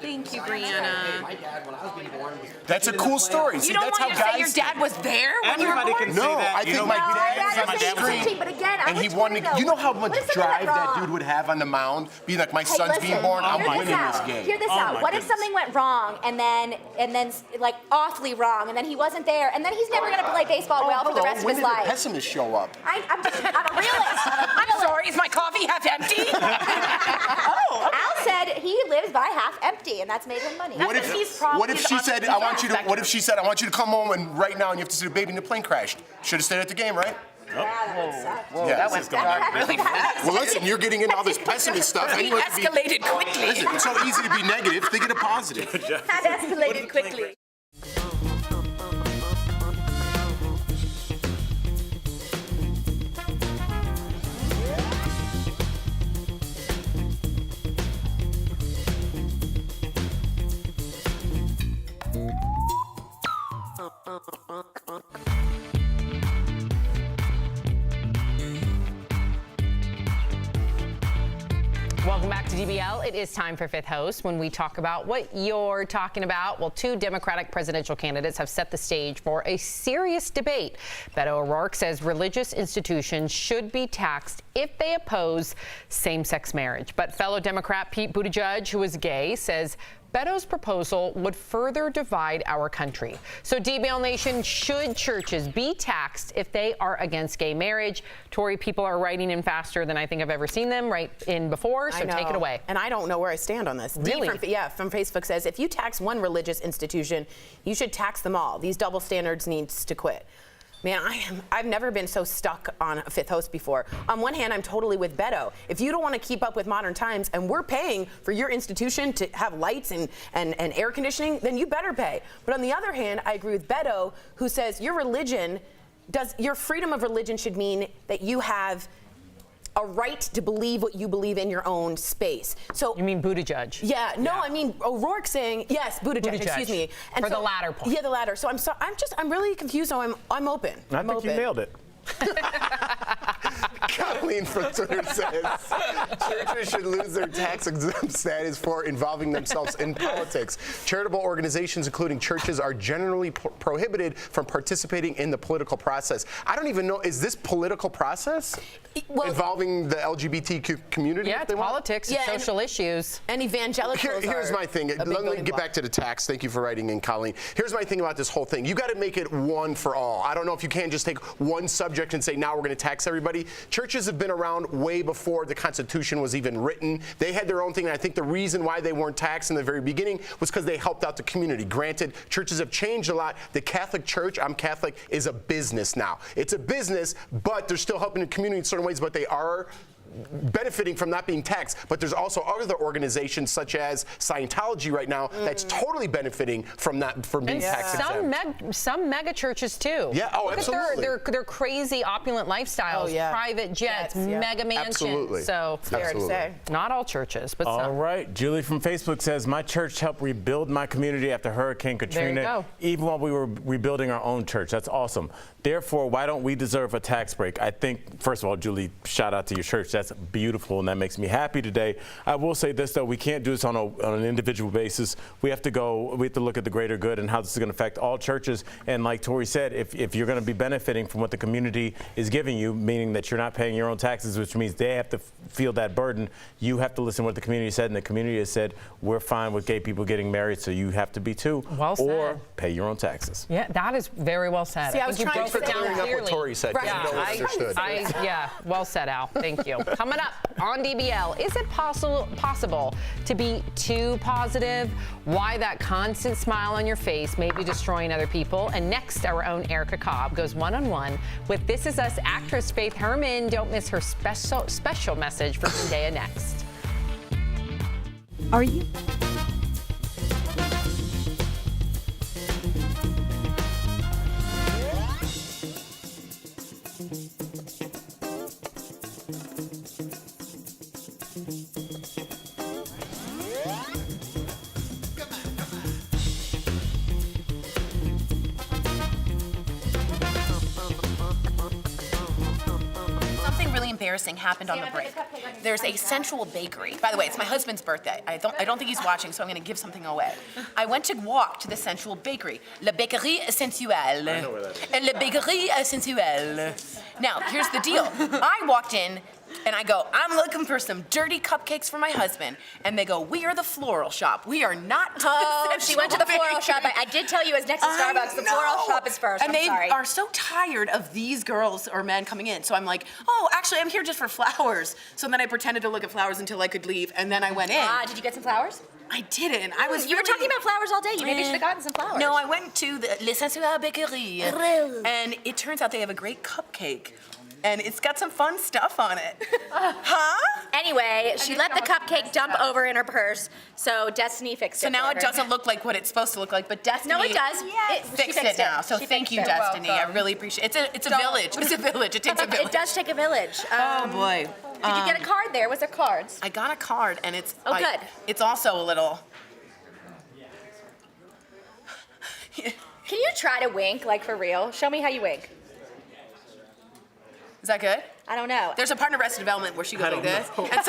H: Thank you, Brianna.
J: My dad, when I was being born,
W: That's a cool story.
Q: You
W: See,
Q: don't
W: that's
Q: want
W: how
Q: to say
W: guys
Q: your dad was there when you were
N: Everybody
Q: born?
N: can say
W: No,
N: that.
W: I
N: You
W: think
N: know,
W: my
N: my
W: dad
N: dad
W: was
N: was
W: extreme.
G: But again, I
W: And he
G: was
W: wanted,
G: 20
W: you know how much
G: What if something
W: drive
G: went
W: that
G: wrong?
W: dude would have on the mound? Being like, my
G: Hey,
W: son's
G: listen,
W: being born, I'm
G: hear
W: winning this game.
G: Hear this
W: Oh
G: out.
W: my
G: What if
W: goodness.
G: something went wrong and then like awfully wrong and then he wasn't there and then he's never gonna play baseball well for the rest of
W: When
G: his
W: did the
G: life?
W: pessimist show up?
G: I'm a realist.
Q: I'm sorry, is my coffee half empty?
G: Al said he lives by half empty, and that's made him money.
W: What if she said, I want you to come home and right now and you have to see the baby in the plane crashed? Should have stayed at the game, right?
Q: Whoa,
W: Yeah,
Q: that
W: this
Q: went dark really fast.
W: Well, listen, you're getting into all this pessimist stuff.
Q: He
W: Anyone can be-
Q: escalated quickly.
W: Listen, it's so easy to be negative. Think of the positive.
G: That escalated quickly.
T: Welcome back to DBL. It is time for Fifth Host, when we talk about what you're talking about. Well, two Democratic presidential candidates have set the stage for a serious debate. Beto O'Rourke says religious institutions should be taxed if they oppose same-sex marriage. But fellow Democrat Pete Buttigieg, who is gay, says Beto's proposal would further divide our country. So DBL Nation, should churches be taxed if they are against gay marriage? Tori, people are writing in faster than I think I've ever seen them write in before, so take it away.
B: And I don't know where I stand on this.
T: Really?
B: From Facebook says, if you tax one religious institution, you should tax them all. These double standards needs to quit. Man, I've never been so stuck on a Fifth Host before. On one hand, I'm totally with Beto. If you don't want to keep up with modern times and we're paying for your institution to have lights and air conditioning, then you better pay. But on the other hand, I agree with Beto, who says your freedom of religion should mean that you have a right to believe what you believe in your own space. So
T: you mean Buttigieg?
B: Yeah, no, I mean O'Rourke saying yes, Buttigieg. Excuse me. And
T: for the latter point.
B: Yeah, the latter. So I'm really confused. So I'm open.
C: I think you nailed it.
W: Colleen from Twitter says churches should lose their tax exempt status for involving themselves in politics. Charitable organizations, including churches, are generally prohibited from participating in the political process. I don't even know, is this political process involving the LGBTQ community?
T: Yeah, it's politics, it's social issues.
B: And evangelicals.
W: Here's my thing. Let me get back to the tax. Thank you for writing in, Colleen. Here's my thing about this whole thing. You got to make it one for all. I don't know if you can just take one subject and say, now we're going to tax everybody. Churches have been around way before the Constitution was even written. They had their own thing, and I think the reason why they weren't taxed in the very beginning was because they helped out the community. Granted, churches have changed a lot. The Catholic Church, I'm Catholic, is a business now. It's a business, but they're still helping the community in certain ways, but they are benefiting from not being taxed. But there's also other organizations such as Scientology right now that's totally benefiting from being tax exempt.
T: Some mega churches too.
W: Yeah, oh,
T: look
W: absolutely.
T: At their crazy opulent lifestyles, private jets, mega mansions.
W: Absolutely.
T: So
B: fair to say.
T: Not all churches, but some.
C: All right, Julie from Facebook says, my church helped rebuild my community after Hurricane Katrina,
T: there you go.
C: even while we were rebuilding our own church. That's awesome. Therefore, why don't we deserve a tax break? I think, first of all, Julie, shout out to your church. That's beautiful, and that makes me happy today. I will say this, though. We can't do this on an individual basis. We have to look at the greater good and how this is going to affect all churches. And like Tori said, if you're going to be benefiting from what the community is giving you, meaning that you're not paying your own taxes, which means they have to feel that burden, you have to listen to what the community said. And the community has said, we're fine with gay people getting married, so you have to be too.
T: Well said.
C: Or pay your own taxes.
T: Yeah, that is very well said.
B: See, I was trying to
T: broke it down
W: clearing up
T: clearly.
W: what Tori said.
T: Right.
W: Yeah, no one understood.
T: Yeah, well said, Al. Thank you. Coming up on DBL, is it possible to be too positive? Why that constant smile on your face may be destroying other people? And next, our own Erica Cobb goes one-on-one with This Is Us actress Faith Herman. Don't miss her special message for Zendaya next.
A: Are you?
Q: Embarrassing happened on the break. There's a sensual bakery. By the way, it's my husband's birthday. I don't think he's watching, so I'm going to give something away. I went to walk to the sensual bakery. La Bakerie Sensuelle.
N: I know where that is.
Q: La Bakerie Sensuelle. Now, here's the deal. I walked in and I go, I'm looking for some dirty cupcakes for my husband. And they go, we are the floral shop. We are not
G: she went to the floral shop. I did tell you it was next to Starbucks. The floral shop is first.
Q: And they are so tired of these girls or men coming in. So I'm like, oh, actually, I'm here just for flowers. So then I pretended to look at flowers until I could leave. And then I went in.
G: Did you get some flowers?
Q: I didn't.
G: You were talking about flowers all day. You maybe should have gotten some flowers.
Q: No, I went to the Les Sensuelles Bakerie. And it turns out they have a great cupcake. And it's got some fun stuff on it. Huh?
G: Anyway, she let the cupcake dump over in her purse, so Destiny fixed it.
Q: So now
G: for
Q: it
G: her.
Q: doesn't look like what it's supposed to look like, but Destiny.
G: No, it does.
Q: Fixed it now. So thank you, Destiny. I really appreciate it. It's a village. It's a village. It takes a village.
G: It does take a village.
Q: Oh boy.
G: Did you get a card there? Was there cards?
Q: I got a card, and it's.
G: Oh, good.
Q: It's also a little.
G: Can you try to wink, like for real? Show me how you wink.
Q: Is that good?
G: I don't know.
Q: There's a part in Arrested Development where she goes like this, and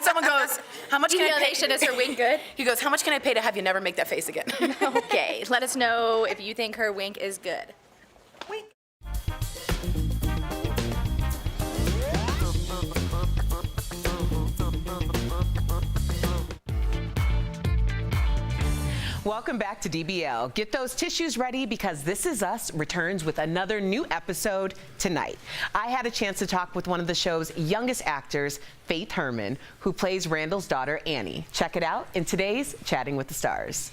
Q: someone goes, how much can I pay?
G: Nation, is her wink good?
Q: He goes, how much can I pay to have you never make that face again?
G: Okay, let us know if you think her wink is good.
A: Welcome back to DBL. Get those tissues ready because This Is Us returns with another new episode tonight. I had a chance to talk with one of the show's youngest actors, Faith Herman, who plays Randall's daughter, Annie. Check it out in today's Chatting with the Stars.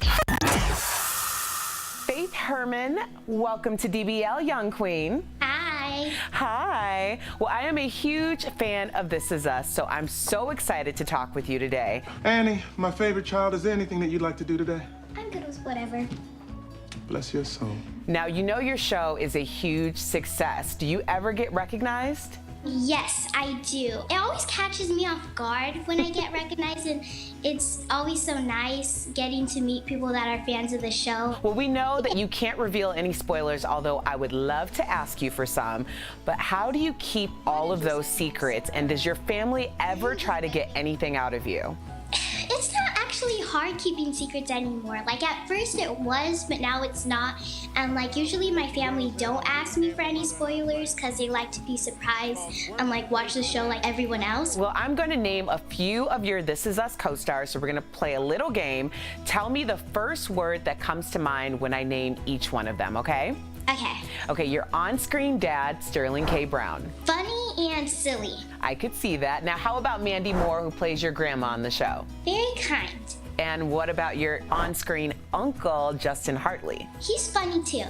A: Faith Herman, welcome to DBL, young queen.
I: Hi.
A: Hi. Well, I am a huge fan of This Is Us, so I'm so excited to talk with you today.
L: Annie, my favorite child, is there anything that you'd like to do today?
I: I'm good with whatever.
L: Bless your soul.
A: Now, you know your show is a huge success. Do you ever get recognized?
I: Yes, I do. It always catches me off guard when I get recognized, and it's always so nice getting to meet people that are fans of the show.
A: Well, we know that you can't reveal any spoilers, although I would love to ask you for some. But how do you keep all of those secrets, and does your family ever try to get anything out of you?
I: It's not actually hard keeping secrets anymore. Like at first it was, but now it's not. And like usually my family don't ask me for any spoilers because they like to be surprised and like watch the show like everyone else.
A: Well, I'm going to name a few of your This Is Us co-stars, so we're going to play a little game. Tell me the first word that comes to mind when I name each one of them, okay?
I: Okay.
A: Okay, your on-screen dad, Sterling K. Brown.
I: Funny and silly.
A: I could see that. Now, how about Mandy Moore, who plays your grandma on the show?
I: Very kind.
A: And what about your on-screen uncle, Justin Hartley?
I: He's funny too.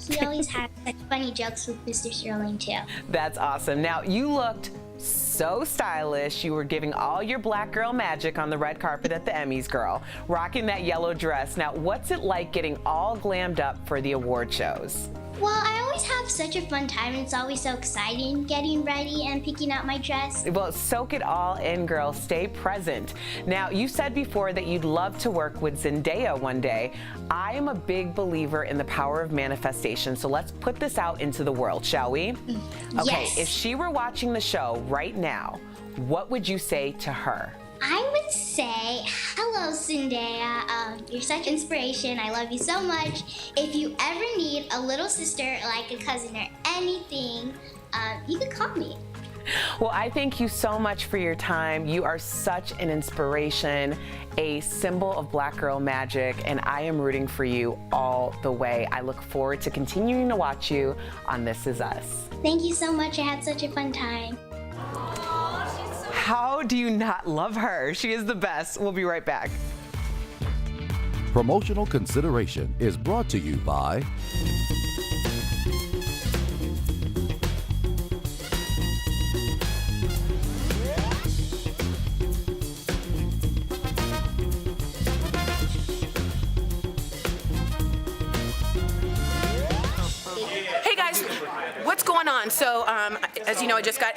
I: He always has like funny jokes with Mr. Sterling too.
A: That's awesome. Now, you looked so stylish. You were giving all your black girl magic on the red carpet at the Emmys, girl, rocking that yellow dress. Now, what's it like getting all glammed up for the award shows?
I: Well, I always have such a fun time, and it's always so exciting getting ready and picking out my dress.
A: Well, soak it all in, girl. Stay present. Now, you said before that you'd love to work with Zendaya one day. I am a big believer in the power of manifestation, so let's put this out into the world, shall we? Okay,
I: Yes.
A: if she were watching the show right now, what would you say to her?
I: I would say, hello, Zendaya. You're such inspiration. I love you so much. If you ever need a little sister, like a cousin or anything, you can call me.
A: Well, I thank you so much for your time. You are such an inspiration, a symbol of black girl magic, and I am rooting for you all the way. I look forward to continuing to watch you on This Is Us.
I: Thank you so much. I had such a fun time.
A: How do you not love her? She is the best. We'll be right back.
M: Promotional consideration is brought to you by
Q: Hey guys, what's going on? So, as you know, I just got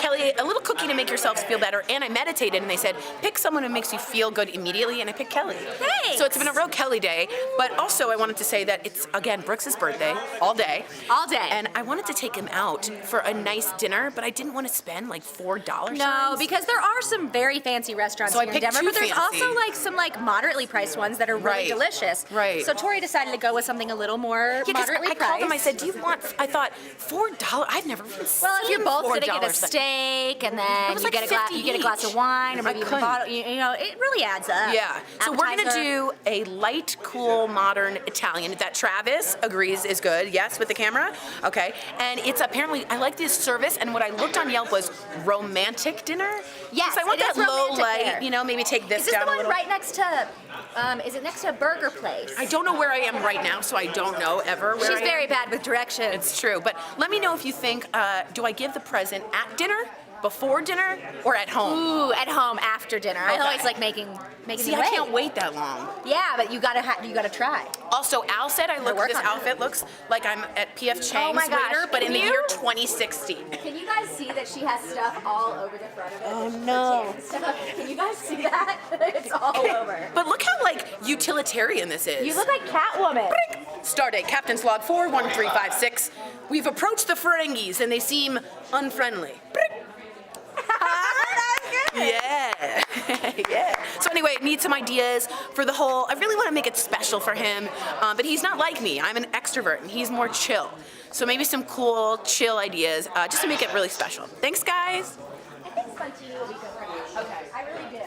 Q: Kelly a little cookie to make yourselves feel better, and I meditated, and they said, pick someone who makes you feel good immediately, and I picked Kelly.
G: Thanks.
Q: So it's been a real Kelly day, but also I wanted to say that it's, again, Brooks' birthday, all day.
G: All day.
Q: And I wanted to take him out for a nice dinner, but I didn't want to spend like $4.
G: No, because there are some very fancy restaurants
Q: So I
G: here in
Q: picked
G: Denver,
Q: two
G: but there's
Q: fancy.
G: also like some like moderately priced ones that are really
Q: Right.
G: delicious.
Q: Right.
G: So Tori decided to go with something a little more
Q: Yeah, 'cause
G: moderately
Q: I
G: priced.
Q: called him, I said, do you want, I thought, $4? I've never even seen
G: Well, if you're both going to get a
Q: $4.
G: steak and
Q: It
G: then
Q: was
G: you
Q: like
G: get a glass
Q: $50
G: of wine or
Q: each.
G: maybe
Q: I
G: even a
Q: couldn't.
G: bottle, you know, it really adds up.
Q: Yeah. So we're gonna
G: Appetizer.
Q: do a light, cool, modern Italian that Travis agrees is good. Yes, with the camera. Okay. And it's apparently I like this service. And what I looked on Yelp was romantic dinner.
G: Yes,
Q: So I want
G: it
Q: that
G: is
Q: low
G: romantic
Q: light.
G: there.
Q: You know, maybe take this
G: Is this
Q: down
G: the
Q: a
G: one
Q: little.
G: right next to? Is it next to a burger place?
Q: I don't know where I am right now, so I don't know ever where
G: She's
Q: I am.
G: very bad with directions.
Q: It's true, but let me know if you think, do I give the present at dinner before dinner or at home?
G: Ooh, at home after dinner. I always like making
Q: See,
G: the
Q: I
G: way.
Q: can't wait that long.
G: Yeah, but you gotta try.
Q: Also, Al said this outfit looks like I'm at P.F. Chang's
G: my gosh.
Q: later, but in
G: Can
Q: the
G: you-
Q: year 2016.
G: Can you guys see that she has stuff all over the front of it?
Q: Oh, no.
G: Can you guys see that? It's all over.
Q: But look how utilitarian this is.
G: You look like Catwoman.
Q: Stardate Captain's Log 41356. We've approached the Ferengis and they seem unfriendly. Yeah. Yeah. So anyway, need some ideas for the whole. I really want to make it special for him, but he's not like me. I'm an extrovert and he's more chill. So maybe some cool, chill ideas just to make it really special. Thanks, guys.
G: I think Spontini will be good for you. Okay. I really do.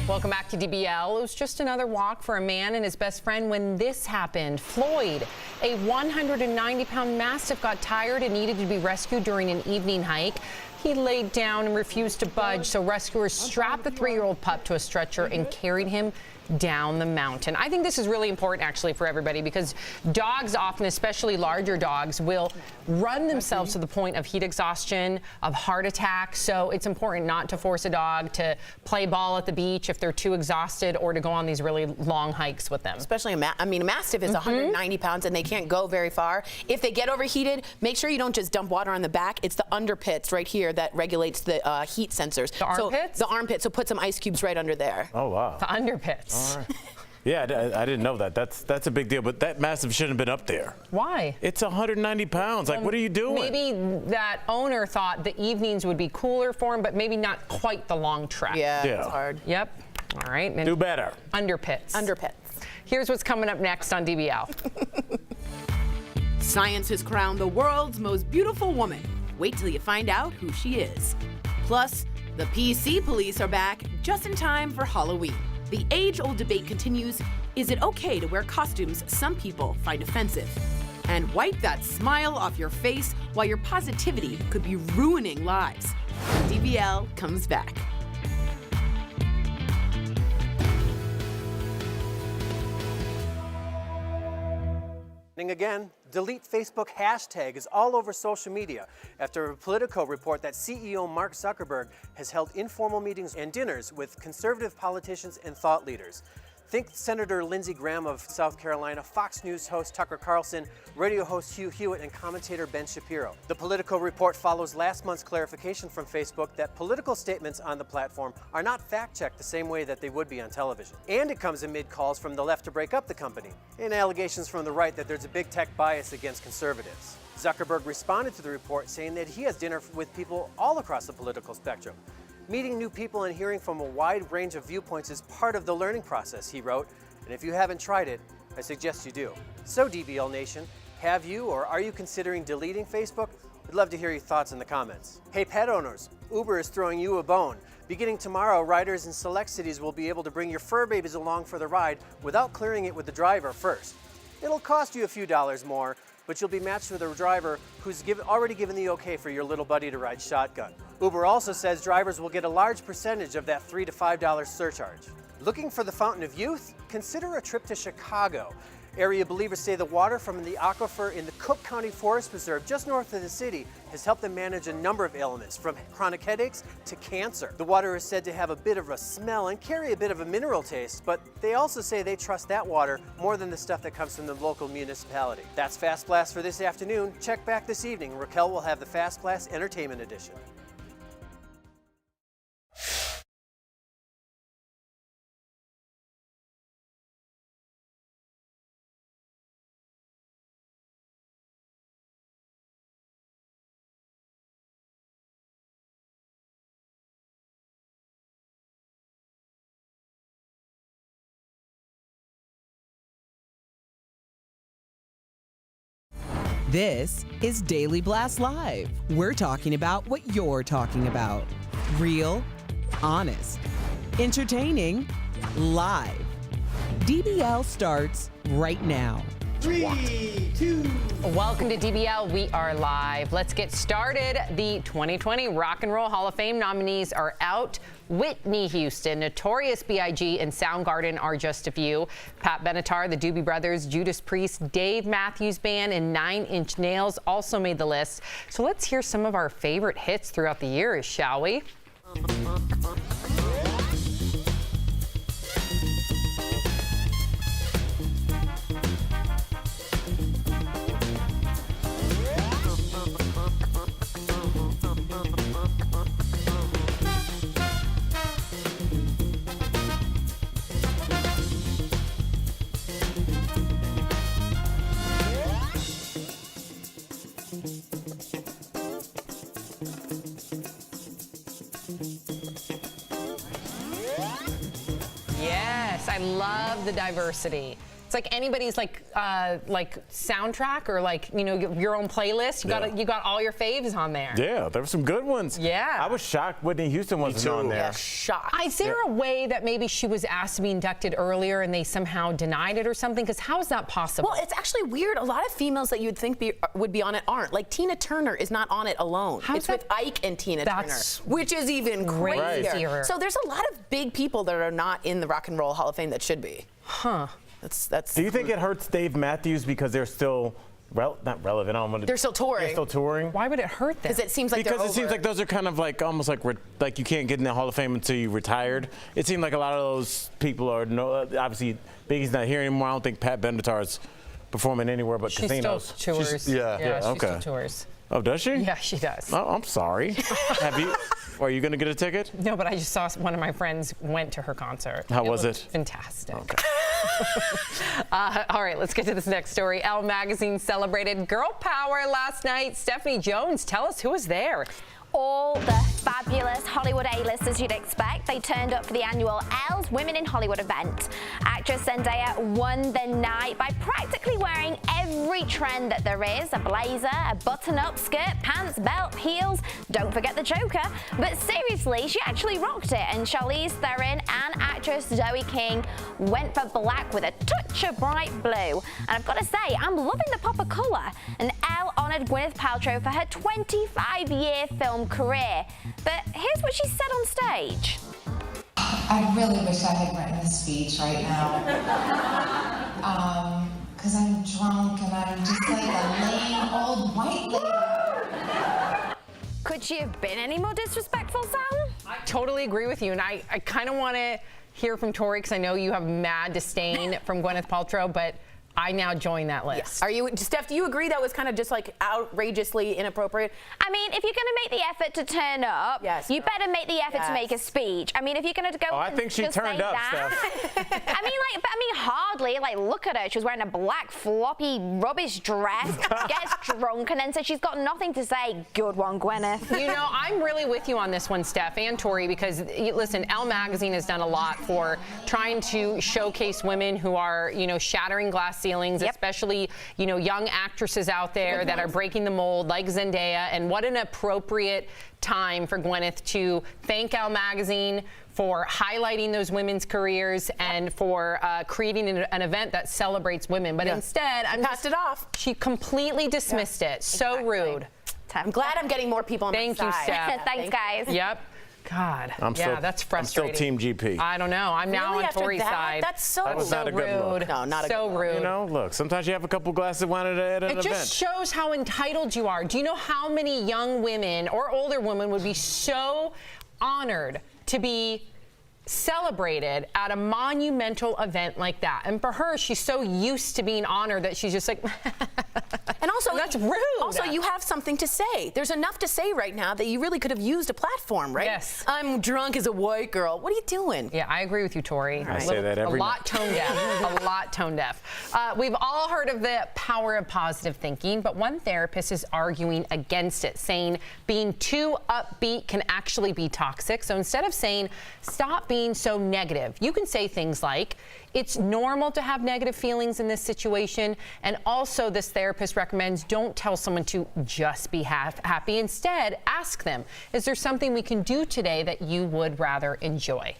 T: Welcome back to DBL. It was just another walk for a man and his best friend when this happened. Floyd, a 190-pound Mastiff, got tired and needed to be rescued during an evening hike. He laid down and refused to budge, so rescuers strapped the 3-year-old pup to a stretcher and carried him down the mountain. I think this is really important actually for everybody because dogs often, especially larger dogs, will run themselves to the point of heat exhaustion, of heart attack. So it's important not to force a dog to play ball at the beach if they're too exhausted or to go on these really long hikes with them.
B: Especially a Mastiff is 190 pounds and they can't go very far. If they get overheated, make sure you don't just dump water on the back. It's the underpits right here that regulates the heat sensors.
T: The armpits?
B: So the armpits. So put some ice cubes right under there.
C: Oh, wow.
T: The underpits.
C: All right. Yeah, I didn't know that. That's a big deal. But that Mastiff shouldn't have been up there.
T: Why?
C: It's 190 pounds. Like, what are you doing?
T: Maybe that owner thought the evenings would be cooler for him, but maybe not quite the long trek.
B: Yeah, it's hard.
T: Yep. All right. And
C: do better.
T: Underpits.
B: Underpits.
T: Here's what's coming up next on DBL.
U: Science has crowned the world's most beautiful woman. Wait till you find out who she is. Plus, the PC police are back just in time for Halloween. The age-old debate continues, is it okay to wear costumes some people find offensive? And wipe that smile off your face while your positivity could be ruining lives. DBL comes back.
F: Again, delete Facebook hashtag is all over social media after a Politico report that CEO Mark Zuckerberg has held informal meetings and dinners with conservative politicians and thought leaders. Think Senator Lindsey Graham of South Carolina, Fox News host Tucker Carlson, radio host Hugh Hewitt, and commentator Ben Shapiro. The Politico report follows last month's clarification from Facebook that political statements on the platform are not fact-checked the same way that they would be on television. And it comes amid calls from the left to break up the company, and allegations from the right that there's a big tech bias against conservatives. Zuckerberg responded to the report saying that he has dinner with people all across the political spectrum. Meeting new people and hearing from a wide range of viewpoints is part of the learning process, he wrote, and if you haven't tried it, I suggest you do. So DBL Nation, have you or are you considering deleting Facebook? We'd love to hear your thoughts in the comments. Hey pet owners, Uber is throwing you a bone. Beginning tomorrow, riders in select cities will be able to bring your fur babies along for the ride without clearing it with the driver first. It'll cost you a few dollars more, but you'll be matched with a driver who's already given the okay for your little buddy to ride shotgun. Uber also says drivers will get a large percentage of that $3 to $5 surcharge. Looking for the fountain of youth? Consider a trip to Chicago. Area believers say the water from the aquifer in the Cook County Forest Preserve just north of the city has helped them manage a number of ailments, from chronic headaches to cancer. The water is said to have a bit of a smell and carry a bit of a mineral taste, but they also say they trust that water more than the stuff that comes from the local municipality. That's Fast Blast for this afternoon. Check back this evening. Raquel will have the Fast Blast Entertainment Edition.
A: This is Daily Blast Live. We're talking about what you're talking about. Real, honest, entertaining, live. DBL starts right now.
J: 3, 2.
T: Welcome to DBL. We are live. Let's get started. The 2020 Rock and Roll Hall of Fame nominees are out. Whitney Houston, Notorious B.I.G., and Soundgarden are just a few. Pat Benatar, the Doobie Brothers, Judas Priest, Dave Matthews Band, and 9 Inch Nails also made the list. So let's hear some of our favorite hits throughout the years, shall we? Yes, I love the diversity. It's like anybody's like soundtrack or your own playlist. You got all your faves on there.
C: Yeah, there were some good ones.
T: Yeah.
C: I was shocked Whitney Houston wasn't on there.
T: Yeah, shocked. Is there a way that maybe she was asked to be inducted earlier and they somehow denied it or something? Because how is that possible?
B: Well, it's actually weird. A lot of females that you'd think would be on it aren't. Like Tina Turner is not on it alone. It's with Ike and Tina Turner, which is even crazier.
T: Right.
B: So there's a lot of big people that are not in the Rock and Roll Hall of Fame that should be.
T: Huh.
B: That's.
C: Do you think it hurts Dave Matthews because they're still not relevant? I don't want to.
B: They're still touring.
C: They're still touring.
T: Why would it hurt them?
B: Because it seems like
C: it seems like those are kind of like almost like you can't get in the Hall of Fame until you retired. It seemed like a lot of those people are obviously Biggie's not here anymore. I don't think Pat Benatar's performing anywhere but casinos.
T: Still tours. She still tours.
C: Oh, does she?
T: Yeah, she does.
C: Oh, I'm sorry. Are you going to get a ticket?
T: No, but I just saw one of my friends went to her concert.
C: How was it?
T: Fantastic.
C: Okay.
T: All right, let's get to this next story. Elle magazine celebrated girl power last night. Stephanie Jones, tell us who was there.
O: All the fabulous Hollywood A-listers you'd expect. They turned up for the annual Elle Women in Hollywood event. Actress Zendaya won the night by practically wearing every trend that there is. A blazer, a button-up skirt, pants, belt, heels. Don't forget the choker. But seriously, she actually rocked it. And Charlize Theron and actress Zoe King went for black with a touch of bright blue. And I've got to say, I'm loving the pop of colour. And Elle honoured Gwyneth Paltrow for her 25-year film career. But here's what she said on stage.
P: I really wish I had written a speech right now. Because I'm drunk and I'm just like a lame old white lady.
O: Could she have been any more disrespectful, Sam?
T: I totally agree with you, and I kind of want to hear from Tori because I know you have mad disdain from Gwyneth Paltrow, but I now join that list.
B: Are you, Steph, do you agree that was kind of just like outrageously inappropriate?
O: I mean, if you're going to make the effort to turn up, you better make the effort to make a speech. I mean, if you're going to go
C: I think she turned up, Steph.
O: I mean, hardly. Like, look at her. She was wearing a black, floppy, rubbish dress, gets drunk, and then says she's got nothing to say. Good one, Gwyneth.
T: You know, I'm really with you on this one, Steph, and Tori, because, listen, Elle magazine has done a lot for trying to showcase women who are, shattering glass ceilings, especially, young actresses out there that are breaking the mold, like Zendaya. And what an appropriate time for Gwyneth to thank Elle magazine for highlighting those women's careers and for creating an event that celebrates women. But instead,
B: passed it off.
T: She completely dismissed it. So rude.
B: I'm glad I'm getting more people on my side.
T: Thank you, Steph.
O: Thanks, guys.
T: Yep. God.
C: I'm
T: that's frustrating.
C: I'm still Team GP.
T: I don't know. I'm now
B: Really?
T: on
B: After
T: Tory's
B: that?
T: side.
B: That's so
C: That was not a good
T: rude.
C: look.
B: No, not a
T: so
B: good look.
T: rude.
C: You know, look, sometimes you have a couple glasses of wine at an
T: It
C: event.
T: just shows how entitled you are. Do you know how many young women or older women would be so honored to be celebrated at a monumental event like that? And for her, she's so used to being honored that she's just like,
B: and also
T: that's rude.
B: Also, you have something to say. There's enough to say right now that you really could have used a platform, right?
T: Yes.
B: I'm drunk as a white girl. What are you doing?
T: Yeah, I agree with you, Tori.
C: I say that every
T: A lot tone deaf. A lot tone deaf. We've all heard of the power of positive thinking, but one therapist is arguing against it, saying being too upbeat can actually be toxic. So instead of saying, stop being so negative, you can say things like, it's normal to have negative feelings in this situation. And also, this therapist recommends don't tell someone to just be happy. Instead, ask them, is there something we can do today that you would rather enjoy?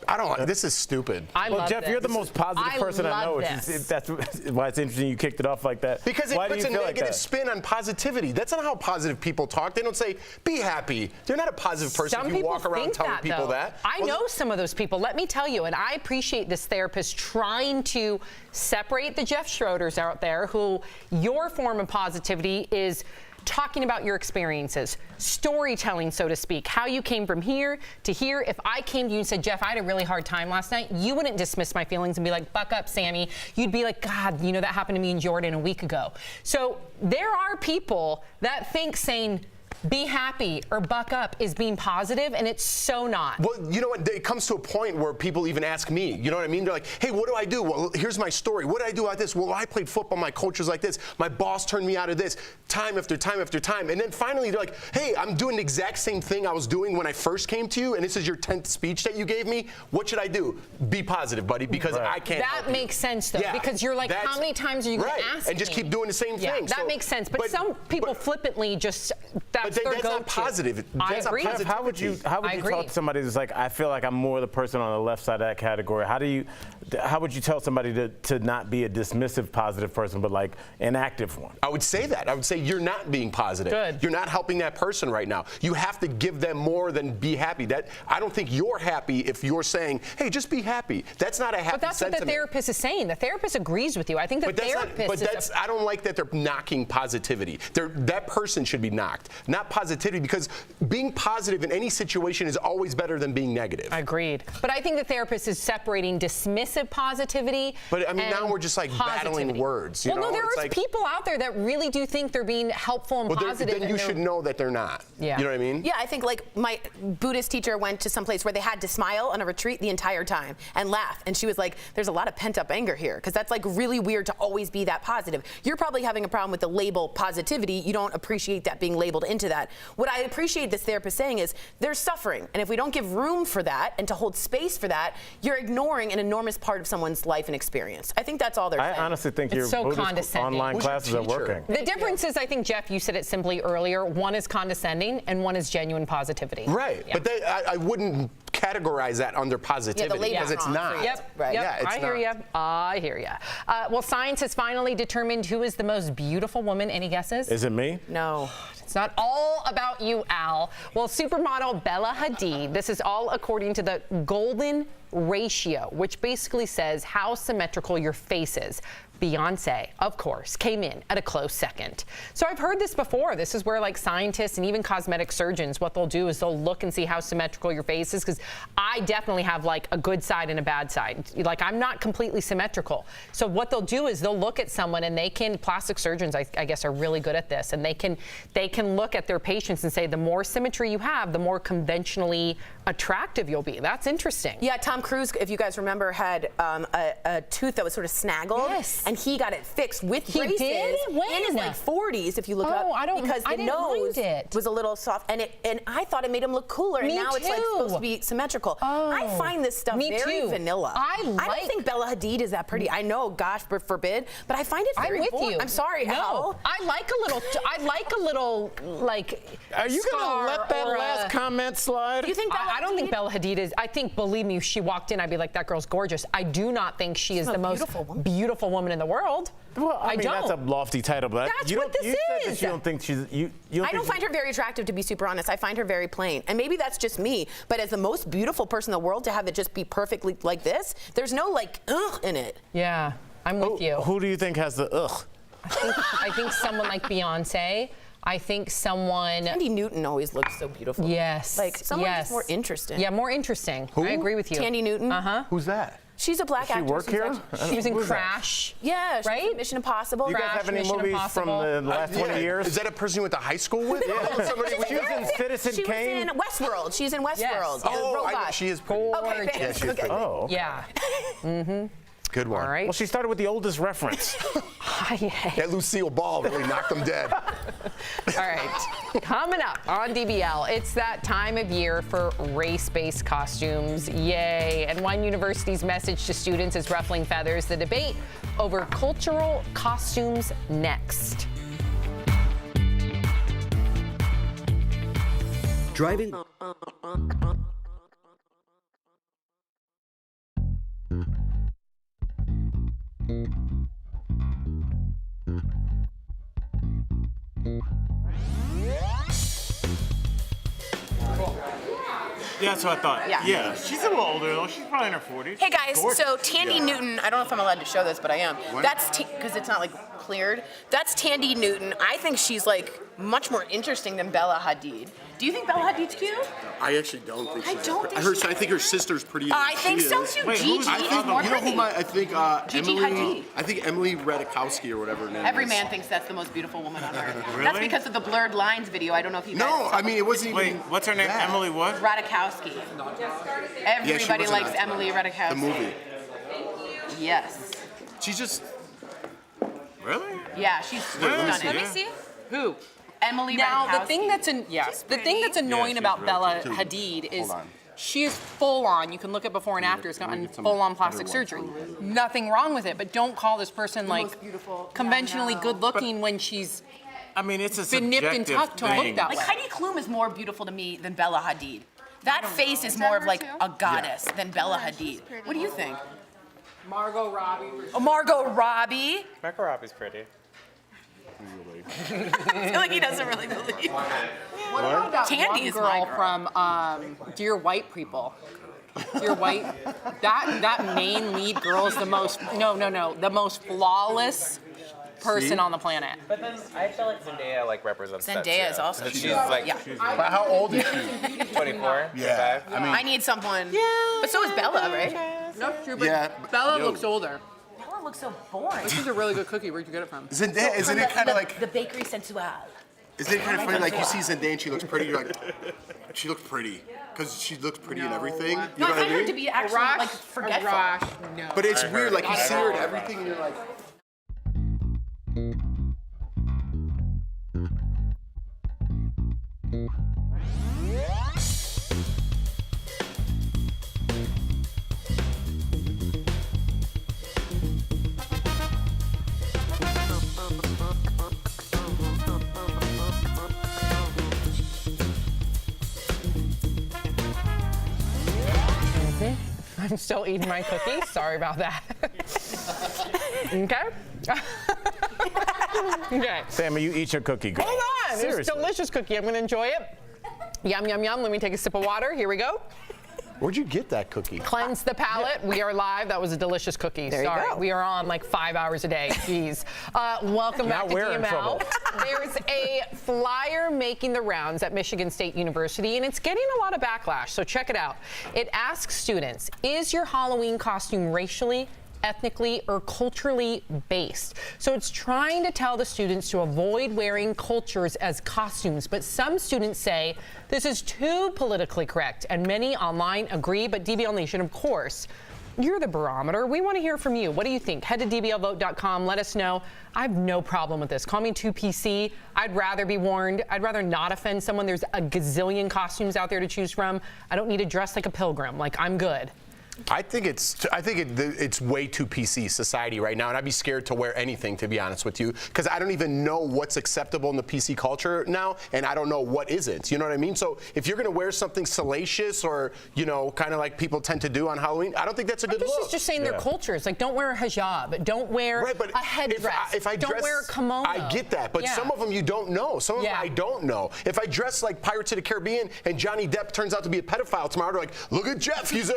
W: I don't. This is stupid.
C: Well, Jeff, you're the most positive person I know. That's why it's interesting you kicked it off like that.
W: Because it puts a negative spin on positivity. That's not how positive people talk. They don't say, be happy. They're not a positive person if you walk around telling people that.
T: I know some of those people, let me tell you, and I appreciate this therapist trying to separate the Jeff Schroeders out there who your form of positivity is talking about your experiences, storytelling, so to speak, how you came from here to here. If I came to you and said, Jeff, I had a really hard time last night, you wouldn't dismiss my feelings and be like, buck up, Sammy. You'd be like, God, you know, that happened to me and Jordan a week ago. So there are people that think saying, be happy or buck up is being positive, and it's so not.
W: Well, you know what? It comes to a point where people even ask me, you know what I mean? They're like, hey, what do I do? Well, here's my story. What did I do about this? Well, I played football. My coach was like this. My boss turned me out of this time after time after time. And then finally, they're like, hey, I'm doing the exact same thing I was doing when I first came to you, and this is your 10th speech that you gave me. What should I do? Be positive, buddy, because I can't help
T: That makes sense, though, because you're like, how many times are you going to ask
W: and just
T: me?
W: keep doing the same thing.
T: That makes sense. But some people flippantly just, that's their
W: that's
T: go-to.
W: not positive.
T: I agree.
C: Jeff, how would you talk to somebody that's like, I feel like I'm more the person on the left side of that category? How would you tell somebody to not be a dismissive positive person, but like an active one?
W: I would say that. I would say you're not being positive.
T: Good.
W: You're not helping that person right now. You have to give them more than be happy. I don't think you're happy if you're saying, hey, just be happy. That's not a happy
T: But that's
W: sentiment.
T: what the therapist is saying. The therapist agrees with you. I think the therapist
W: I don't like that they're knocking positivity. That person should be knocked, not positivity, because being positive in any situation is always better than being negative.
T: Agreed. But I think the therapist is separating dismissive positivity.
W: But I mean,
T: and
W: now we're just like battling words. You know?
T: No, there
W: It's
T: are
W: like,
T: people out there that really do think they're being helpful and positive.
W: Then you should know that they're not.
T: Yeah.
W: You know what I mean?
B: Yeah, I think like my Buddhist teacher went to some place where they had to smile on a retreat the entire time and laugh. And she was like, there's a lot of pent up anger here, because that's like really weird to always be that positive. You're probably having a problem with the label positivity. You don't appreciate that being labeled into that. What I appreciate this therapist saying is there's suffering. And if we don't give room for that and to hold space for that, you're ignoring an enormous part of someone's life and experience. I think that's all they're saying.
C: I honestly think your
T: so
C: Buddhist
T: condescending.
C: online classes are working.
T: The difference is, I think, Jeff, you said it simply earlier, one is condescending and one is genuine positivity.
W: Right.
T: Yeah.
W: But I wouldn't categorize that under positivity because it's not.
T: Yep.
W: Right.
T: Yep.
W: Yeah, it's
T: I hear you. I hear you. Well, science has finally determined who is the most beautiful woman. Any guesses?
C: Is it me?
B: No.
T: It's not all about you, Al. Well, supermodel Bella Hadid, this is all according to the Golden Ratio, which basically says how symmetrical your face is. Beyonce, of course, came in at a close second. So I've heard this before. This is where like scientists and even cosmetic surgeons, what they'll do is they'll look and see how symmetrical your face is, because I definitely have like a good side and a bad side. Like I'm not completely symmetrical. So what they'll do is they'll look at someone and they can, plastic surgeons I guess are really good at this, and they can look at their patients and say the more symmetry you have, the more conventionally attractive you'll be. That's interesting.
B: Yeah, Tom Cruise, if you guys remember, had a tooth that was sort of snaggled.
T: Yes.
B: And he got it fixed with
T: He
B: braces
T: did? When?
B: in his like 40s, if you look up. Because the nose was a little soft, and I thought it made him look cooler. And now it's like supposed to be symmetrical. I find this stuff very vanilla. I don't think Bella Hadid is that pretty. I know, gosh forbid, but I find it very boring. I'm sorry, Al.
T: I like a little like.
C: Are you gonna let that last comment slide?
B: Do you think Bella
T: I don't think Bella Hadid is. I think, believe me, she walked in, I'd be like, that girl's gorgeous. I do not think she is the most beautiful woman in the world.
C: Well, I mean,
T: don't.
C: that's a lofty title, but
B: That's
C: you
B: what
C: don't,
B: this
C: you said
B: is.
C: that you don't think she's.
B: I don't find her very attractive, to be super honest. I find her very plain. And maybe that's just me, but as the most beautiful person in the world, to have it just be perfectly like this, there's no like ugh in it.
T: Yeah, I'm with you.
C: Who do you think has the ugh?
T: I think someone like Beyonce. I think someone.
B: Tandy Newton always looks so beautiful.
T: Yes.
B: Like someone just more interesting.
T: Yeah, more interesting.
W: Who?
T: I agree with you.
B: Tandy Newton.
T: Uh-huh.
W: Who's that?
B: She's a black
C: Does she
B: actress.
C: work here?
T: She was in
C: Who's that?
T: Crash.
B: Yeah, she's
T: right?
B: in Mission Impossible.
C: You guys
T: Crash,
C: have any
T: Mission
C: movies
T: Impossible.
C: from the last 20 years?
W: Is that a person you went to high school with?
C: Yeah.
W: Somebody
C: She was in Citizen
B: She
C: Kane.
B: was in Westworld. She's in Westworld.
T: Yes.
B: The
W: Oh,
B: robot.
W: she is pretty.
B: Okay, thanks.
W: Yeah, she is
B: Okay.
W: pretty.
C: Oh.
T: Yeah. Mm-hmm.
W: Good one.
T: All right.
C: Well, she started with the oldest reference.
W: That Lucille Ball really knocked them dead.
T: All right, coming up on DBL, it's that time of year for race-based costumes. Yay. And one university's message to students is ruffling feathers. The debate over cultural costumes next.
E: Driving.
N: Yeah, that's what I thought.
B: Yeah.
N: She's a little older though. She's probably in her 40s.
B: Hey guys,
N: Gorgeous.
B: so Tandy Newton, I don't know if I'm allowed to show this, but I am.
N: What?
B: That's because it's not like cleared. That's Tandy Newton. I think she's like much more interesting than Bella Hadid. Do you think Bella Hadid's cute?
K: I actually don't think
B: I
K: she's
B: don't
K: pretty.
B: think
K: I think her sister's prettier.
B: I
K: than
B: think
K: she
B: so
K: is.
B: too. Gigi is more
K: you know
B: pretty.
K: who I think
B: Gigi
K: Emily.
B: Hadid.
K: I think Emily Ratajkowski or whatever her name
B: Every
K: is.
B: man thinks that's the most beautiful woman on earth.
N: Really?
B: That's because of the blurred lines video. I don't know if you guys
K: No,
B: saw
K: I mean it wasn't even.
N: Wait, what's her name?
K: that.
N: Emily what?
B: Ratajkowski. Everybody
K: was in
B: likes
K: that.
B: Emily Ratajkowski.
K: The movie.
B: Yes.
K: She's just.
N: Really?
B: Yeah, she's
N: Yeah,
B: stunning.
N: let me
H: see.
B: Who? Emily
H: Now,
B: Ratajkowski.
H: the thing that's annoying
N: she's
H: about
N: really
H: Bella
K: cute.
H: Hadid is
K: Hold on.
H: she is full on. You can look at before and after. It's gotten full on plastic surgery. Nothing wrong with it, but don't call this person like conventionally good looking when she's
C: I mean, it's a
H: been nipped and
C: subjective
H: tucked to look
C: thing.
H: that
B: Like
H: way.
B: Heidi Klum is more beautiful to me than Bella Hadid. That face is more of like a goddess than Bella Hadid. What do you think?
H: Margot Robbie.
B: Oh, Margot Robbie.
C: Margot Robbie's pretty.
B: I feel like he doesn't really believe.
H: What about that
B: Tandy
H: one
B: is my
H: girl
B: girl.
H: from Dear White People? Dear White, that main lead girl is the most the most flawless person on the planet.
R: But then I feel like Zendaya represents that
B: Zendaya
R: too.
B: is also
R: She's
B: cute.
R: like
B: Yeah.
K: But how old is she?
R: 24,
K: Yeah.
R: 25.
K: I mean.
B: I need someone. But so is Bella, right?
H: No, true, but
K: Yeah,
H: Bella
K: yo.
H: looks older.
B: Bella looks so boring.
H: This is a really good cookie. Where'd you get it from?
K: Zendaya, isn't it kind of like?
B: the bakery sensual?
K: Isn't it kind of funny? Like you see Zendaya and she looks pretty. You're like, she looks pretty because she looks pretty in everything. You
B: No,
K: know
B: I
K: what I
B: find her
K: mean?
B: to be actually like forgetful.
H: No.
K: But it's weird. Like you see her in everything, and you're like.
T: I'm still eating my cookie. Sorry about that. Okay. Okay.
C: Sammy, you eat your cookie, girl.
T: Hold on.
C: Seriously.
T: It's a delicious cookie. I'm going to enjoy it. Yum, yum, yum. Let me take a sip of water. Here we go.
W: Where'd you get that cookie?
T: Cleanse the palate. We are live. That was a delicious cookie.
B: There you
T: Sorry.
B: go.
T: We are on like 5 hours a day. Jeez. Welcome
C: Now
T: back to
C: we're in
T: DML.
C: trouble.
T: There's a flyer making the rounds at Michigan State University, and it's getting a lot of backlash. So check it out. It asks students, is your Halloween costume racially, ethnically, or culturally based? So it's trying to tell the students to avoid wearing cultures as costumes, but some students say this is too politically correct, and many online agree, but DBL Nation, of course, you're the barometer. We want to hear from you. What do you think? Head to dblvote.com. Let us know. I have no problem with this. Call me 2PC. I'd rather be warned. I'd rather not offend someone. There's a gazillion costumes out there to choose from. I don't need to dress like a pilgrim. Like, I'm good.
W: I think it's way too PC society right now, and I'd be scared to wear anything, to be honest with you, because I don't even know what's acceptable in the PC culture now, and I don't know what isn't. You know what I mean? So if you're going to wear something salacious or, you know, kind of like people tend to do on Halloween, I don't think that's a good look.
T: This is just saying their cultures. Like, don't wear a hijab. Don't wear a headdress.
W: If I
T: don't
W: dress,
T: wear a kimono.
W: I get that, but some of them you don't know. Some of them I don't know. If I dress like Pirates of the Caribbean and Johnny Depp turns out to be a pedophile tomorrow, they're like, look at Jeff, he's a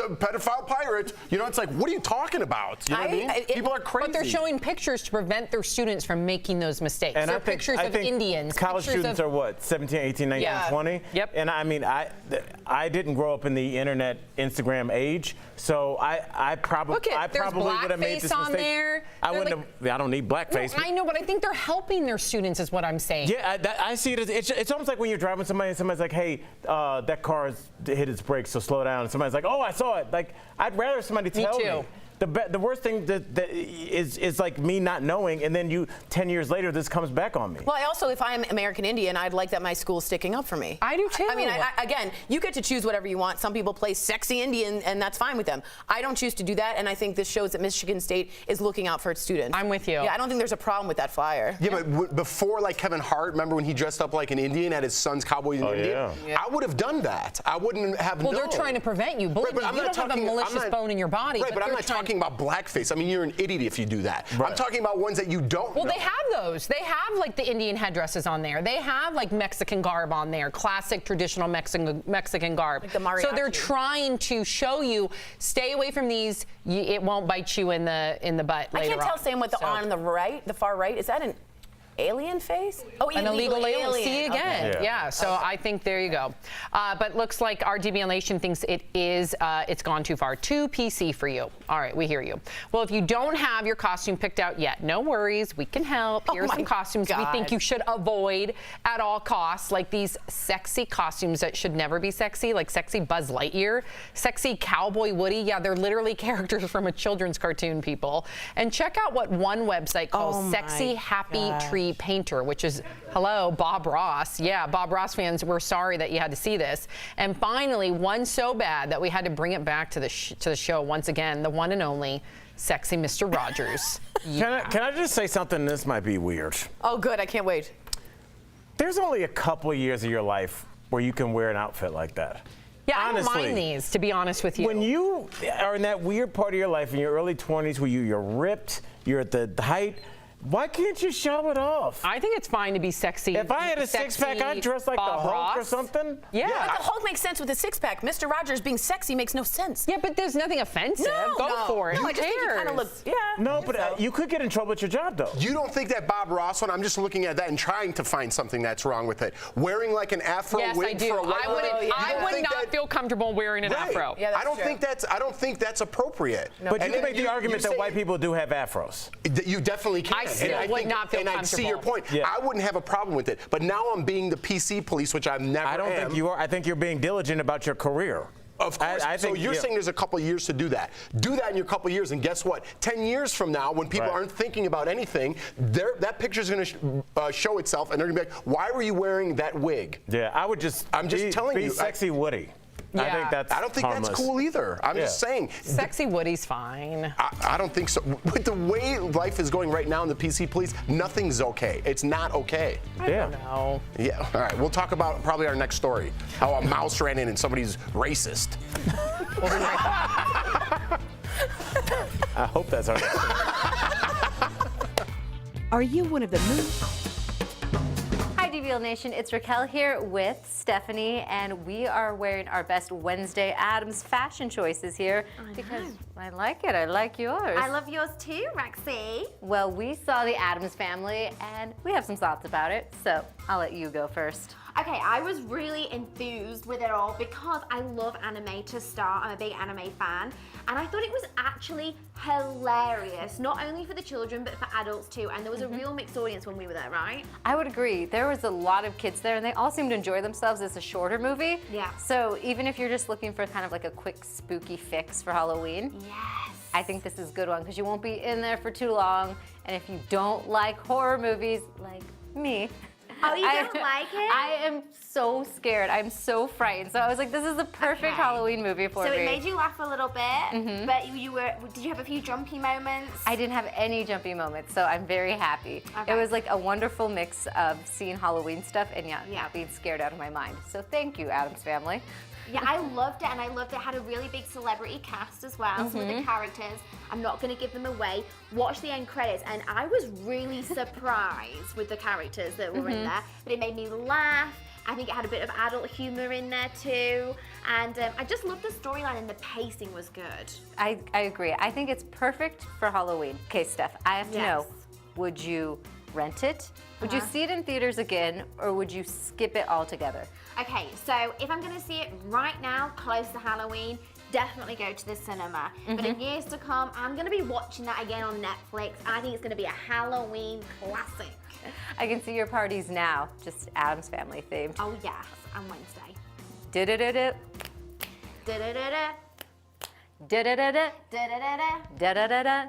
W: pedophile pirate. You know, it's like, what are you talking about? You know what I mean? People are crazy.
T: But they're showing pictures to prevent their students from making those mistakes.
C: And
T: They're
C: I think,
T: pictures
C: I
T: of
C: think
T: Indians.
C: College students are what, 17, 18, 19, 20?
T: Yep.
C: And I mean, I didn't grow up in the internet, Instagram age, so I probably would have made this mistake.
T: There.
C: I wouldn't have. I don't need blackface.
T: Well, I know, but I think they're helping their students, is what I'm saying.
C: Yeah, I see it. It's almost like when you're driving somebody and somebody's like, hey, that car has hit its brakes, so slow down. And somebody's like, oh, I saw it. Like, I'd rather somebody tell me. The worst thing that is like me not knowing, and then 10 years later, this comes back on me.
B: Well, I also, if I'm American Indian, I'd like that my school's sticking up for me.
T: I do too.
B: I mean, again, you get to choose whatever you want. Some people play sexy Indian, and that's fine with them. I don't choose to do that, and I think this shows that Michigan State is looking out for its students.
T: I'm with you.
B: Yeah, I don't think there's a problem with that flyer.
W: Yeah, but before, like Kevin Hart, remember when he dressed up like an Indian at his son's Cowboys in India?
C: Yeah.
W: I would have done that. I wouldn't have known.
T: Well, they're trying to prevent you. Believe me, you don't have a malicious bone in your body.
W: Right, but I'm not talking about blackface. I mean, you're an idiot if you do that. Right. I'm talking about ones that you don't know.
T: Well, they have those. They have, like, the Indian headdresses on there. They have, like, Mexican garb on there, classic traditional Mexican garb.
B: Like the mariachi.
T: So they're trying to show you, stay away from these. It won't bite you in the butt later on.
B: I can't tell, Sam, what on the right, the far right, is that an alien face? Oh,
T: an illegal alien. See again.
B: Okay.
T: Yeah. So I think there you go. But looks like our DBL Nation thinks it's gone too far. Too PC for you. All right, we hear you. Well, if you don't have your costume picked out yet, no worries. We can help. Here are some costumes we think you should avoid at all costs, like these sexy costumes that should never be sexy, like sexy Buzz Lightyear, sexy Cowboy Woody. Yeah, they're literally characters from a children's cartoon, people. And check out what one website calls Sexy Happy Tree Painter, which is, hello, Bob Ross. Yeah, Bob Ross fans, we're sorry that you had to see this. And finally, one so bad that we had to bring it back to the show once again, the one and only sexy Mr. Rogers.
C: Can I just say something? This might be weird.
B: Oh, good. I can't wait.
C: There's only a couple of years of your life where you can wear an outfit like that.
T: Yeah,
C: honestly,
T: I don't mind these, to be honest with you.
C: When you are in that weird part of your life in your early 20s where you're ripped, you're at the height, why can't you show it off?
T: I think it's fine to be sexy.
C: If I had a six-pack, I'd dress like
T: Bob
C: the Hulk
T: Ross
C: or something.
T: Yeah.
B: But the Hulk makes sense with a six-pack. Mr. Rogers being sexy makes no sense.
T: Yeah, but there's nothing offensive. Go for it.
B: No,
T: Who
B: I just think you kind of look,
C: No, but you could get in trouble at your job, though.
W: You don't think that Bob Ross one? I'm just looking at that and trying to find something that's wrong with it. Wearing like an afro wig for a white
T: I would not feel comfortable wearing an afro.
B: Yeah,
W: I don't think that's appropriate.
C: No. But you can make the argument that white people do have afros.
W: You definitely can.
T: I still would not feel comfortable.
W: I see your point. Yeah. I wouldn't have a problem with it. But now I'm being the PC police, which I've never
C: I don't think you are. I think you're being diligent about your career.
W: Of course.
C: I think,
W: so you're saying there's a couple of years to do that. Do that in your couple of years, and guess what? 10 years from now, when people aren't thinking about anything, that picture's going to show itself, and they're going to be like, why were you wearing that wig?
C: Yeah, I'm just telling you. Be sexy Woody.
T: Yeah.
W: I don't think that's cool either. I'm just saying.
T: Sexy Woody's fine.
W: I don't think so. With the way life is going right now in the PC police, nothing's okay. It's not okay.
T: I don't know.
W: Yeah. All right. We'll talk about probably our next story. How a mouse ran in and somebody's racist.
T: We'll be right back.
C: I hope that's our next story.
A: Are you one of the
D: Hi, DBL Nation. It's Raquel here with Stephanie, and we are wearing our best Wednesday Addams fashion choices here because I like it. I like yours.
S: I love yours too, Roxy.
D: Well, we saw the Addams Family, and we have some thoughts about it, so I'll let you go first.
S: Okay, I was really enthused with it all because I love anime to start. I'm a big anime fan, and I thought it was actually hilarious, not only for the children, but for adults too, and there was a real mixed audience when we were there, right?
D: I would agree. There was a lot of kids there, and they all seemed to enjoy themselves. It's a shorter movie.
S: Yeah.
D: So even if you're just looking for kind of like a quick spooky fix for Halloween,
S: yes,
D: I think this is a good one because you won't be in there for too long, and if you don't like horror movies like me,
S: Oh, you don't like it?
D: I am so scared. I'm so frightened. So I was like, this is the perfect Halloween movie for me.
S: So it made you laugh a little bit, but did you have a few jumpy moments?
D: I didn't have any jumpy moments, so I'm very happy.
S: Okay.
D: It was like a wonderful mix of seeing Halloween stuff and not being scared out of my mind. So thank you, Addams Family.
S: Yeah, I loved it, and I loved it had a really big celebrity cast as well. Some of the characters, I'm not going to give them away. Watch the end credits, and I was really surprised with the characters that were in there. But it made me laugh. I think it had a bit of adult humor in there too. And I just loved the storyline, and the pacing was good.
D: I agree. I think it's perfect for Halloween. Okay, Steph, I have to know, would you rent it? Would you see it in theaters again, or would you skip it altogether?
S: Okay, so if I'm going to see it right now, close to Halloween, definitely go to the cinema. But in years to come, I'm going to be watching that again on Netflix. I think it's going to be a Halloween classic.
D: I can see your parties now, just Addams Family themed.
S: Oh yes, on Wednesday.
D: Da-da-da-da.
S: Da-da-da-da.
D: Da-da-da-da.
S: Da-da-da-da.
D: Da-da-da-da.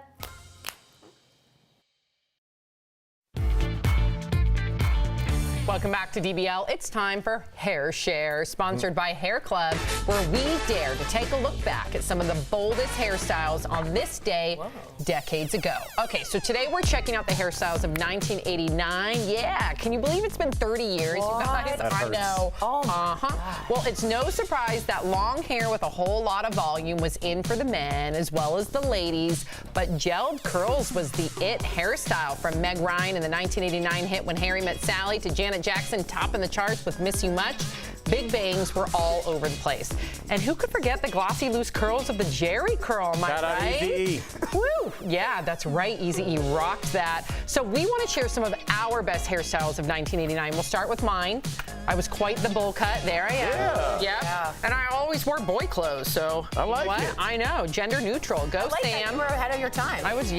T: Welcome back to DBL. It's time for Hair Share, sponsored by Hair Club, where we dare to take a look back at some of the boldest hairstyles on this day decades ago. Okay, so today we're checking out the hairstyles of 1989. Yeah, can you believe it's been 30 years, you guys? I know. Well, it's no surprise that long hair with a whole lot of volume was in for the men as well as the ladies, but gelled curls was the it hairstyle, from Meg Ryan in the 1989 hit When Harry Met Sally to Janet Jackson topping the charts with Miss You Much. Big bangs were all over the place. And who could forget the glossy loose curls of the Jerry curl, am I right?
C: Easy-E.
T: Woo! Yeah, that's right, Easy-E rocked that. So we want to share some of our best hairstyles of 1989. We'll start with mine. I was quite the bowl cut. There I am. Yeah. And I always wore boy clothes, so
C: I like it.
T: I know, gender neutral. Go,
Q: I like
T: Sam.
Q: that. You were ahead of your time.
T: I was,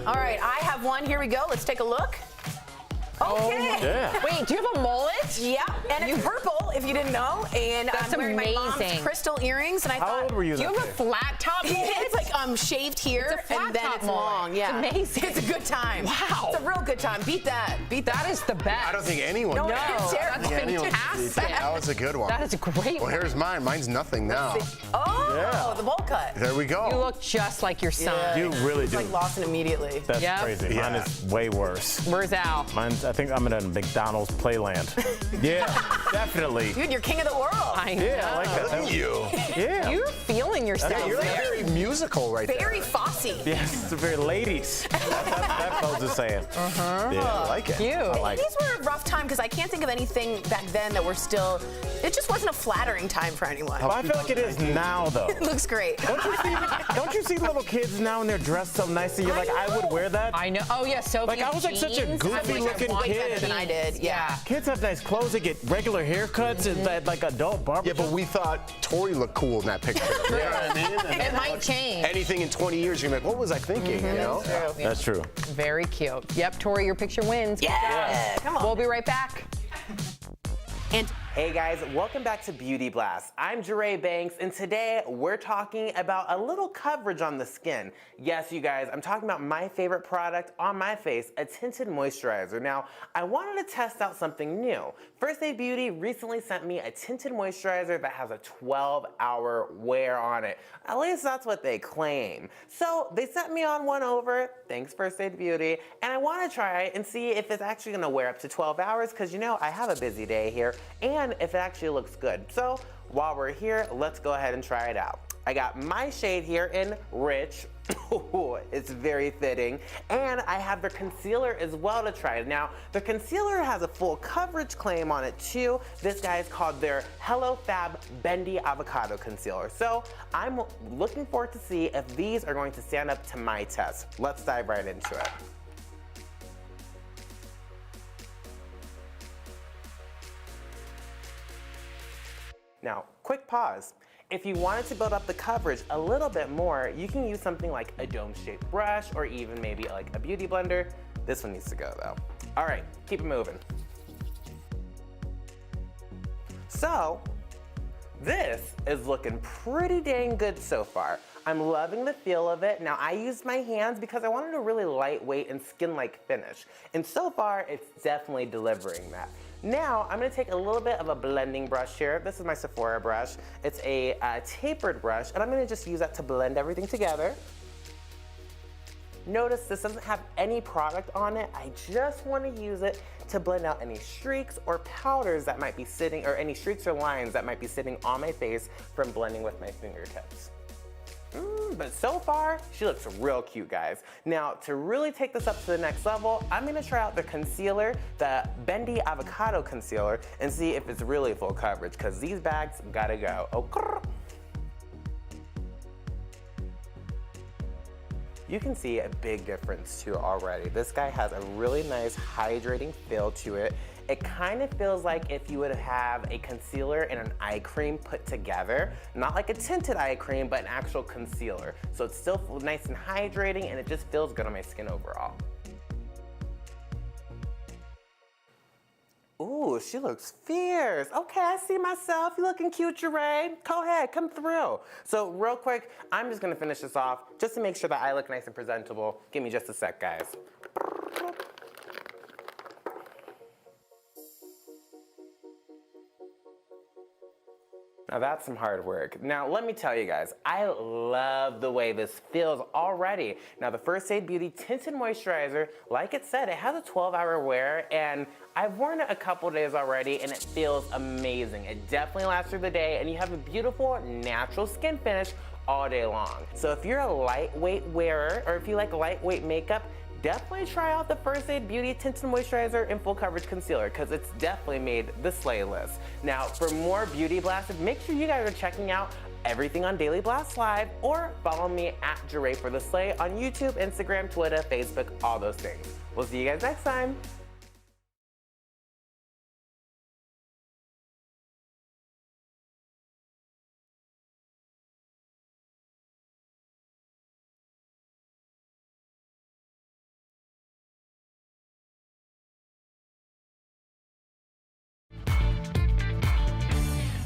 Q: All right, I have one. Here we go. Let's take a look. Okay.
C: Yeah.
T: Wait, do you have a mullet?
Q: Yeah, and it's purple, if you didn't know. And
T: That's
Q: I'm wearing my mom's
T: amazing.
Q: crystal earrings. And I
C: How
Q: thought,
C: old were you
T: Do you
C: that
T: have a
C: day?
T: flat top?
Q: it's like shaved here,
T: It's a flat
Q: and then
T: top
Q: it's
T: mullet.
Q: long. Yeah,
T: It's amazing.
Q: It's a good time.
T: Wow.
Q: It's a real good time. Beat that.
T: That is the best.
W: I don't think anyone
Q: No,
W: did.
Q: it's terrible.
T: That's
W: Anyone did.
T: fantastic.
W: That was a good one.
T: That is a great
W: Well,
T: one.
W: here's mine. Mine's nothing now.
Q: Oh, the bowl cut.
W: There we go.
T: You look just like your son.
C: You really
Q: It's
C: do.
Q: like lost it immediately.
C: That's
T: Yep.
C: crazy. Mine is way worse.
T: Where's Al?
C: Mine's, I think I'm in a McDonald's Playland. Yeah, definitely.
Q: Dude, you're king of the world.
T: I know.
C: Yeah, I like that.
W: Look at you.
C: Yeah.
T: You're feeling yourself.
W: Yeah, you're
T: there.
W: very musical right
Q: Very
W: there.
Q: Fosse.
C: Yes, it's very ladies. That Foles is saying.
W: Yeah, I like it.
T: Cute.
C: I like
Q: These were a rough time because I can't think of anything back then that were still. It just wasn't a flattering time for anyone.
C: Well, I feel like it is now, though.
Q: It looks great.
C: Don't you see little kids now and they're dressed so nicely? You're like, I would wear that.
T: I know. Oh, yeah, Sophie.
C: Like, I was like such a goofy-looking
Q: Way better
C: kid.
Q: than I did. Yeah.
C: Kids have nice clothes. They get regular haircuts and that, like adult barber.
W: Yeah, but we thought Tori looked cool in that picture. You know what I mean? And
T: It might change.
W: anything in 20 years, you're like, what was I thinking? You know?
C: That's true.
T: Very cute. Yep, Tori, your picture wins.
Q: Yeah. Come on.
T: We'll be right back.
Q: And
R: Hey guys, welcome back to Beauty Blast. I'm Jeray Banks, and today we're talking about a little coverage on the skin. Yes, you guys, I'm talking about my favorite product on my face, a tinted moisturizer. Now, I wanted to test out something new. First Aid Beauty recently sent me a tinted moisturizer that has a 12-hour wear on it. At least that's what they claim. So they sent me on one over, thanks First Aid Beauty, and I want to try it and see if it's actually going to wear up to 12 hours because, you know, I have a busy day here, and if it actually looks good. So while we're here, let's go ahead and try it out. I got my shade here in Rich. It's very fitting. And I have their concealer as well to try. Now, the concealer has a full coverage claim on it too. This guy is called their Hello Fab Bendy Avocado Concealer. So I'm looking forward to see if these are going to stand up to my test. Let's dive right into it. Now, quick pause. If you wanted to build up the coverage a little bit more, you can use something like a dome-shaped brush or even maybe like a beauty blender. This one needs to go though. All right, keep it moving. So, this is looking pretty dang good so far. I'm loving the feel of it. Now, I used my hands because I wanted a really lightweight and skin-like finish. And so far, it's definitely delivering that. Now, I'm gonna take a little bit of a blending brush here. This is my Sephora brush. It's a tapered brush, and I'm gonna just use that to blend everything together. Notice this doesn't have any product on it. I just wanna use it to blend out any streaks or powders that might be sitting, or any streaks or lines that might be sitting on my face from blending with my fingertips. But so far, she looks real cute, guys. Now, to really take this up to the next level, I'm gonna try out the concealer, the Bendy Avocado Concealer, and see if it's really full coverage, because these bags gotta go. Oh, grrr. You can see a big difference too already. This guy has a really nice hydrating feel to it. It kind of feels like if you would have a concealer and an eye cream put together. Not like a tinted eye cream, but an actual concealer. So it's still nice and hydrating, and it just feels good on my skin overall. Ooh, she looks fierce. Okay, I see myself. You looking cute, Jeray. Go ahead, come through. So real quick, I'm just gonna finish this off just to make sure that I look nice and presentable. Give me just a sec, guys. Now that's some hard work. Now let me tell you guys, I love the way this feels already. Now the First Aid Beauty Tinted Moisturizer, like it said, it has a 12-hour wear, and I've worn it a couple days already and it feels amazing. It definitely lasts through the day, and you have a beautiful natural skin finish all day long. So if you're a lightweight wearer, or if you like lightweight makeup, definitely try out the First Aid Beauty Tinted Moisturizer and Full Coverage Concealer, because it's definitely made the slay list. Now, for more Beauty Blasts, make sure you guys are checking out everything on Daily Blast Live, or follow me at Jeray for the Slay on YouTube, Instagram, Twitter, Facebook, all those things. We'll see you guys next time.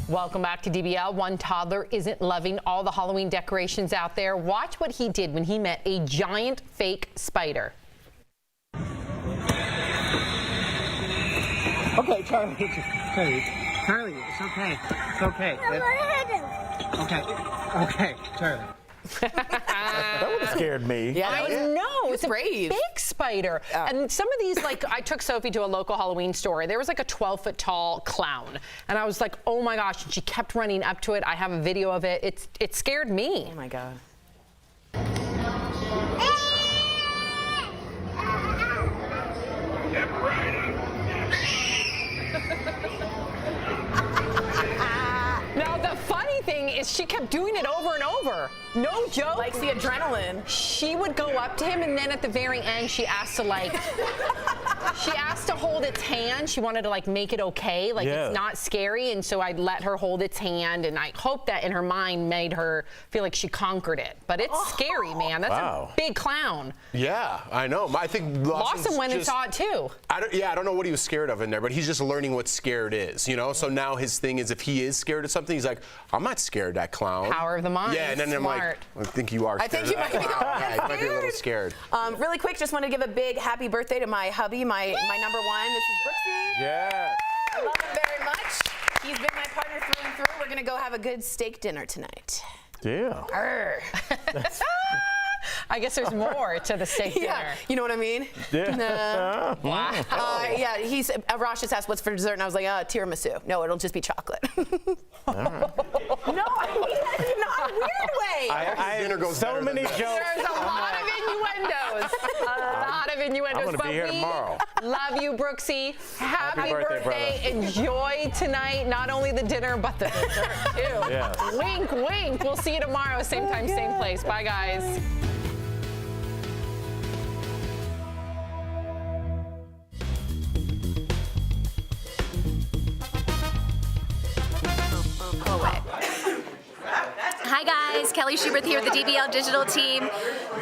T: Welcome back to DBL. One toddler isn't loving all the Halloween decorations out there. Watch what he did when he met a giant fake spider.
J: Okay, Charlie, it's okay. It's okay. Okay, Charlie.
C: That would have scared me.
T: Yeah, I know. It's brave. A big spider. And some of these, like, I took Sophie to a local Halloween store. There was like a 12-foot tall clown. And I was like, oh my gosh. And she kept running up to it. I have a video of it. It scared me.
B: Oh my God.
T: Now, the funny thing is she kept doing it over and over. No joke.
B: Likes the adrenaline.
T: She would go up to him, and then at the very end, she asked to, like, she asked to hold its hand. She wanted to, like, make it okay. Like, it's not scary. And so I'd let her hold its hand, and I hope that in her mind made her feel like she conquered it. But it's scary, man. That's a big clown.
W: Yeah, I know. I think
T: Lawson went and saw it too.
W: I don't know what he was scared of in there, but he's just learning what scared is, you know? So now his thing is, if he is scared of something, he's like, I'm not scared of that clown.
T: Power of the mind.
W: Yeah, and then I'm like, I think you are scared.
B: I think you might be
W: you might be a little scared.
B: Really quick, just want to give a big happy birthday to my hubby, my number one. This is Brooksy.
C: Yeah.
B: I love him very much. He's been my partner through and through. We're going to go have a good steak dinner tonight.
C: Yeah.
T: I guess there's more to the steak dinner.
B: Yeah, you know what I mean?
C: Yeah.
T: Wow.
B: Yeah, Rosh just asked what's for dessert, and I was like, tiramisu. No, it'll just be chocolate. No, I mean that in not a weird way.
W: Dinner goes
C: so many jokes.
T: There's a lot of innuendos.
C: I'm going to be here tomorrow.
T: Love you, Brooksy. Happy
C: birthday,
T: birthday. Enjoy tonight, not only the dinner, but the dessert, too.
C: Yeah.
T: Wink, wink. We'll see you tomorrow, same time, same place. Bye, guys.
G: Hi guys, Kelly Schubert here with the DBL Digital team.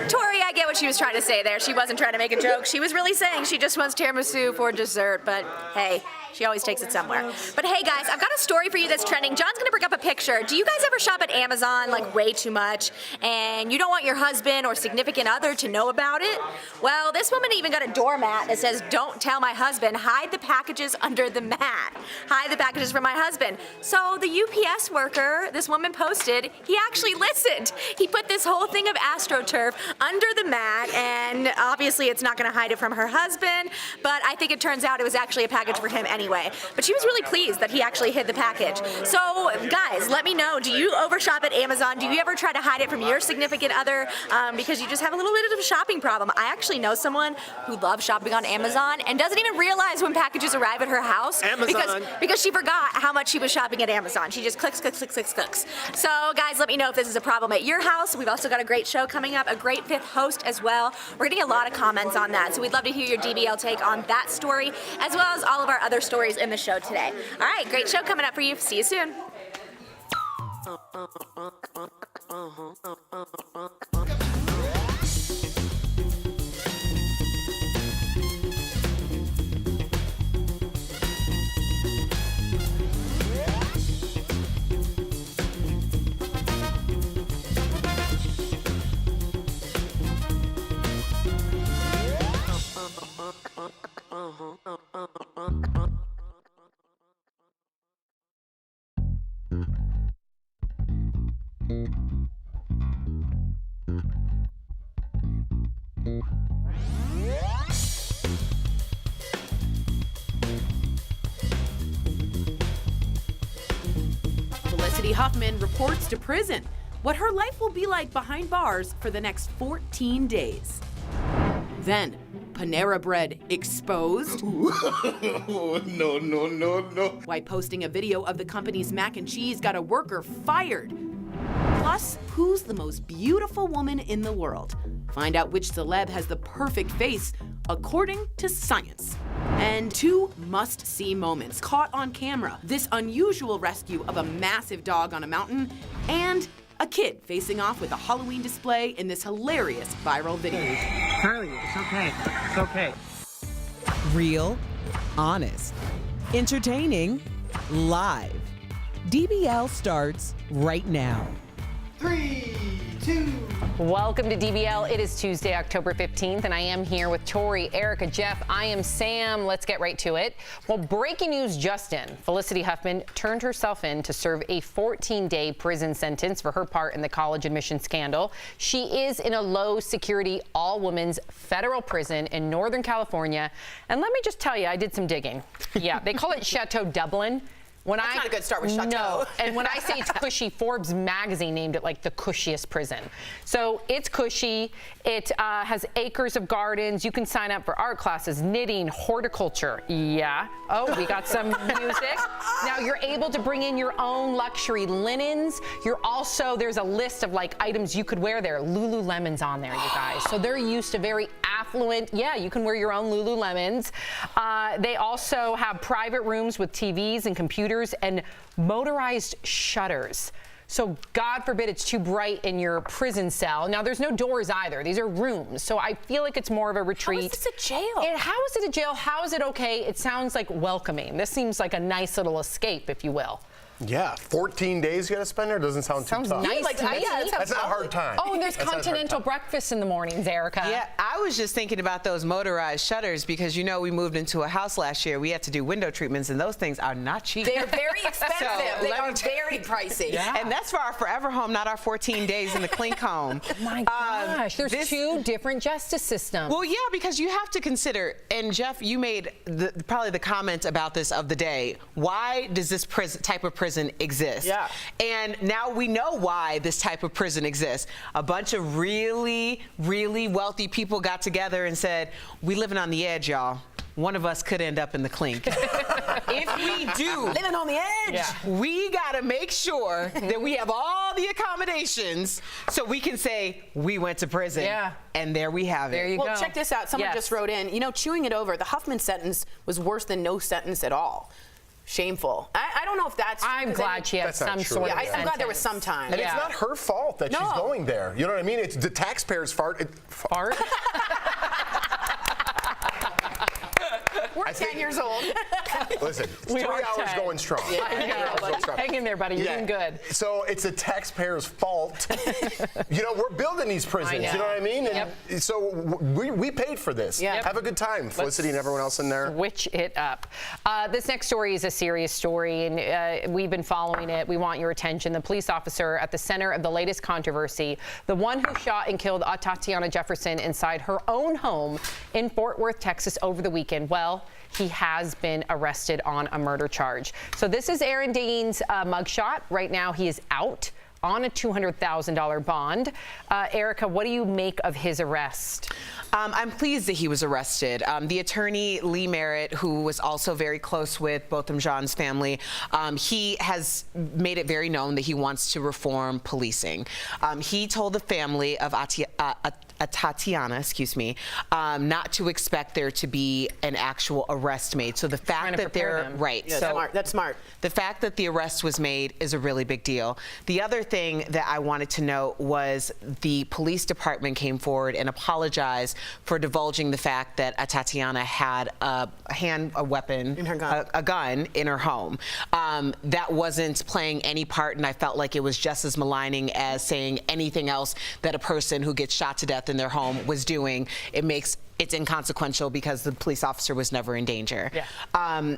G: Tori, I get what what she was trying to say there. She wasn't trying to make a joke. She was really saying she just wants tiramisu for dessert, but hey, she always takes it somewhere. But hey guys, I've got a story for you that's trending. John's gonna bring up a picture. Do you guys ever shop at Amazon like way too much and you don't want your husband or significant other to know about it? Well, this woman even got a doormat that says, "Don't tell my husband, hide the packages under the mat. Hide the packages from my husband." So the UPS worker, this woman posted, he actually listened. He put this whole thing of AstroTurf under the mat, and obviously it's not gonna hide it from her husband, but I think it turns out it was actually a package for him anyway. But she was really pleased that he actually hid the package. So guys, let me know, do you overshop at Amazon? Do you ever try to hide it from your significant other because you just have a little bit of a shopping problem? I actually know someone who loves shopping on Amazon and doesn't even realize when packages arrive at her house because she forgot how much she was shopping at Amazon. She just clicks. So guys, let me know if this is a problem at your house. We've also got a great show coming up, a great fifth host as well. We're getting a lot of comments on that, so we'd love to hear your DBL take on that story, as well as all of our other stories in the show today. All right, great show coming up for you. See you soon.
U: Felicity Huffman reports to prison. What her life will be like behind bars for the next 14 days. Then, Panera bread exposed. No. Why posting a video of the company's mac and cheese got a worker fired. Plus, who's the most beautiful woman in the world? Find out which celeb has the perfect face according to science. And 2 must-see moments caught on camera. This unusual rescue of a massive dog on a mountain, and a kid facing off with a Halloween display in this hilarious viral video.
J: Carly, it's okay. It's okay.
A: Real, honest, entertaining, live. DBL starts right now.
U: 3, 2.
T: Welcome to DBL. It is Tuesday, October 15th, and I am here with Tori, Erica, Jeff. I am Sam. Let's get right to it. Well, breaking news just in. Felicity Huffman turned herself in to serve a 14-day prison sentence for her part in the college admission scandal. She is in a low-security, all-women's federal prison in Northern California. And let me just tell you, I did some digging. Yeah, they call it Chateau Dublin. That's
Q: not a good start with Chateau.
T: No, and when I say it's cushy, Forbes magazine named it like the cushiest prison. So it's cushy. It has acres of gardens. You can sign up for art classes, knitting, horticulture. Yeah. Oh, we got some music. Now you're able to bring in your own luxury linens. There's a list of like items you could wear there. Lululemon's on there, you guys. So they're used to very affluent. Yeah, you can wear your own Lululemons. They also have private rooms with TVs and computers and motorized shutters. So God forbid it's too bright in your prison cell. Now there's no doors either. These are rooms. So I feel like it's more of a retreat.
Q: How is this a jail?
T: How is it a jail? How is it okay? It sounds like welcoming. This seems like a nice little escape, if you will.
W: Yeah, 14 days you gotta spend there doesn't sound too tough.
T: Nice to me.
W: That's not a hard time.
T: Oh, and there's continental breakfast in the mornings, Erica.
A: Yeah, I was just thinking about those motorized shutters because you know we moved into a house last year. We had to do window treatments and those things are not cheap.
Q: They're very expensive. They are very pricey.
A: Yeah. And that's for our forever home, not our 14 days in the clink home.
T: Oh my gosh, there's 2 different justice systems.
A: Well, yeah, because you have to consider, and Jeff, you made probably the comment about this of the day. Why does this type of prison exist?
Q: Yeah.
A: And now we know why this type of prison exists. A bunch of really, really wealthy people got together and said, we living on the edge, y'all. One of us could end up in the clink. If we do,
Q: living on the edge,
A: we gotta make sure that we have all the accommodations so we can say we went to prison.
T: Yeah.
A: And there we have it.
T: There you go.
Q: Well, check this out. Someone just wrote in, chewing it over, the Huffman sentence was worse than no sentence at all.
B: shameful. I don't know if that's.
T: I'm glad she had some sort of.
B: Yeah, I'm glad there was some time.
W: And it's not her fault that she's going there. You know what I mean? It's the taxpayers' fault.
T: Fart?
B: We're 10 years old.
W: Listen, 3 hours going strong.
T: Yeah, hang in there, buddy. You're doing good.
W: So it's the taxpayers' fault. We're building these prisons. You know what I mean? And so we paid for this. Have a good time, Felicity and everyone else in there.
T: Switch it up. This next story is a serious story, and we've been following it. We want your attention. The police officer at the center of the latest controversy, the one who shot and killed Tatyana Jefferson inside her own home in Fort Worth, Texas over the weekend. Well, he has been arrested on a murder charge. So this is Aaron Dean's mugshot. Right now he is out on a $200,000 bond. Erica, what do you make of his arrest?
A: I'm pleased that he was arrested. The attorney, Lee Merritt, who was also very close with Botham Jean's family, he has made it very known that he wants to reform policing. He told the family of Tatyana, not to expect there to be an actual arrest made. So the fact that they're right,
B: yeah,
A: so
B: that's smart.
A: The fact that the arrest was made is a really big deal. The other thing that I wanted to note was the police department came forward and apologized for divulging the fact that Tatyana had a weapon, in her gun. A gun in her home. That wasn't playing any part, and I felt like it was just as maligning as saying anything else that a person who gets shot to death in their home was doing. It's inconsequential because the police officer was never in danger. Yeah.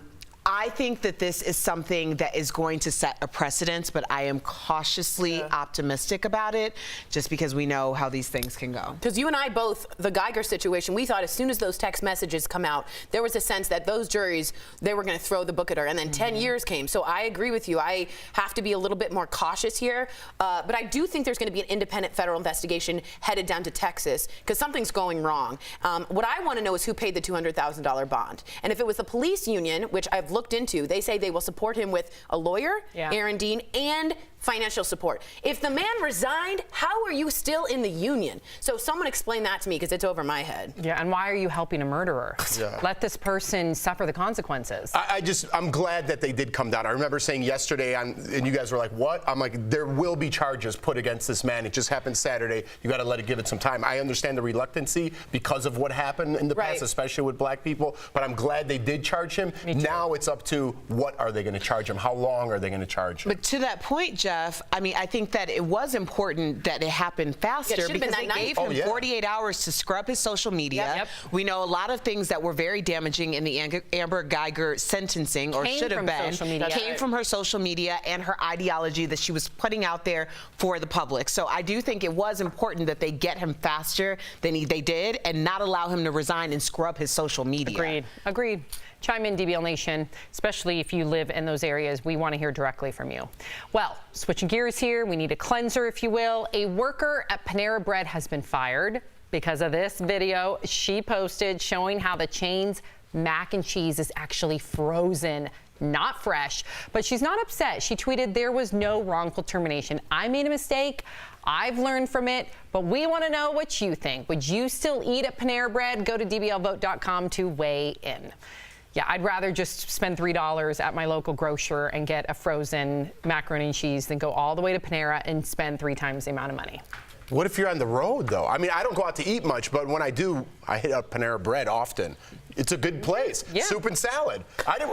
A: I think that this is something that is going to set a precedent, but I am cautiously optimistic about it just because we know how these things can go.
B: Because you and I both, the Geiger situation, we thought as soon as those text messages come out, there was a sense that those juries, they were going to throw the book at her. And then 10 years came. So I agree with you. I have to be a little bit more cautious here. But I do think there's going to be an independent federal investigation headed down to Texas because something's going wrong. What I want to know is who paid the $200,000 bond. And if it was the police union, which I've looked into, they say they will support him with a lawyer, Aaron Dean, and financial support. If the man resigned, how are you still in the union? So someone explain that to me because it's over my head.
T: Yeah, and why are you helping a murderer? Let this person suffer the consequences.
W: I'm glad that they did come down. I remember saying yesterday, and you guys were like, what? I'm like, there will be charges put against this man. It just happened Saturday. You got to give it some time. I understand the reluctancy because of what happened in the past, especially with black people, but I'm glad they did charge him. Now it's up to what are they going to charge him? How long are they going to charge him?
A: But to that point, Jeff, I mean, I think that it was important that it happened faster because they gave him 48 hours to scrub his social media. We know a lot of things that were very damaging in the Amber Geiger sentencing, or should have been, came from her social media and her ideology that she was putting out there for the public. So I do think it was important that they get him faster than they did and not allow him to resign and scrub his social media.
T: Agreed. Chime in, DBL Nation, especially if you live in those areas. We want to hear directly from you. Well, switching gears here, we need a cleanser, if you will. A worker at Panera Bread has been fired because of this video she posted showing how the chain's mac and cheese is actually frozen, not fresh. But she's not upset. She tweeted, "There was no wrongful termination. I made a mistake. I've learned from it, but we want to know what you think. Would you still eat at Panera Bread? Go to dblvote.com to weigh in." Yeah, I'd rather just spend $3 at my local grocer and get a frozen macaroni and cheese than go all the way to Panera and spend 3 times the amount of money.
W: What if you're on the road, though? I mean, I don't go out to eat much, but when I do, I hit up Panera Bread often. It's a good place. Soup and salad.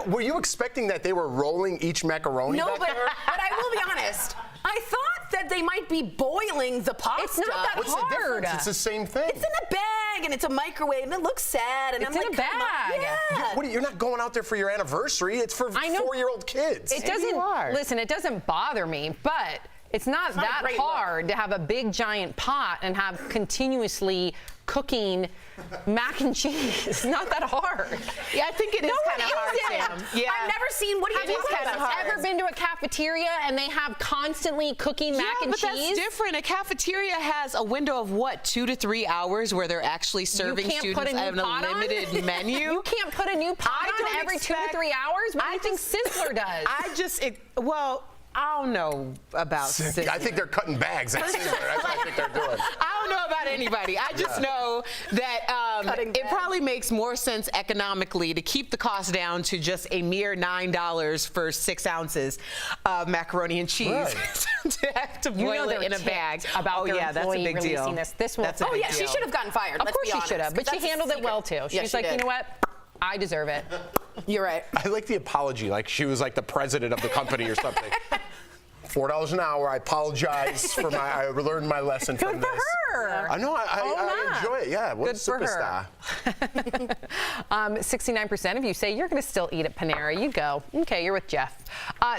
W: Were you expecting that they were rolling each macaroni back
B: but
W: there?
B: I will be honest. I thought that they might be boiling the pasta.
W: It's not that
B: What's
W: hard.
B: the difference?
W: It's the same thing.
B: It's in a bag and it's a microwave and it looks sad. And
W: It's
B: I'm
W: in
B: like,
W: a bag.
B: Yeah.
W: You're not going out there for your anniversary. It's for 4-year-old kids.
T: It doesn't, listen, it doesn't bother me, but it's not that hard to have a big giant pot and have continuously cooking mac and cheese. It's not that hard.
A: Yeah, I think it is kind of hard, Sam.
B: Yeah. I've never seen, what do you think
T: Have you ever been to a cafeteria and they have constantly cooking mac and cheese?
A: Yeah, but that's different. A cafeteria has a window of 2 to 3 hours where they're actually serving students at an unlimited menu.
T: You can't put a new pot on every 2 to 3 hours? What do you think Sizzler does?
A: I don't know about Sissy.
W: I think they're cutting bags. That's what I think they're doing.
A: I don't know about anybody. I just know that it probably makes more sense economically to keep the cost down to just a mere $9 for 6 ounces of macaroni and cheese to have to boil it in a bag.
T: About their
A: that's a
T: employee
A: big deal.
T: releasing this will.
B: Oh yeah, she should have gotten fired.
T: Of
B: let's
T: course
B: be
T: she
B: honest.
T: should have, but she
B: That's a
T: handled it
B: secret.
T: well too.
B: Yeah,
T: She's
B: she
T: like,
B: did.
T: you know what? I deserve it.
B: You're right.
W: I like the apology, like she was like the president of the company or something. $4 an hour. I apologize for I learned my lesson from this.
T: Good for her.
W: I know. I enjoy it. Yeah. What
T: Good
W: a
T: for
W: superstar.
T: her. 69% of you say you're going to still eat at Panera. You go. Okay, you're with Jeff.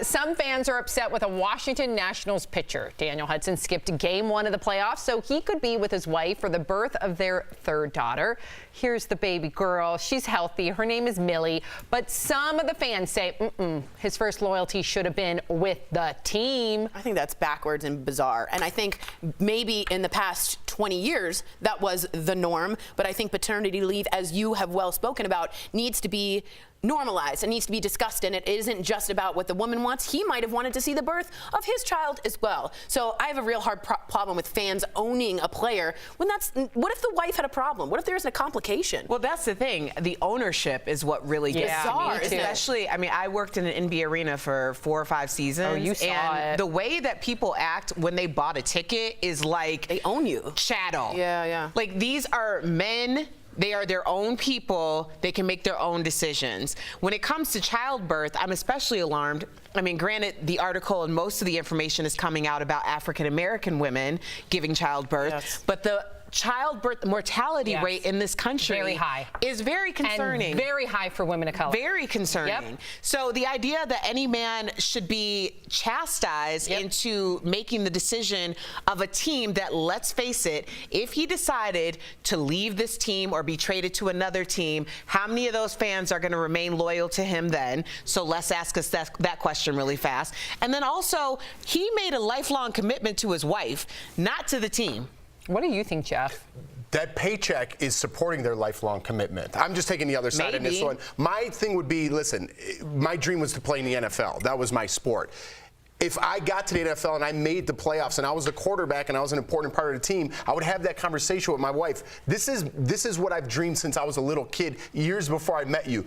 T: Some fans are upset with a Washington Nationals pitcher. Daniel Hudson skipped game 1 of the playoffs so he could be with his wife for the birth of their 3rd daughter. Here's the baby girl. She's healthy. Her name is Millie. But some of the fans say, his first loyalty should have been with the team.
B: I think that's backwards and bizarre. And I think maybe in the past 20 years, that was the norm. But I think paternity leave, as you have well spoken about, needs to be normalized. It needs to be discussed, and it isn't just about what the woman wants. He might have wanted to see the birth of his child as well. So I have a real hard problem with fans owning a player when what if the wife had a problem? What if there's a complication?
A: Well, that's the thing. The ownership is what really gets
B: Bizarre,
A: me.
B: isn't it?
A: Especially, I mean, I worked in an NBA arena for 4 or 5 seasons.
T: Oh, you saw
A: and
T: it.
A: the way that people act when they bought a ticket is like
B: they own you.
A: Chattel.
B: Yeah.
A: Like, these are men. They are their own people. They can make their own decisions. When it comes to childbirth, I'm especially alarmed. I mean, granted, the article and most of the information is coming out about African American women giving childbirth, but the childbirth mortality rate in this country
T: very high.
A: Is very concerning.
T: And very high for women of color.
A: Very concerning.
T: Yep.
A: So the idea that any man should be chastised into making the decision of a team that, let's face it, if he decided to leave this team or be traded to another team, how many of those fans are going to remain loyal to him then? So let's ask us that question really fast. And then also, he made a lifelong commitment to his wife, not to the team.
T: What do you think, Jeff?
W: That paycheck is supporting their lifelong commitment. I'm just taking the other side in this
A: Maybe.
W: one. My thing would be, listen, my dream was to play in the NFL. That was my sport. If I got to the NFL and I made the playoffs and I was a quarterback and I was an important part of the team, I would have that conversation with my wife. This is what I've dreamed since I was a little kid, years before I met you.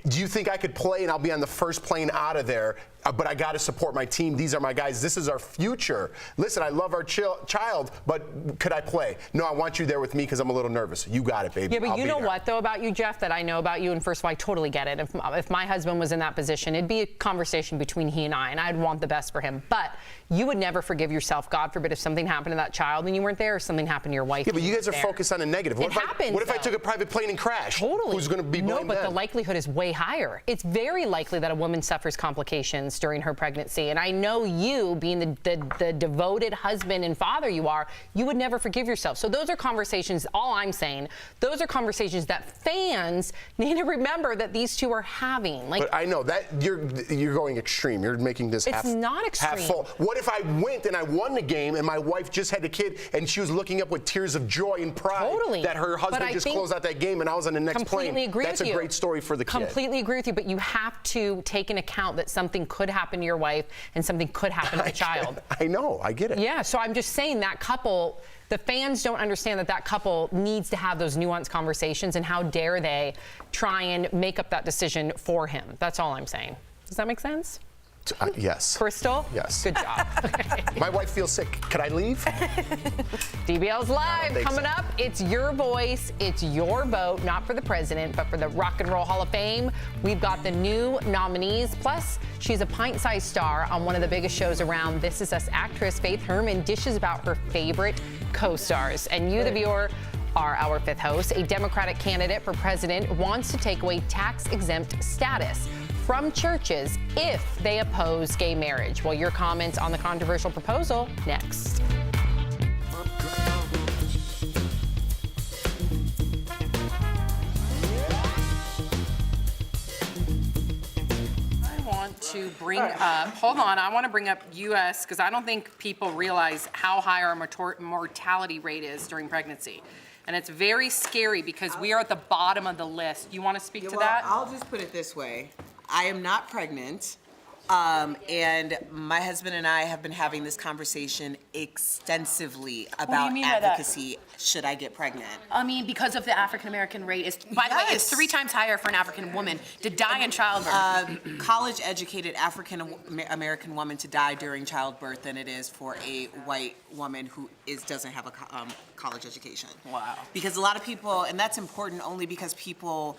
W: Do you think I could play and I'll be on the first plane out of there? But I got to support my team. These are my guys. This is our future. Listen, I love our child, but could I play? No, I want you there with me because I'm a little nervous. You got it, baby.
T: Yeah, but
W: I'll
T: you
W: be
T: know
W: there.
T: what, though, about you, Jeff, that I know about you, and first of all, I totally get it. If my husband was in that position, it'd be a conversation between he and I'd want the best for him. But you would never forgive yourself, God forbid, if something happened to that child and you weren't there, or something happened to your wife.
W: Yeah, but you guys are
T: there.
W: focused on the negative. What if I took a private plane and crashed?
T: Totally.
W: Who's going to be blamed
T: No, but
W: then?
T: the likelihood is way higher. It's very likely that a woman suffers complications during her pregnancy. And I know you, being the devoted husband and father you are, you would never forgive yourself. So those are conversations, all I'm saying, those are conversations that fans need to remember that these two are having. Like,
W: but I know that you're going extreme. You're making this
T: It's not extreme.
W: half full. What if I went and I won the game and my wife just had a kid and she was looking up with tears of joy and pride that her husband just closed out that game and I was on the next plane?
T: Completely agree
W: That's
T: with
W: a
T: you.
W: great story for the kid.
T: Completely agree with you, but you have to take into account that something could happen to your wife and something could happen to the child.
W: I know, I get it.
T: Yeah, so I'm just saying that couple, the fans don't understand that couple needs to have those nuanced conversations, and how dare they try and make up that decision for him. That's all I'm saying. Does that make sense?
W: Yes.
T: Crystal?
W: Yes.
T: Good job.
W: My wife feels sick. Could I leave?
T: DBL's Live
W: think
T: coming
W: so.
T: up. It's your voice. It's your vote, not for the president, but for the Rock and Roll Hall of Fame. We've got the new nominees. Plus, she's a pint-sized star on one of the biggest shows around. This Is Us actress Faith Herman dishes about her favorite co-stars. And you, the viewer, are our fifth host. A Democratic candidate for president wants to take away tax-exempt status from churches if they oppose gay marriage. Well, your comments on the controversial proposal next.
H: To bring up, hold on, I want to bring up U.S. because I don't think people realize how high our mortality rate is during pregnancy. And it's very scary because we are at the bottom of the list. You want to speak to that?
I: I'll just put it this way. I am not pregnant,
A: And my husband and I have been having this conversation extensively
Q: do
A: about
Q: you mean by that?
A: advocacy. Should I get pregnant?
Q: I mean, because of the African American rate is, by the way, it's 3 times higher for an African woman to die in childbirth.
A: College-educated African American woman to die during childbirth than it is for a white woman who doesn't have a college education.
Q: Wow.
A: Because a lot of people, and that's important only because people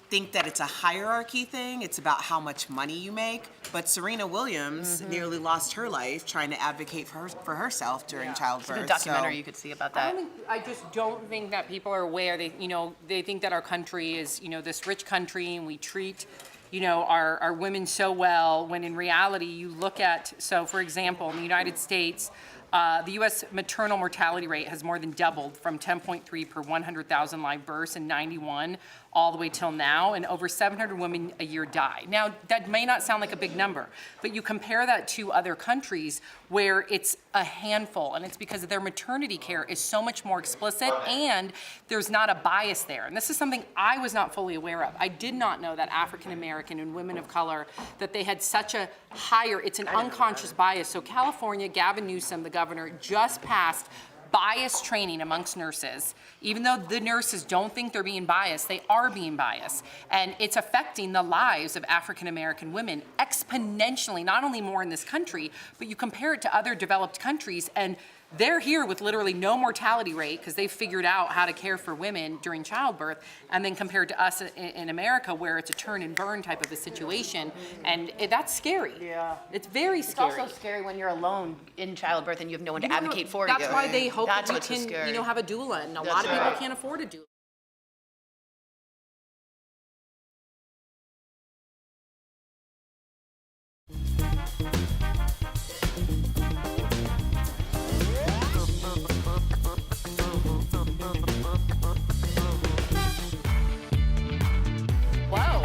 A: think that it's a hierarchy thing. It's about how much money you make. But Serena Williams nearly lost her life trying to advocate for herself during childbirth.
Q: It's a good documentary you could see about that.
T: I just don't think that people are aware. They think that our country is, this rich country, and we treat, our women so well. When in reality, you look at, so for example, in the United States, the U.S. maternal mortality rate has more than doubled from 10.3 per 100,000 live births in 91 all the way till now, and over 700 women a year die. Now, that may not sound like a big number, but you compare that to other countries where it's a handful, and it's because their maternity care is so much more explicit, and there's not a bias there. And this is something I was not fully aware of. I did not know that African American and women of color, that they had such a higher, it's an unconscious bias. So California, Gavin Newsom, the governor, just passed bias training amongst nurses. Even though the nurses don't think they're being biased, they are being biased. And it's affecting the lives of African American women exponentially, not only more in this country, but you compare it to other developed countries, and they're here with literally no mortality rate because they've figured out how to care for women during childbirth, and then compared to us in America where it's a turn and burn type of a situation, and that's scary. Yeah. It's very scary.
Q: It's also scary when you're alone in childbirth and you have no one to advocate for you.
T: That's why they hope
Q: That's
T: that we
Q: what's so
T: can,
Q: scary.
T: have a doula, and a
Q: That's
T: lot of people
Q: right.
T: can't afford a doula.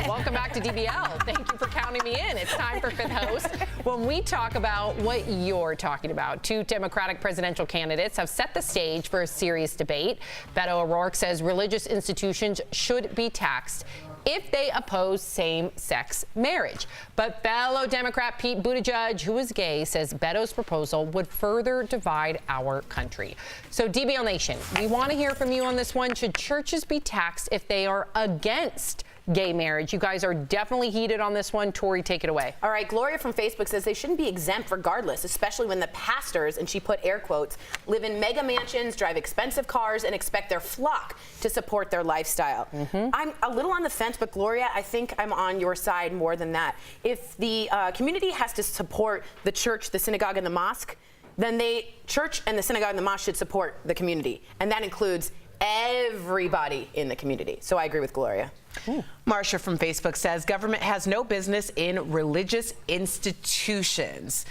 T: Welcome back to DBL. Thank you for counting me in. It's time for Fifth Host, when we talk about what you're talking about. 2 Democratic presidential candidates have set the stage for a serious debate. Beto O'Rourke says religious institutions should be taxed if they oppose same-sex marriage. But fellow Democrat Pete Buttigieg, who is gay, says Beto's proposal would further divide our country. So DBL Nation, we want to hear from you on this one. Should churches be taxed if they are against gay marriage? You guys are definitely heated on this one. Tori, take it away.
B: All right, Gloria from Facebook says they shouldn't be exempt regardless, especially when the pastors, and she put air quotes, live in mega mansions, drive expensive cars, and expect their flock to support their lifestyle. I'm a little on the fence, but Gloria, I think I'm on your side more than that. If the community has to support the church, the synagogue, and the mosque, then the church and the synagogue and the mosque should support the community, and that includes everybody in the community. So I agree with Gloria.
A: Marsha from Facebook says government has no business in religious institutions.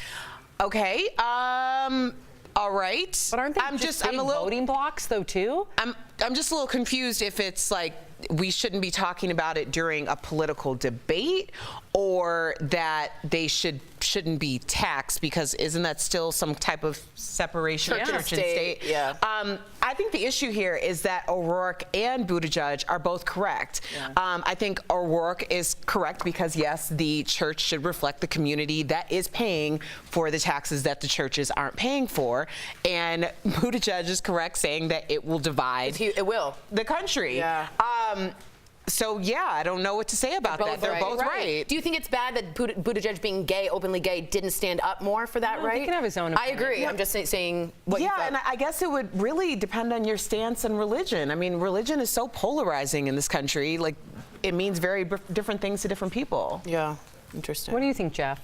A: Okay, all right.
T: But aren't they I'm a little voting blocks though too?
A: I'm just a little confused if it's like we shouldn't be talking about it during a political debate, or that they shouldn't be taxed, because isn't that still some type of separation of church and state?
B: Yeah.
A: I think the issue here is that O'Rourke and Buttigieg are both correct. I think O'Rourke is correct because, yes, the church should reflect the community that is paying for the taxes that the churches aren't paying for. And Buttigieg is correct saying that it will divide the country.
B: Yeah.
A: So, yeah, I don't know what to say about that. They're both right.
B: Do you think it's bad that Buttigieg being gay, openly gay, didn't stand up more for that right?
T: He can have his own opinion.
B: I agree.
A: Yeah.
B: I'm just saying what you thought.
A: Yeah, and I guess it would really depend on your stance on religion. I mean, religion is so polarizing in this country. Like, it means very different things to different people.
B: Yeah, interesting.
T: What do you think, Jeff?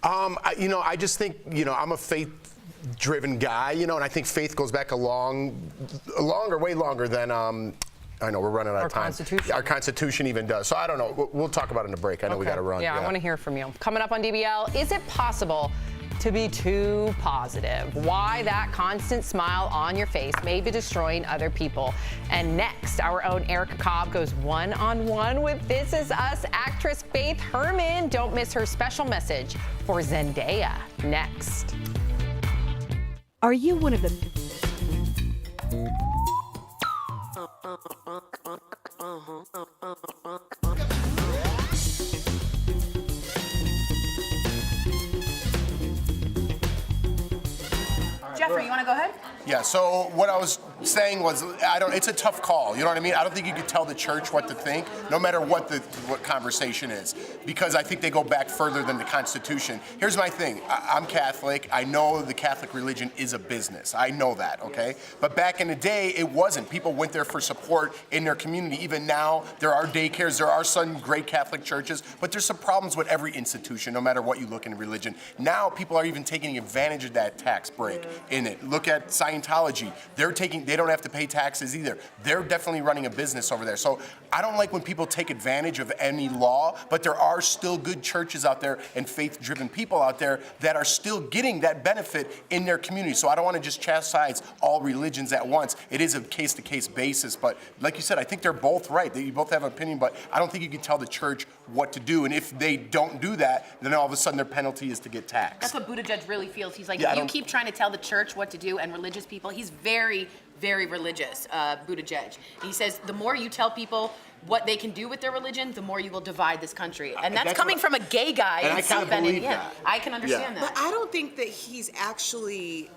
W: I just think, I'm a faith-driven guy, and I think faith goes back way longer than, I know we're running out of time. Our Constitution even does. So I don't know. We'll talk about it in a break. I know we got to run.
T: Yeah, I want to hear from you. Coming up on DBL, is it possible to be too positive? Why that constant smile on your face may be destroying other people. And next, our own Erica Cobb goes one-on-one with This Is Us actress Faith Herman. Don't miss her special message for Zendaya next.
I: Are you one of the...
K: Yeah, so what I was saying was, it's a tough call, you know what I mean? I don't think you could tell the church what to think, no matter what conversation is, because I think they go back further than the Constitution. Here's my thing, I'm Catholic, I know the Catholic religion is a business, I know that, okay? But back in the day, it wasn't. People went there for support in their community. Even now, there are daycares, there are some great Catholic churches, but there's some problems with every institution, no matter what you look in religion. Now, people are even taking advantage of that tax break in it. Look at Scientology. They don't have to pay taxes either. They're definitely running a business over there. So I don't like when people take advantage of any law, but there are still good churches out there and faith-driven people out there that are still getting that benefit in their community. So I don't want to just chastise all religions at once. It is a case-to-case basis, but like you said, I think they're both right. You both have an opinion, but I don't think you can tell the church what to do. And if they don't do that, then all of a sudden their penalty is to get taxed.
H: That's what Buttigieg really feels. He's like,
K: Yeah,
H: you keep trying to tell the church what to do and religious people. He's very, very religious, Buttigieg. He says the more you tell people what they can do with their religion, the more you will divide this country. And that's coming from a gay guy.
K: And I kind of believe that.
H: I can understand that.
L: But I don't think that he's actually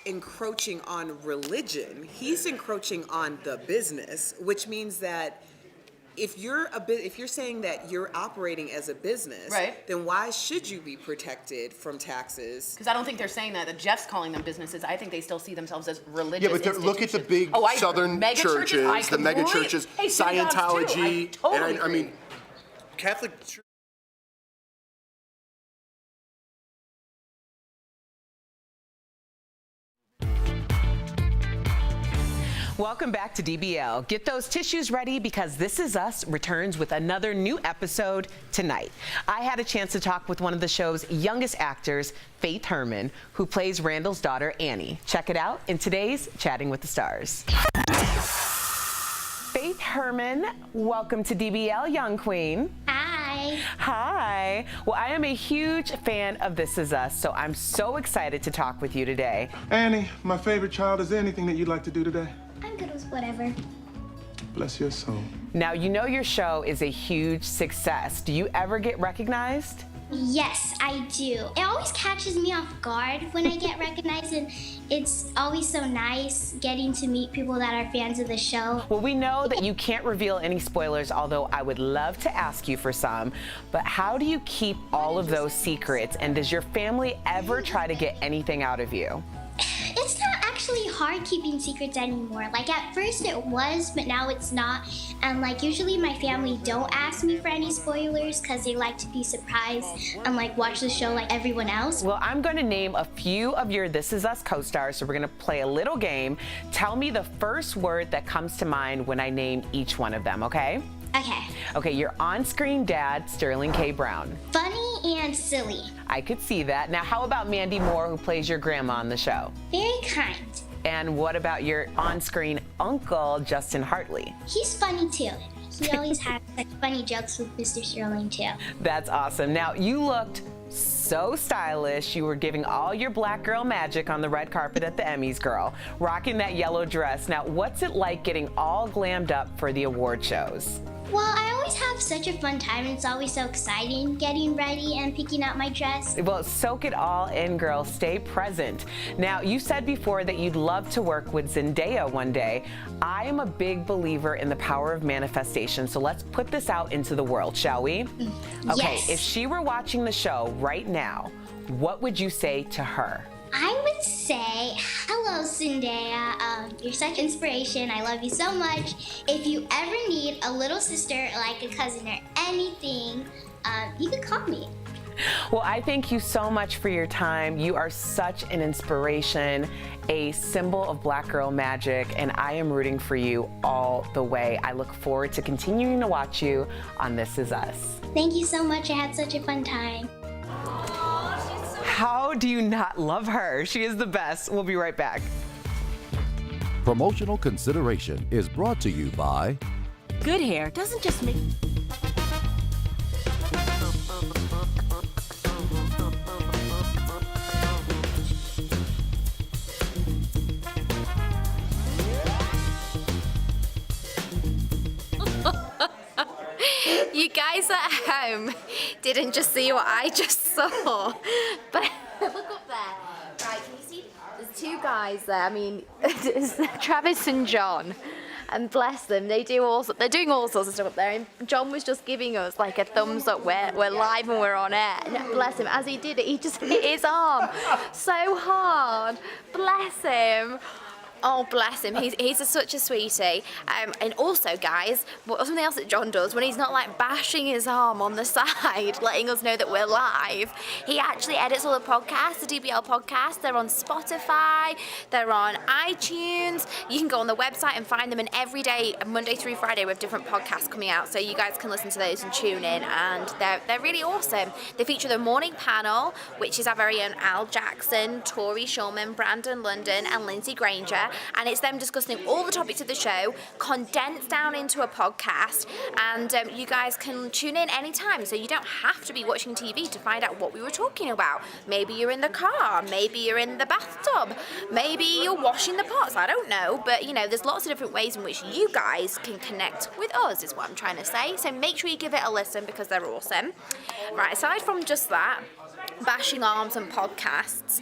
L: encroaching on religion. He's encroaching on the business, which means that if you're saying that you're operating as a business,
H: right,
L: then why should you be protected from taxes?
H: Because I don't think they're saying that. Jeff's calling them businesses. I think they still see themselves as religious.
K: Yeah, but look at the big southern churches, the mega churches, Scientology, and I mean, Catholic.
A: Welcome back to DBL. Get those tissues ready because This Is Us returns with another new episode tonight. I had a chance to talk with one of the show's youngest actors, Faith Herman, who plays Randall's daughter, Annie. Check it out in today's Chatting with the Stars. Faith Herman, welcome to DBL, young queen.
M: Hi.
A: Hi. Well, I am a huge fan of This Is Us, so I'm so excited to talk with you today.
V: Annie, my favorite child, is there anything that you'd like to do today?
M: I'm good with whatever.
V: Bless your soul.
A: Now, you know your show is a huge success. Do you ever get recognized?
M: Yes, I do. It always catches me off guard when I get recognized, and it's always so nice getting to meet people that are fans of the show.
A: Well, we know that you can't reveal any spoilers, although I would love to ask you for some. But how do you keep all of those secrets, and does your family ever try to get anything out of you?
M: It's not actually hard keeping secrets anymore. Like at first it was, but now it's not. And like usually my family don't ask me for any spoilers because they like to be surprised and like watch the show like everyone else.
A: Well, I'm going to name a few of your This Is Us co-stars, so we're going to play a little game. Tell me the first word that comes to mind when I name each one of them, okay?
M: Okay.
A: Okay, your on-screen dad, Sterling K. Brown.
M: Funny and silly.
A: I could see that. Now, how about Mandy Moore, who plays your grandma on the show?
M: Very kind.
A: And what about your on-screen uncle, Justin Hartley?
M: He's funny too. He always has like funny jokes with Mr. Sterling too.
A: That's awesome. Now, you looked so stylish. You were giving all your black girl magic on the red carpet at the Emmys, girl, rocking that yellow dress. Now, what's it like getting all glammed up for the award shows?
M: Well, I always have such a fun time, and it's always so exciting getting ready and picking out my dress.
A: Well, soak it all in, girl. Stay present. Now, you said before that you'd love to work with Zendaya one day. I am a big believer in the power of manifestation, so let's put this out into the world, shall we? Okay,
M: Yes.
A: if she were watching the show right now, what would you say to her?
M: I would say, hello, Zendaya. You're such inspiration. I love you so much. If you ever need a little sister, like a cousin or anything, you can call me.
A: Well, I thank you so much for your time. You are such an inspiration, a symbol of black girl magic, and I am rooting for you all the way. I look forward to continuing to watch you on This Is Us.
M: Thank you so much. I had such a fun time.
A: How do you not love her? She is the best. We'll be right back.
X: Promotional consideration is brought to you by
Y: Good hair doesn't just make...
G: You guys at home didn't just see what I just saw, but look up there. Right, can you see? There's two
S: you guys there, I mean, Travis and John, and bless them, they're doing all sorts of stuff up there. And John was just giving us like a thumbs up, we're live and we're on air. And bless him, as he did it, he just hit his arm so hard. Bless him. Oh, bless him. He's such a sweetie. And also, guys, something else that John does when he's not like bashing his arm on the side, letting us know that we're live, he actually edits all the podcasts, the DBL podcasts. They're on Spotify, they're on iTunes. You can go on the website and find them. And every day, Monday through Friday, we have different podcasts coming out. So you guys can listen to those and tune in. And they're really awesome. They feature the morning panel, which is our very own Al Jackson, Tori Shulman, Brandon London, and Lindsay Granger. And it's them discussing all the topics of the show, condensed down into a podcast, and you guys can tune in anytime, so you don't have to be watching TV to find out what we were talking about. Maybe you're in the car, maybe you're in the bathtub, maybe you're washing the pots, I don't know, but you know, there's lots of different ways in which you guys can connect with us, is what I'm trying to say, so make sure you give it a listen because they're awesome. Right, aside from just that, bashing arms and podcasts,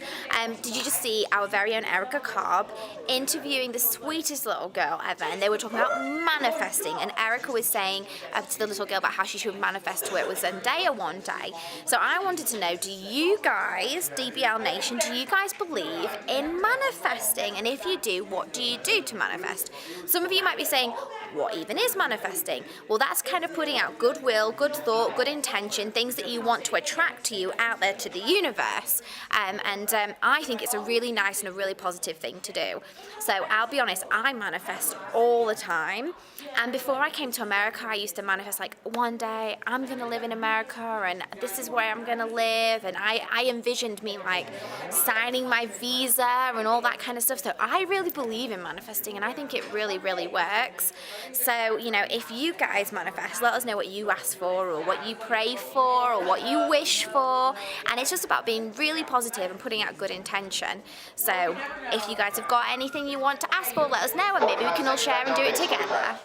S: did you just see our very own Erica Cobb interviewing the sweetest little girl ever? And they were talking about manifesting, and Erica was saying to the little girl about how she should manifest to it with Zendaya one day. So I wanted to know, do you guys, DBL Nation, do you guys believe in manifesting? And if you do, what do you do to manifest? Some of you might be saying, what even is manifesting? Well, that's kind of putting out goodwill, good thought, good intention, things that you want to attract to you out there to the universe. I think it's a really nice and a really positive thing to do. So I'll be honest, I manifest all the time. And before I came to America, I used to manifest like, one day I'm going to live in America and this is where I'm going to live. And I envisioned me like signing my visa and all that kind of stuff. So I really believe in manifesting, and I think it really, really works. So, you know, if you guys manifest, let us know what you ask for or what you pray for or what you wish for. And it's just about being really positive and putting out good intention. So if you guys have got anything you want to ask for, let us know and maybe we can all share and do it together.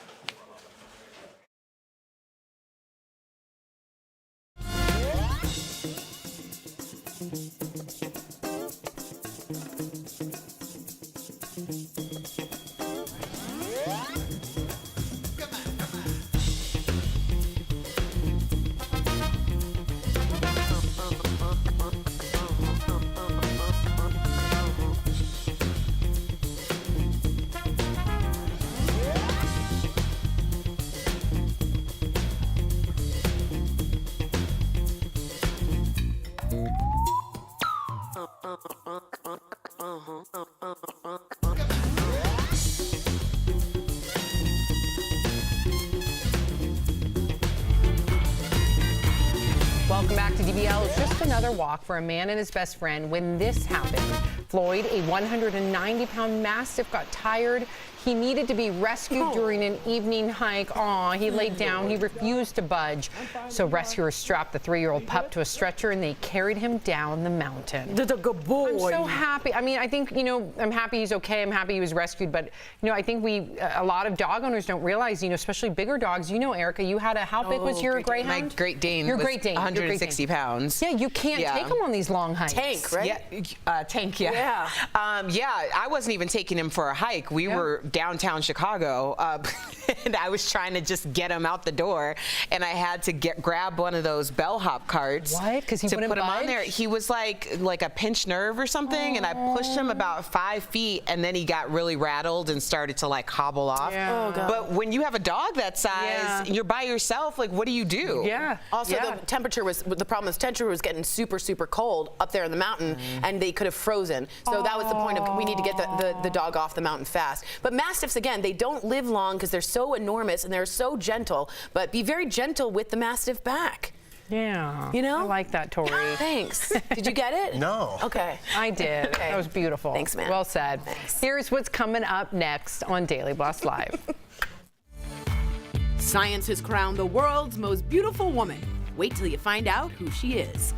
T: Welcome back to DBL. It's just another walk for a man and his best friend when this happened. Floyd, a 190-pound Mastiff, got tired. He needed to be rescued during an evening hike. Aw, he laid down. He refused to budge. So rescuers strapped the 3-year-old pup to a stretcher and they carried him down the mountain.
E: The good boy.
T: I'm so happy. I mean, I think, you know, I'm happy he's okay. I'm happy he was rescued. But, you know, I think a lot of dog owners don't realize, you know, especially bigger dogs. You know, Erica, you had how big was your Greyhound?
A: My Great Dane.
T: Your
A: was
T: Great Dane.
A: 160 pounds.
T: Yeah, you can't take him on these long hikes.
E: Tank, right?
A: Yeah, Tank, yeah. Yeah, I wasn't even taking him for a hike. We were downtown Chicago, and I was trying to just get him out the door, and I had to grab one of those bellhop carts.
T: What? Because he
A: to
T: wouldn't
A: put him
T: budge?
A: on there. He was like a pinched nerve or something, and I pushed him about 5 feet, and then he got really rattled and started to like hobble off.
T: Yeah. Oh, God.
A: But when you have a dog that size, you're by yourself. Like, what do you do?
T: Yeah.
E: Also, the problem is temperature was getting super, super cold up there in the mountain, and they could have frozen. So that was the point of we need to get the dog off the mountain fast. But Mastiffs, again, they don't live long because they're so enormous and they're so gentle. But be very gentle with the Mastiff back.
T: Yeah.
E: You know?
T: I like that, Tori.
E: Thanks. Did you get it?
W: No.
E: Okay.
T: I did.
E: Okay.
T: That was beautiful.
E: Thanks, man.
T: Well said.
E: Thanks.
T: Here's what's coming up next on Daily Blast Live.
U: Science has crowned the world's most beautiful woman. Wait till you find out who she is.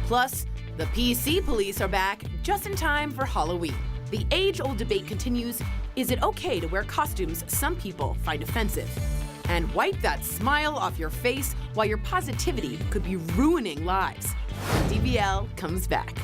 U: Plus, the PC police are back just in time for Halloween. The age-old debate continues, is it okay to wear costumes some people find offensive? And wipe that smile off your face while your positivity could be ruining lives. DBL comes back.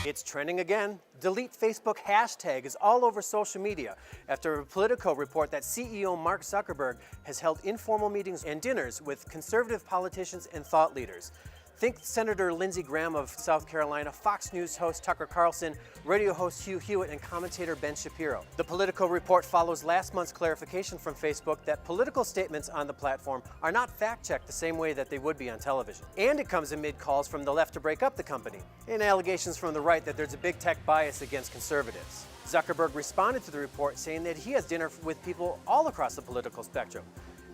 J: It's trending again. Delete Facebook hashtag is all over social media after a Politico report that CEO Mark Zuckerberg has held informal meetings and dinners with conservative politicians and thought leaders. Think Senator Lindsey Graham of South Carolina, Fox News host Tucker Carlson, radio host Hugh Hewitt, and commentator Ben Shapiro. The Politico report follows last month's clarification from Facebook that political statements on the platform are not fact-checked the same way that they would be on television. And it comes amid calls from the left to break up the company, and allegations from the right that there's a big tech bias against conservatives. Zuckerberg responded to the report saying that he has dinner with people all across the political spectrum.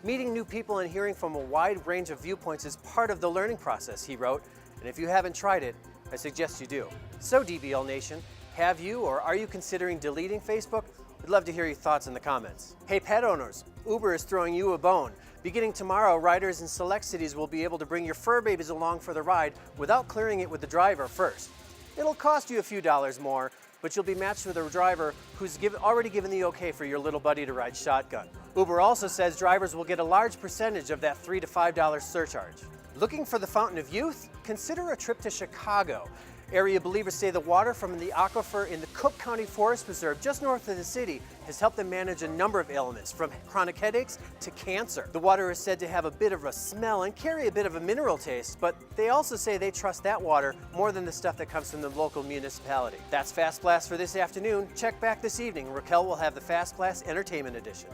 J: Meeting new people and hearing from a wide range of viewpoints is part of the learning process, he wrote, and if you haven't tried it, I suggest you do. So DBL Nation, have you or are you considering deleting Facebook? We'd love to hear your thoughts in the comments. Hey pet owners, Uber is throwing you a bone. Beginning tomorrow, riders in select cities will be able to bring your fur babies along for the ride without clearing it with the driver first. It'll cost you a few dollars more, but you'll be matched with a driver who's already given the okay for your little buddy to ride shotgun. Uber also says drivers will get a large percentage of that $3 to $5 surcharge. Looking for the fountain of youth? Consider a trip to Chicago. Area believers say the water from the aquifer in the Cook County Forest Preserve just north of the city has helped them manage a number of ailments, from chronic headaches to cancer. The water is said to have a bit of a smell and carry a bit of a mineral taste, but they also say they trust that water more than the stuff that comes from the local municipality. That's Fast Blast for this afternoon. Check back this evening. Raquel will have the Fast Blast Entertainment Edition.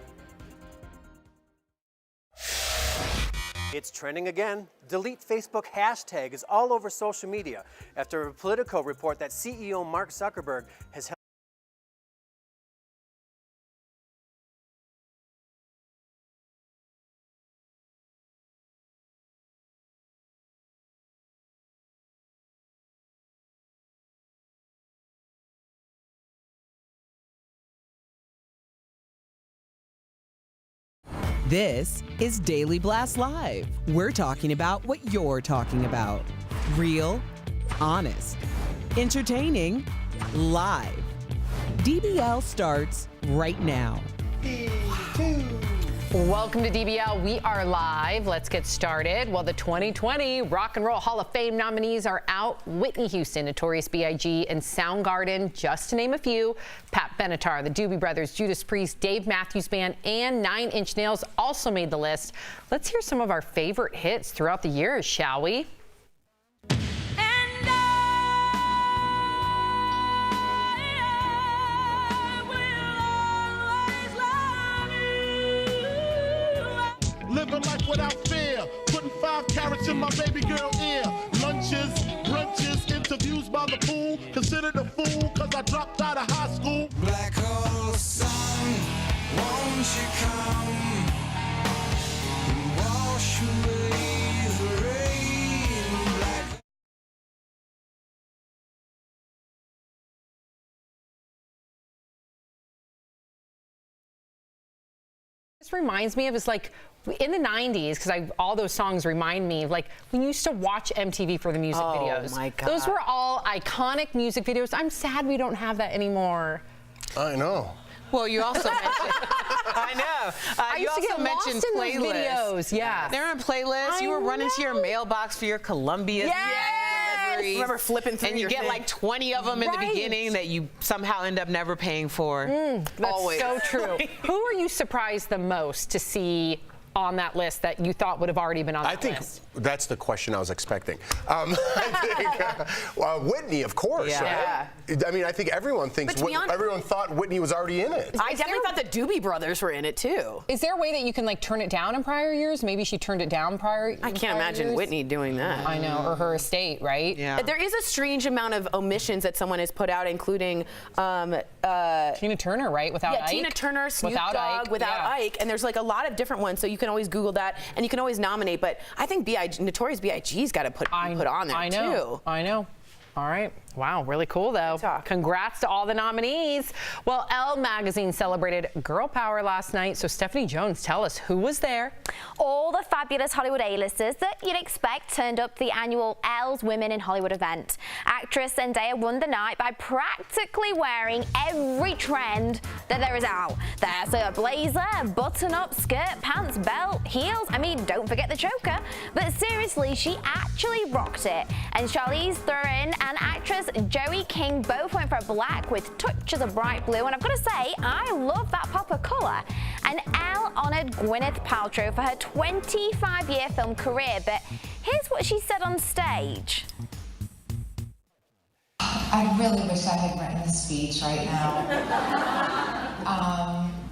J: It's trending again. Delete Facebook hashtag is all over social media after a Politico report that CEO Mark Zuckerberg has held.
A: This is Daily Blast Live. We're talking about what you're talking about. Real, honest, entertaining, live. DBL starts right now.
T: Welcome to DBL. We are live. Let's get started. Well, the 2020 Rock and Roll Hall of Fame nominees are out. Whitney Houston, Notorious B.I.G., and Soundgarden, just to name a few. Pat Benatar, the Doobie Brothers, Judas Priest, Dave Matthews Band, and 9 Inch Nails also made the list. Let's hear some of our favorite hits throughout the years, shall we?
D: Living life without fear, putting 5 carats in my baby girl ear. Lunches, brunches, interviews by the pool. Considered a fool cause I dropped out of high school. Black hole sun, won't you come and wash away the rain? Black
T: This reminds me of is like in the 90s, because all those songs remind me of like when you used to watch MTV for the music videos.
B: Oh my God.
T: Those were all iconic music videos. I'm sad we don't have that anymore.
W: I know.
B: Well, you also mentioned. I know.
T: I
B: you
T: used to
B: also
T: get lost
B: mentioned
T: in those
B: playlists.
T: videos. Yeah.
B: They're in playlists. You were running to your mailbox for your Columbia.
E: I remember flipping through
B: and you
E: your
B: get
E: thing.
B: like 20 of them in the beginning that you somehow end up never paying for.
T: That's
B: Always.
T: so true. Who are you surprised the most to see on that list that you thought would have already been on that list?
W: That's the question I was expecting. I think Whitney, of course.
B: Yeah.
W: Right? I mean, I think everyone thinks everyone thought Whitney was already in it.
E: I definitely thought the Doobie Brothers were in it too.
T: Is there a way that you can like turn it down in prior years? Maybe she turned it down
E: I can't imagine
T: years.
E: Whitney doing that.
T: I know, or her estate, right?
B: Yeah.
E: There is a strange amount of omissions that someone has put out, including
T: Tina Turner, right? Without Ike.
E: Tina Turner, Snoop
T: Without
E: Dogg,
T: Ike,
E: without
T: yeah.
E: Ike, and there's like a lot of different ones. So you can always Google that, and you can always nominate. But I think Notorious B.I.G.'s got to put on there too.
T: I know. All right. Wow, really cool though. Congrats to all the nominees. Well, Elle magazine celebrated Girl Power last night. So Stephanie Jones, tell us who was there.
G: All the fabulous Hollywood A-listers that you'd expect turned up the annual Elle Women in Hollywood event. Actress Zendaya won the night by practically wearing every trend that there is out. There's a blazer, button-up skirt, pants, belt, heels. I mean, don't forget the choker. But seriously, she actually rocked it. And Charlize Theron and actress
S: Texas, Joey King both went for black with touches of bright blue, and I've got to say, I love that pop of colour. And Elle honoured Gwyneth Paltrow for her 25-year film career, but here's what she said on stage.
F: I really wish I had written the speech right now.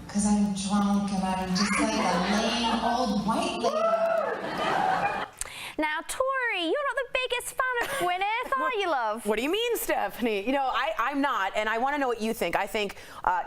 F: Because I'm drunk and I'm just like a lame old white lady.
S: Now, Tori, you're not the biggest fan of Gwyneth, are you, love?
B: What do you mean, Stephanie? You know, I'm not, and I want to know what you think. I think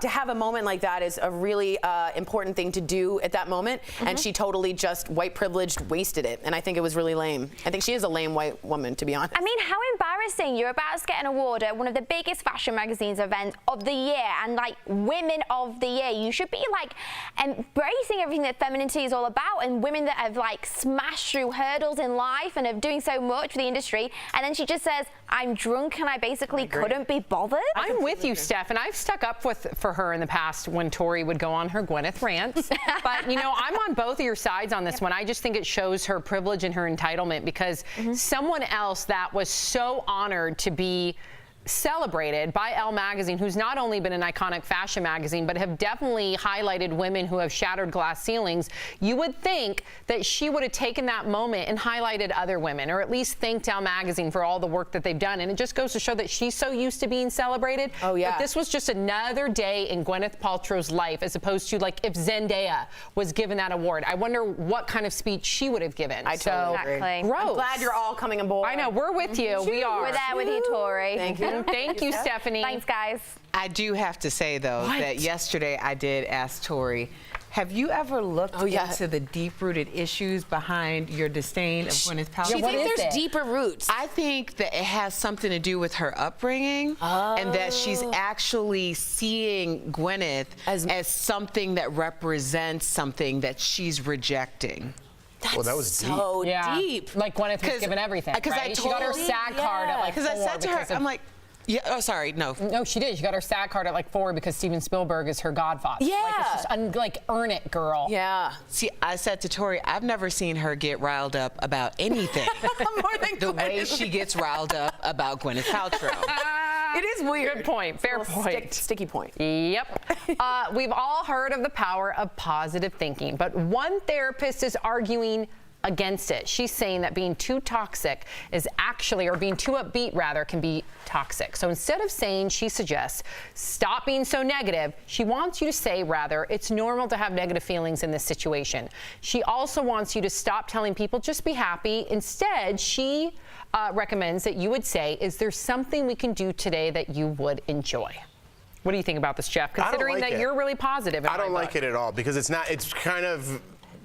B: to have a moment like that is a really important thing to do at that moment, and she totally just white privileged wasted it, and I think it was really lame. I think she is a lame white woman, to be honest.
S: I mean, how embarrassing. You're about to get an award at one of the biggest fashion magazines events of the year, and like Women of the Year. You should be like embracing everything that femininity is all about, and women that have like smashed through hurdles in life and are doing so much for the industry, and then she just says, I'm drunk and I basically couldn't be bothered.
T: I'm with you, Steph, and I've stuck up for her in the past when Tori would go on her Gwyneth rants. But, you know, I'm on both of your sides on this one. I just think it shows her privilege and her entitlement, because someone else that was so honored to be celebrated by Elle magazine, who's not only been an iconic fashion magazine, but have definitely highlighted women who have shattered glass ceilings, you would think that she would have taken that moment and highlighted other women, or at least thanked Elle magazine for all the work that they've done. And it just goes to show that she's so used to being celebrated. Oh, yeah. But this was just another day in Gwyneth Paltrow's life, as opposed to like if Zendaya was given that award. I wonder what kind of speech she would have given.
B: I totally agree.
T: Gross.
B: I'm glad you're all coming aboard.
T: I know, we're with you. We are.
S: We're there with you, Tori.
B: Thank you.
T: Thank you, Stephanie.
S: Thanks, guys.
N: I do have to say, though, that yesterday I did ask Tori, have you ever looked into the deep-rooted issues behind your disdain of Gwyneth Paltrow?
B: Do you think there's deeper roots?
N: I think that it has something to do with her upbringing, and that she's actually seeing Gwyneth as something that represents something that she's rejecting.
W: Well, that was deep.
B: So deep.
T: Like Gwyneth was given everything, right? She got her SAG card at like 4.
N: Because I said to her, I'm like, yeah, oh, sorry, no.
T: No, she did. She got her SAG card at like 4 because Steven Spielberg is her godfather.
N: Yeah.
T: Like, it's just, like, earn it, girl.
B: Yeah.
N: See, I said to Tori, I've never seen her get riled up about anything.
B: More than
N: the way she gets riled up about Gwyneth Paltrow.
B: It is weird.
T: Good point. Fair point.
B: Sticky point.
T: Yep. We've all heard of the power of positive thinking, but one therapist is arguing against it. She's saying that being too toxic is actually, or being too upbeat rather, can be toxic. So instead of saying, she suggests, stop being so negative, she wants you to say, rather, it's normal to have negative feelings in this situation. She also wants you to stop telling people, just be happy. Instead, she recommends that you would say, is there something we can do today that you would enjoy? What do you think about this, Jeff? Considering that you're really positive.
W: I don't like it at all, because it's kind of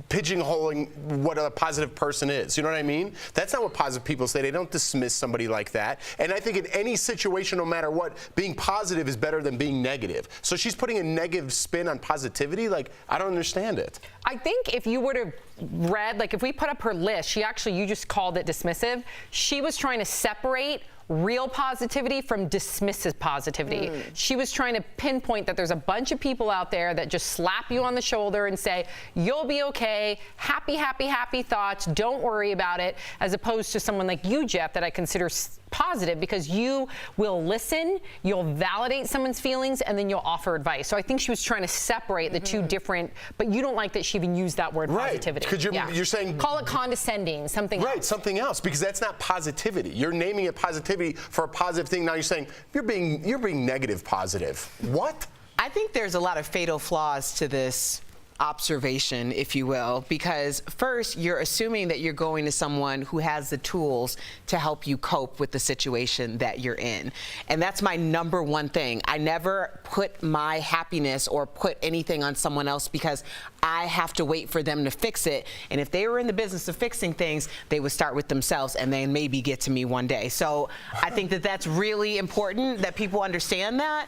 W: pigeonholing what a positive person is. You know what I mean? That's not what positive people say. They don't dismiss somebody like that. And I think in any situation, no matter what, being positive is better than being negative. So she's putting a negative spin on positivity. Like, I don't understand it.
T: I think if you would have read, like if we put up her list, you just called it dismissive. She was trying to separate real positivity from dismissive positivity. She was trying to pinpoint that there's a bunch of people out there that just slap you on the shoulder and say, you'll be okay, happy, happy, happy thoughts, don't worry about it, as opposed to someone like you, Jeff, that I consider positive, because you will listen, you'll validate someone's feelings, and then you'll offer advice. So I think she was trying to separate the two different, but you don't like that she even used that word positivity.
W: Because you're saying,
T: call it condescending, something else.
W: Right, something else, because that's not positivity. You're naming it positivity for a positive thing. Now you're saying you're being negative positive. What?
N: I think there's a lot of fatal flaws to this observation, if you will, because first you're assuming that you're going to someone who has the tools to help you cope with the situation that you're in. And that's my number one thing. I never put my happiness or put anything on someone else because I have to wait for them to fix it. And if they were in the business of fixing things, they would start with themselves and then maybe get to me one day. So I think that that's really important, that people understand that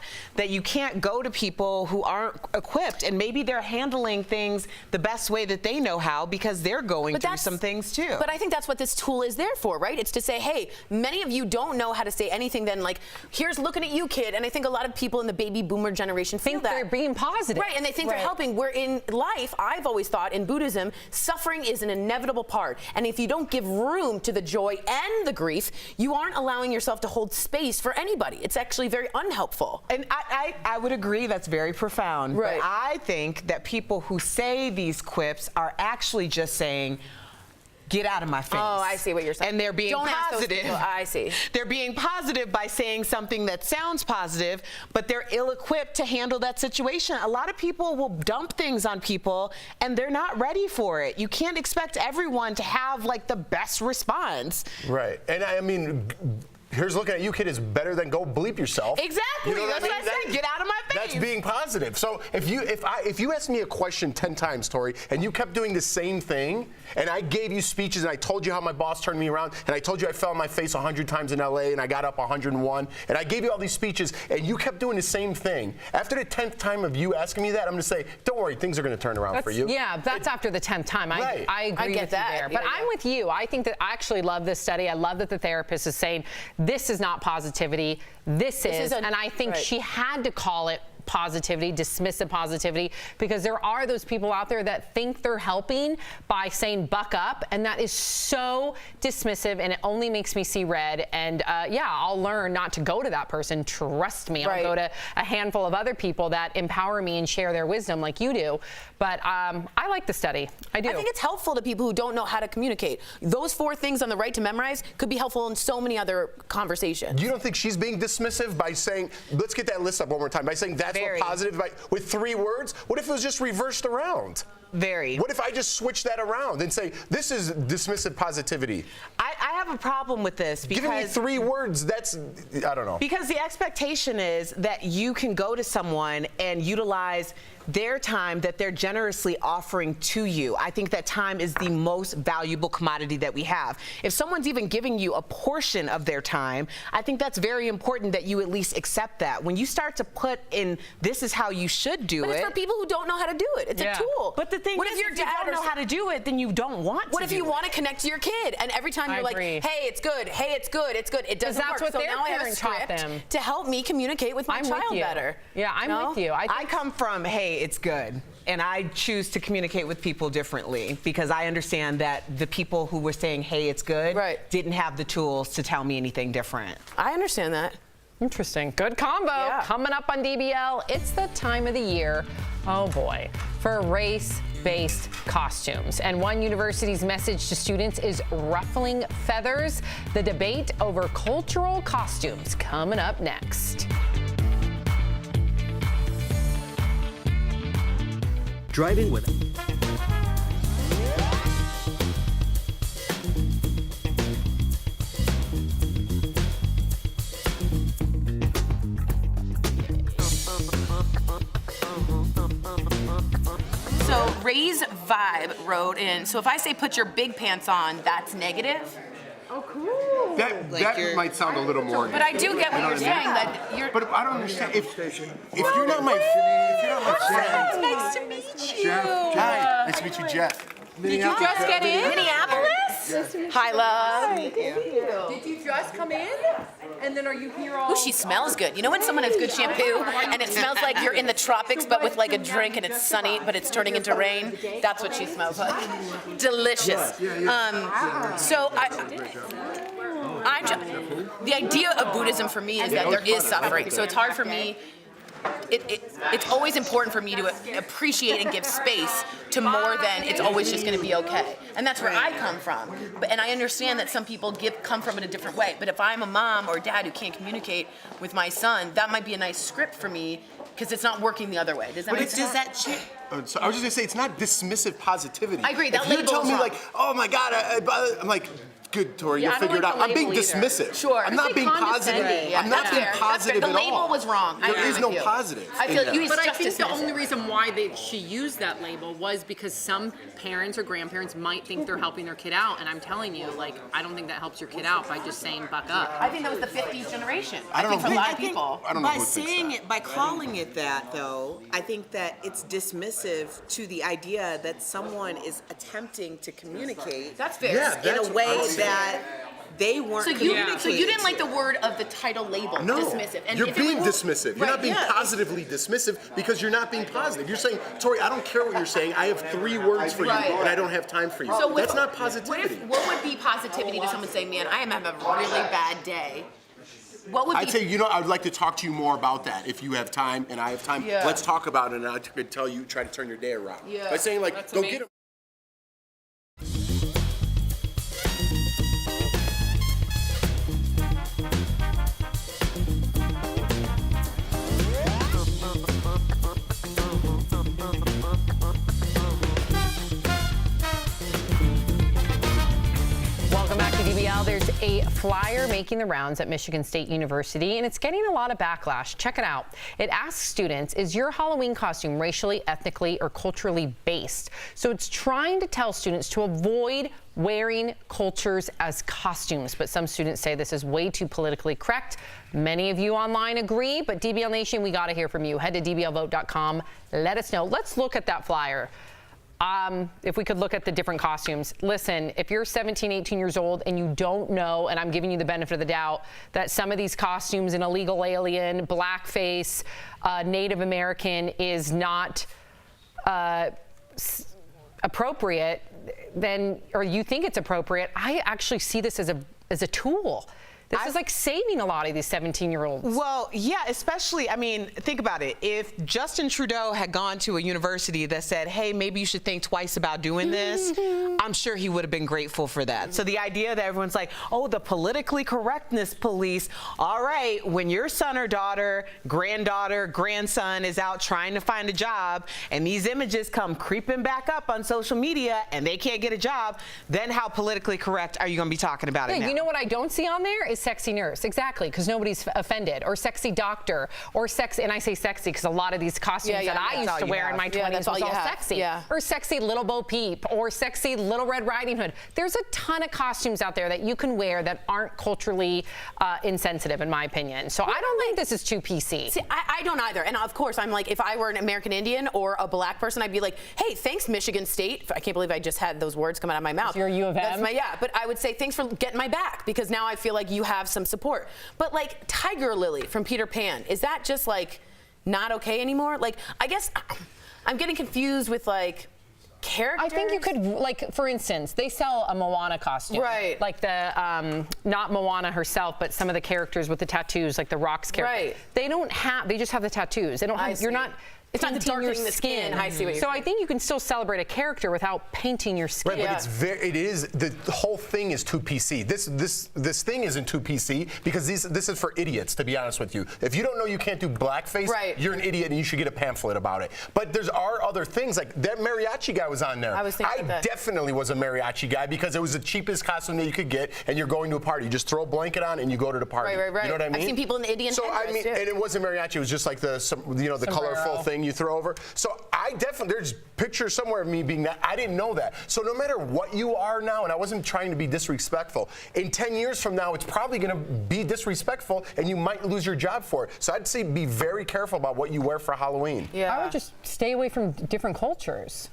N: you can't go to people who aren't equipped, and maybe they're handling saying things the best way that they know how because they're going through some things too.
E: But I think that's what this tool is there for, right? It's to say, hey, many of you don't know how to say anything then, like, here's looking at you, kid. And I think a lot of people in the baby boomer generation think that.
T: They're being positive.
E: Right, and they think they're helping. Where in life, I've always thought in Buddhism, suffering is an inevitable part. And if you don't give room to the joy and the grief, you aren't allowing yourself to hold space for anybody. It's actually very unhelpful.
N: And I would agree that's very profound.
E: Right.
N: But I think that people who say these quips are actually just saying, get out of my face.
E: Oh, I see what you're saying.
N: And they're being
E: Don't ask those
N: positive.
E: people. I see.
N: They're being positive by saying something that sounds positive, but they're ill-equipped to handle that situation. A lot of people will dump things on people, and they're not ready for it. You can't expect everyone to have, like, the best response.
W: Right. And I mean, here's looking at you, kid, is better than go bleep yourself.
N: Exactly.
W: You know
N: That's what I said. Get out of my face.
W: That's being positive. So if you asked me a question 10 times, Tori, and you kept doing the same thing, and I gave you speeches and I told you how my boss turned me around, and I told you I fell on my face 100 times in LA and I got up 101, and I gave you all these speeches, and you kept doing the same thing. After the 10th time of you asking me that, I'm going to say, don't worry, things are going to turn around for you.
T: Yeah, that's after the 10th time.
W: Right.
T: I agree with you there. But I'm with you. I think that I actually love this study. I love that the therapist is saying, this is not positivity. This is and I think she had to call it positivity, dismissive positivity, because there are those people out there that think they're helping by saying buck up, and that is so dismissive, and it only makes me see red. And yeah, I'll learn not to go to that person. Trust me. I'll go to a handful of other people that empower me and share their wisdom like you do. But I like the study. I do.
E: I think it's helpful to people who don't know how to communicate. Those 4 things on the right to memorize could be helpful in so many other conversations.
W: You don't think she's being dismissive by saying, let's get that list up one more time, by saying that's what positive, with 3 words? What if it was just reversed around?
N: Very.
W: What if I just switch that around and say, this is dismissive positivity?
N: I have a problem with this because...
W: Giving me 3 words, that's, I don't know.
N: Because the expectation is that you can go to someone and utilize their time that they're generously offering to you. I think that time is the most valuable commodity that we have. If someone's even giving you a portion of their time, I think that's very important that you at least accept that. When you start to put in, this is how you should do it.
E: But it's for people who don't know how to do it. It's a tool.
N: But the thing
E: what
N: is,
E: if your
N: if you don't know how to do it, then you don't want to.
E: What if you want to connect to your kid, and every time you're like, hey, it's good, hey, it's good, it's good, it doesn't work.
T: What
E: so
T: their
E: now I have a
T: parents taught
E: script
T: them.
E: to help me communicate with my child better.
T: Yeah, I'm with you.
N: I come from, hey, it's good. And I choose to communicate with people differently because I understand that the people who were saying, hey, it's good, didn't have the tools to tell me anything different.
E: I understand that.
T: Interesting. Good combo. Coming up on DBL, it's the time of the year, oh boy, for race-based costumes. And one university's message to students is ruffling feathers. The debate over cultural costumes coming up next.
C: Driving with
E: So Ray's Vibe wrote in, so if I say put your big pants on, that's negative?
S: Oh, cool.
K: That might sound a little more.
E: But I do get what you're saying. That you're.
K: But I don't understand. If you're not my friend.
E: Nice to meet you.
K: Jeff. Hi. Nice to meet you, Jeff.
E: Did you just get in? Minneapolis? Hi, love.
H: Did you just come in? And then are you here all?
E: Ooh, she smells good. You know when someone has good shampoo and it smells like you're in the tropics but with like a drink and it's sunny but it's turning into rain? That's what she smells like. Delicious. So the idea of Buddhism for me is that there is suffering. So it's hard for me. It's always important for me to appreciate and give space to more than it's always just going to be okay. And that's where I come from. And I understand that some people come from it a different way. But if I'm a mom or dad who can't communicate with my son, that might be a nice script for me because it's not working the other way. Does that make sense?
K: So I was just going to say, it's not dismissive positivity.
E: I agree. That
K: if you
E: label
K: tell
E: is
K: me
E: wrong.
K: like, oh my God, I'm like, good, Tori, you'll figure it out. I'm being dismissive.
E: Sure.
K: I'm not being positive. I'm not being positive at all.
E: The label was wrong.
K: There is no positive.
E: I feel you.
H: But I think the only reason why she used that label was because some parents or grandparents might think they're helping their kid out, and I'm telling you, like, I don't think that helps your kid out by just saying buck up.
E: I think that was the 50s generation.
K: I don't know.
E: For a lot of people.
L: By saying it, by calling it with that, though. I think that it's dismissive to the idea that someone is attempting to communicate.
E: That's fair.
L: In a way that they weren't
E: So you didn't like the word of the title label,
K: No,
E: dismissive. And
K: you're
E: if it
K: being
E: was-
K: dismissive. You're not being positively dismissive because you're not being positive. You're saying, Tori, I don't care what you're saying. I have 3 words for you, and I don't have time for you.
E: So
K: That's not positivity.
E: What would be positivity to someone saying, man, I am having a really bad day? What would
K: I'd
E: be?
K: say, I'd like to talk to you more about that. If you have time and I have time,
E: Yeah.
K: let's talk about it, and I could tell you, try to turn your day around.
E: Yeah.
K: By saying, like,
E: That's
K: go
E: amazing.
K: get him.
T: Welcome back to DBL. There's a flyer making the rounds at Michigan State University, and it's getting a lot of backlash. Check it out. It asks students, is your Halloween costume racially, ethnically, or culturally based? So it's trying to tell students to avoid wearing cultures as costumes, but some students say this is way too politically correct. Many of you online agree, but DBL Nation, we got to hear from you. Head to dblvote.com. Let us know. Let's look at that flyer. If we could look at the different costumes. Listen, if you're 17, 18 years old and you don't know, and I'm giving you the benefit of the doubt, that some of these costumes, an illegal alien, blackface, Native American is not appropriate, then, or you think it's appropriate, I actually see this as a tool. This is like saving a lot of these 17-year-olds.
N: Well, yeah, especially, I mean, think about it. If Justin Trudeau had gone to a university that said, hey, maybe you should think twice about doing this, I'm sure he would have been grateful for that. So the idea that everyone's like, oh, the politically correctness police, all right, when your son or daughter, granddaughter, grandson is out trying to find a job and these images come creeping back up on social media and they can't get a job, then how politically correct are you going to be talking about it now?
T: You know what I don't see on there is sexy nurse, exactly, because nobody's offended, or sexy doctor, or sexy, and I say sexy because a lot of these costumes that I used to wear in my 20s was all sexy, or sexy little Bo Peep, or sexy Little Red Riding Hood. There's a ton of costumes out there that you can wear that aren't culturally insensitive, in my opinion. So I don't think this is too PC.
E: See, I don't either. And of course, I'm like, if I were an American Indian or a black person, I'd be like, hey, thanks, Michigan State. I can't believe I just had those words come out of my mouth.
T: You're U of M?
E: But I would say thanks for getting my back, because now I feel like you have some support. But like Tiger Lily from Peter Pan, is that just like not okay anymore? Like, I guess I'm getting confused with like characters.
T: I think you could, like, for instance, they sell a Moana costume.
E: Right.
T: Like the, not Moana herself, but some of the characters with the tattoos, like the Rock's character.
E: Right.
T: They just have the tattoos. They don't have, you're not,
E: it's not the
T: painting your
E: darkening the skin. I see what you're
T: So
E: saying.
T: I think you can still celebrate a character without painting your skin.
W: Right, but it is the whole thing is too PC. This thing isn't too PC because this is for idiots, to be honest with you. If you don't know you can't do blackface, you're an idiot and you should get a pamphlet about it. But there are other things, like that mariachi guy was on there.
E: I was thinking that.
W: Definitely was a mariachi guy because it was the cheapest costume that you could get, and you're going to a party. You just throw a blanket on and you go to the party.
E: Right.
W: You know what I mean?
E: I've seen people in the Indian headdress, too.
W: And it wasn't mariachi. It was just like the colorful thing you throw over. So I definitely, there's pictures somewhere of me being that. I didn't know that. So no matter what you are now, and I wasn't trying to be disrespectful, in 10 years from now, it's probably going to be disrespectful and you might lose your job for it. So I'd say be very careful about what you wear for Halloween.
T: I would just stay away from different cultures.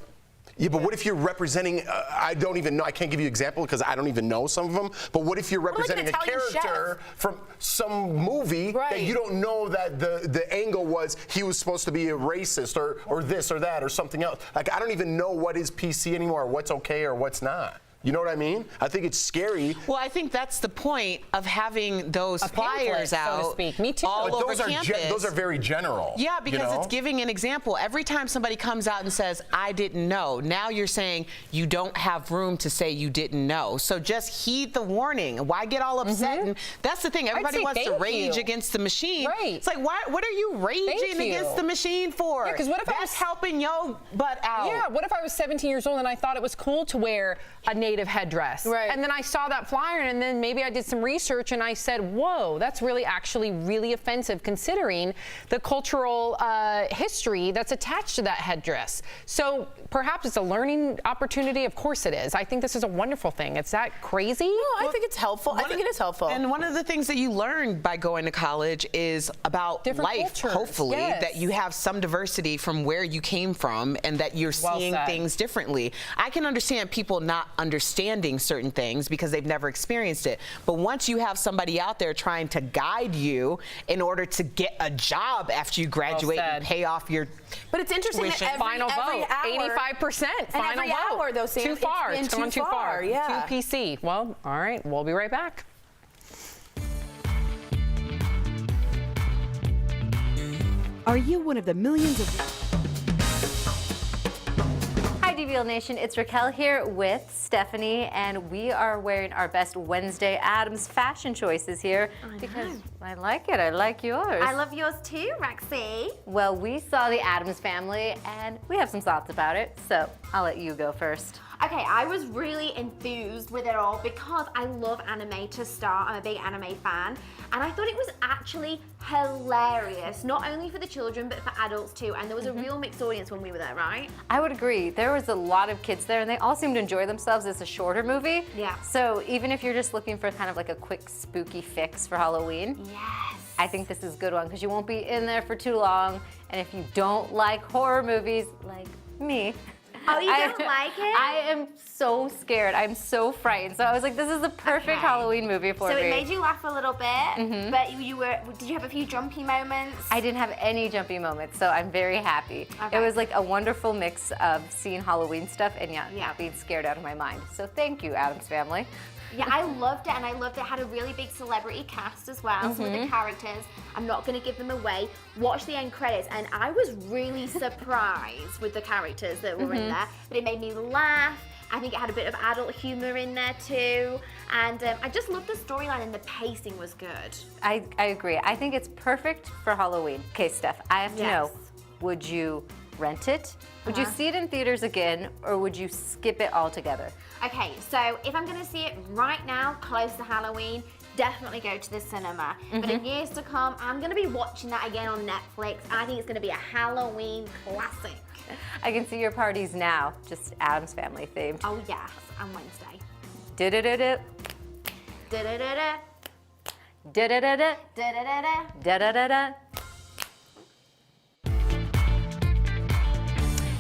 W: Yeah, but what if you're representing, I don't even know, I can't give you an example because I don't even know some of them, but what if you're representing
E: like
W: a character from some movie that you don't know that the angle was he was supposed to be a racist or this or that or something else. Like, I don't even know what is PC anymore, or what's okay or what's not. You know what I mean? I think it's scary.
N: Well, I think that's the point of having those flyers out,
T: so to speak. Me too.
N: all
W: But
N: over
W: those are
N: campus.
W: those are very general.
N: Yeah, because it's giving an example. Every time somebody comes out and says, I didn't know, now you're saying you don't have room to say you didn't know. So just heed the warning. Why get all upset? And that's the thing. Everybody wants to rage against the machine.
T: Right.
N: It's like, what are you raging against the machine for?
T: Yeah, because what if
N: that's helping your butt out?
T: Yeah, what if I was 17 years old and I thought it was cool to wear a Native native headdress.
E: Right.
T: And then I saw that flyer, and then maybe I did some research, and I said, whoa, that's actually really offensive considering the cultural history that's attached to that headdress. So perhaps it's a learning opportunity. Of course it is. I think this is a wonderful thing. It's that crazy?
E: No, I think it's helpful. I think it is helpful.
N: And one of the things that you learn by going to college is about
T: Different
N: life,
T: cultures.
N: hopefully,
T: Yes.
N: that you have some diversity from where you came from and that you're seeing
T: said.
N: things differently. I can understand people not understanding certain things because they've never experienced it. But once you have somebody out there trying to guide you in order to get a job after you graduate and pay off your
E: But it's interesting
N: tuition.
E: that
T: Final
E: every
T: vote,
E: hour,
T: 85%.
E: and
T: Final
E: every
T: vote.
E: hour, though, Sam,
T: too far.
E: It's been
T: gone
E: too far. Yeah.
T: 2 PC. Well, all right. We'll be right back.
I: Are you one of the millions of...
O: Hi DBL Nation, it's Raquel here with Stephanie, and we are wearing our best Wednesday Addams fashion choices here because I like it. I like yours.
S: I love yours too, Roxy.
O: Well, we saw the Addams Family, and we have some thoughts about it, so I'll let you go first.
S: Okay, I was really enthused with it all because I love anime to start. I'm a big anime fan, and I thought it was actually hilarious, not only for the children but for adults too. And there was a real mixed audience when we were there, right?
O: I would agree. There was a lot of kids there, and they all seemed to enjoy themselves. It's a shorter movie.
S: Yeah.
O: So even if you're just looking for kind of like a quick spooky fix for Halloween,
S: yes,
O: I think this is a good one because you won't be in there for too long. And if you don't like horror movies, like me,
S: oh, you don't like it?
O: I am so scared. I'm so frightened. So I was like, this is the perfect Halloween movie for me.
S: So it made you laugh a little bit,
O: Mhm.
S: but did you have a few jumpy moments?
O: I didn't have any jumpy moments, so I'm very happy.
S: Okay.
O: It was like a wonderful mix of seeing Halloween stuff and not being scared out of my mind. So thank you, Addams Family.
S: Yeah, I loved it, and I loved it had a really big celebrity cast as well. Some of the characters, I'm not going to give them away. Watch the end credits, and I was really surprised with the characters that were in there. But it made me laugh. I think it had a bit of adult humor in there too. And I just loved the storyline, and the pacing was good.
O: I agree. I think it's perfect for Halloween. Okay, Steph, I have to know, would you rent it? Would you see it in theaters again, or would you skip it altogether?
S: Okay, so if I'm going to see it right now, close to Halloween, definitely go to the cinema. But in years to come, I'm going to be watching that again on Netflix, and I think it's going to be a Halloween classic.
O: I can see your parties now, just Addams Family themed.
S: Oh yes, on Wednesday.
O: Da-da-da-da.
S: Da-da-da-da.
O: Da-da-da-da.
S: Da-da-da-da.
O: Da-da-da-da.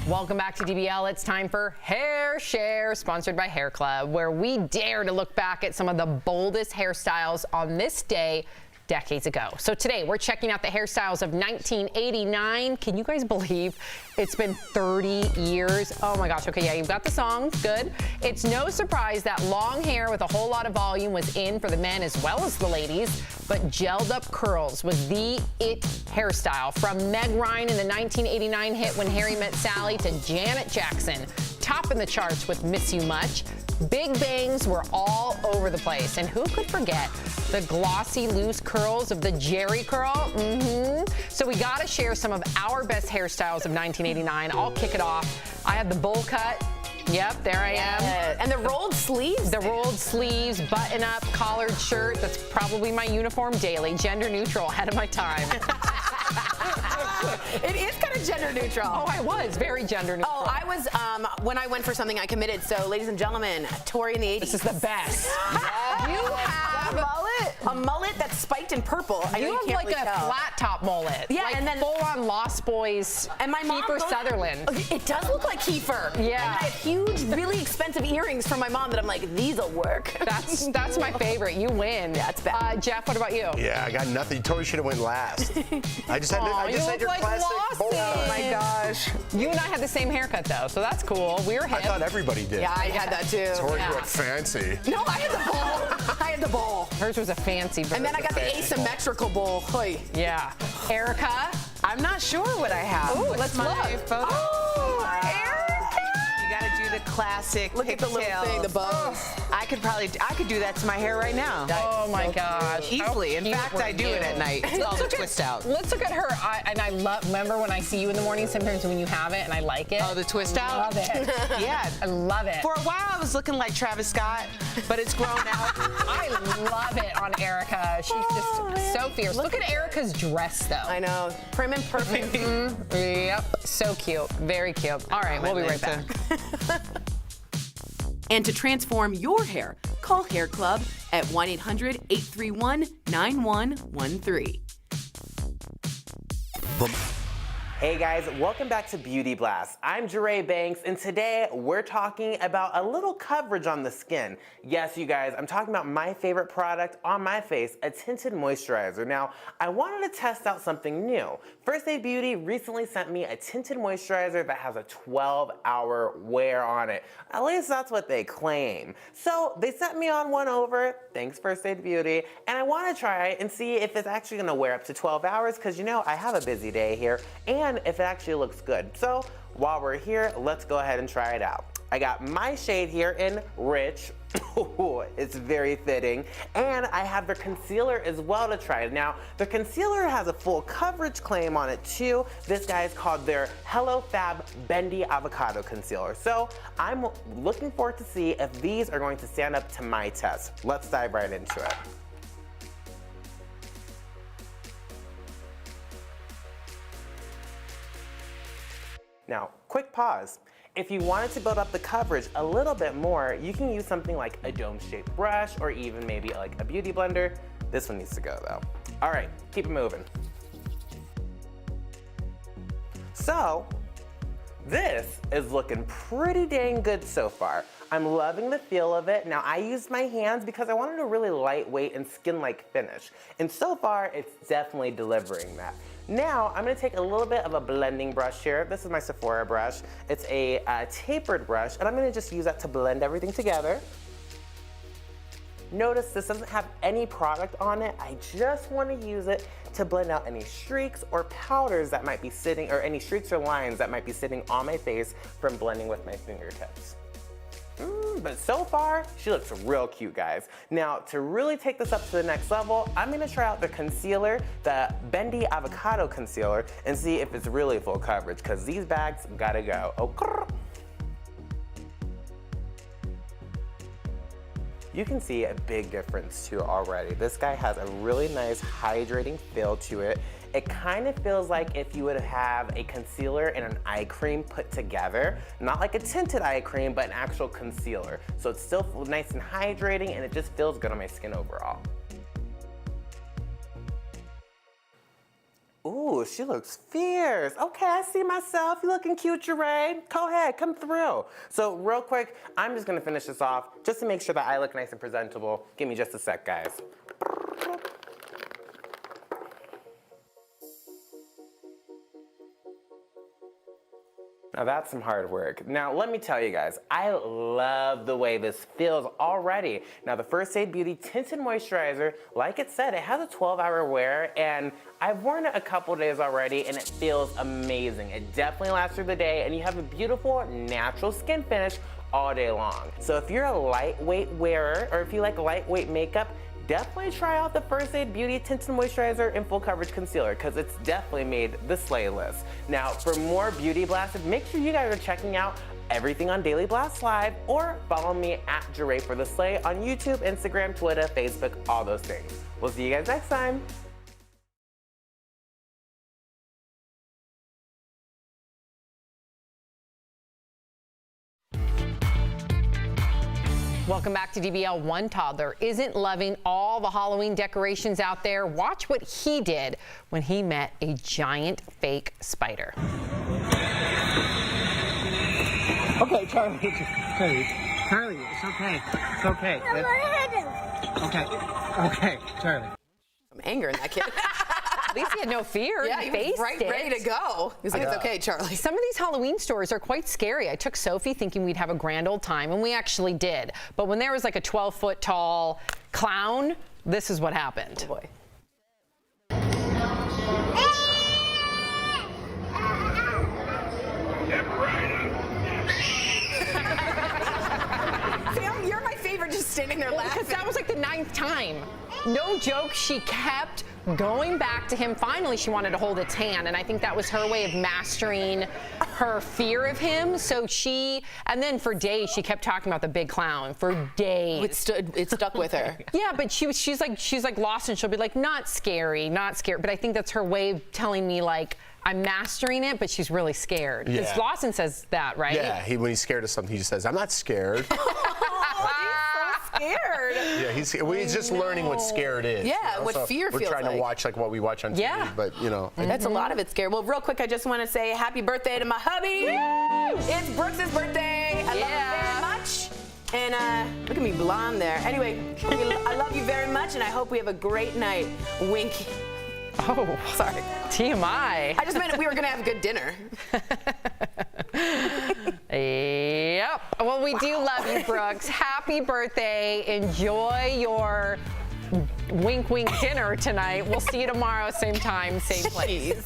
T: Welcome back to DBL. It's time for Hair Share, sponsored by Hair Club, where we dare to look back at some of the boldest hairstyles on this day decades ago. So today we're checking out the hairstyles of 1989. Can you guys believe it's been 30 years? Oh my gosh. Okay, yeah, you've got the song. Good. It's no surprise that long hair with a whole lot of volume was in for the men as well as the ladies, but gelled up curls was the it hairstyle, from Meg Ryan in the 1989 hit When Harry Met Sally to Janet Jackson, topping the charts with Miss You Much. Big bangs were all over the place, and who could forget the glossy loose curls of the Jerry curl? So we gotta share some of our best hairstyles of 1989. I'll kick it off. I had the bowl cut. Yep, there I am.
E: And the rolled sleeves?
T: The rolled sleeves, button-up, collared shirt. That's probably my uniform daily. Gender neutral, ahead of my time.
E: It is kind of gender neutral.
T: Oh, I was very gender neutral.
E: Oh, I was, when I went for something, I committed. So, ladies and gentlemen, Tori in the 80s.
T: This is the best.
E: You have a mullet that's spiked in purple. I know
T: You have
E: can't
T: like
E: really
T: a
E: tell.
T: flat top mullet.
E: Yeah,
T: like
E: and then
T: full-on Lost Boys
E: and my mom
T: Kiefer Sutherland.
E: It does look like Kiefer.
T: Yeah.
E: And I have huge, really expensive earrings from my mom that I'm like, these'll work.
T: That's my favorite. You win.
E: Yeah, it's bad.
T: Jeff, what about you?
W: Yeah, I got nothing. Tori should have went last. I just had your
T: like
W: classic bowl cut.
T: Oh my gosh. You and I had the same haircut though, so that's cool. We were hip.
W: I thought everybody did.
E: Yeah, I had that too.
W: Tori went fancy.
E: No, I had the bowl. I had the bowl.
T: Hers was a fancy version.
E: And then I got the asymmetrical bowl. Hoy.
T: Yeah. Erica?
N: I'm not sure what I have.
T: Ooh,
N: What's
T: let's
N: my
T: look.
N: photo?
T: Oh, Erica!
N: You gotta do the classic
E: Look at the little
N: pigtails.
E: thing, the bows.
N: I could do that to my hair right now.
T: Oh my gosh.
N: Easily. In fact, I do it at night. It's called a twist out.
T: Let's look at her. And I love, remember when I see you in the morning, sometimes when you have it and I like it.
N: Oh, the twist out?
T: Love it.
N: Yeah.
T: I love it.
N: For a while, I was looking like Travis Scott, but it's grown out.
T: I love it on Erica. She's just so fierce. Look at Erica's dress, though.
E: I know. Prim and perfect.
T: Yep. So cute. Very cute. All right, we'll be right back.
U: And to transform your hair, call Hair Club at 1-800-831-9113.
M: Hey guys, welcome back to Beauty Blast. I'm Jeray Banks, and today we're talking about a little coverage on the skin. Yes, you guys, I'm talking about my favorite product on my face, a tinted moisturizer. Now, I wanted to test out something new. First Aid Beauty recently sent me a tinted moisturizer that has a 12-hour wear on it. At least that's what they claim. So they sent me on one over, thanks First Aid Beauty, and I want to try it and see if it's actually going to wear up to 12 hours because, you know, I have a busy day here, and if it actually looks good. So while we're here, let's go ahead and try it out. I got my shade here in Rich. It's very fitting. And I have their concealer as well to try. Now, the concealer has a full coverage claim on it too. This guy is called their Hello Fab Bendy Avocado Concealer. So I'm looking forward to see if these are going to stand up to my test. Let's dive right into it. Now, quick pause. If you wanted to build up the coverage a little bit more, you can use something like a dome-shaped brush or even maybe like a beauty blender. This one needs to go though. All right, keep it moving. So, this is looking pretty dang good so far. I'm loving the feel of it. Now, I used my hands because I wanted a really lightweight and skin-like finish. And so far, it's definitely delivering that. Now, I'm gonna take a little bit of a blending brush here. This is my Sephora brush. It's a tapered brush, and I'm gonna just use that to blend everything together. Notice this doesn't have any product on it. I just wanna use it to blend out any streaks or powders that might be sitting, or any streaks or lines that might be sitting on my face from blending with my fingertips. But so far, she looks real cute, guys. Now, to really take this up to the next level, I'm gonna try out the concealer, the Bendy Avocado Concealer, and see if it's really full coverage, because these bags gotta go. Oh, you can see a big difference too already. This guy has a really nice hydrating feel to it. It kind of feels like if you would have a concealer and an eye cream put together. Not like a tinted eye cream, but an actual concealer. So it's still nice and hydrating, and it just feels good on my skin overall. Ooh, she looks fierce. Okay, I see myself. You looking cute, Jeray. Go ahead, come through. So real quick, I'm just gonna finish this off just to make sure that I look nice and presentable. Give me just a sec, guys. Now that's some hard work. Now let me tell you guys, I love the way this feels already. Now the First Aid Beauty Tinted Moisturizer, like it said, it has a 12-hour wear, and I've worn it a couple days already and it feels amazing. It definitely lasts through the day, and you have a beautiful natural skin finish all day long. So if you're a lightweight wearer, or if you like lightweight makeup, definitely try out the First Aid Beauty Tinted Moisturizer and Full Coverage Concealer, because it's definitely made the slay list. Now, for more Beauty Blasts, make sure you guys are checking out everything on Daily Blast Live, or follow me at Jeray for the Slay on YouTube, Instagram, Twitter, Facebook, all those things. We'll see you guys next time.
T: Welcome back to DBL. One toddler isn't loving all the Halloween decorations out there. Watch what he did when he met a giant fake spider.
P: Okay, Charlie, it's okay. It's okay. Okay, Charlie.
E: Some anger in that kid.
T: At least he had no fear.
E: Yeah, he was ready to go. He's like, it's okay, Charlie.
T: Some of these Halloween stories are quite scary. I took Sophie thinking we'd have a grand old time, and we actually did. But when there was like a 12-foot tall clown, this is what happened.
E: Oh boy. standing there laughing.
T: Because that was like the 9th time. No joke, she kept going back to him. Finally, she wanted to hold its hand, and I think that was her way of mastering her fear of him. So and then for days, she kept talking about the big clown for days.
E: It stuck with her.
T: Yeah, but she's like lost, and she'll be like, not scary, not scared. But I think that's her way of telling me, like, I'm mastering it, but she's really scared.
W: Yeah.
T: Because Lawson says that, right?
W: Yeah, when he's scared of something, he just says, I'm not scared.
E: Scared.
W: Yeah, he's just learning what scared is.
E: Yeah, what fear feels like.
W: We're trying to watch like what we watch on TV, but you know.
E: That's a lot of it scared. Well, real quick, I just want to say happy birthday to my hubby. Woo! It's Brooks' birthday. I love him very much. And look at me blonde there. Anyway, I love you very much, and I hope we have a great night. Wink.
T: Oh,
E: sorry.
T: TMI.
E: I just meant we were going to have a good dinner.
T: Yep. Well, we do love you, Brooks. Happy birthday. Enjoy your wink, wink dinner tonight. We'll see you tomorrow, same time, same place.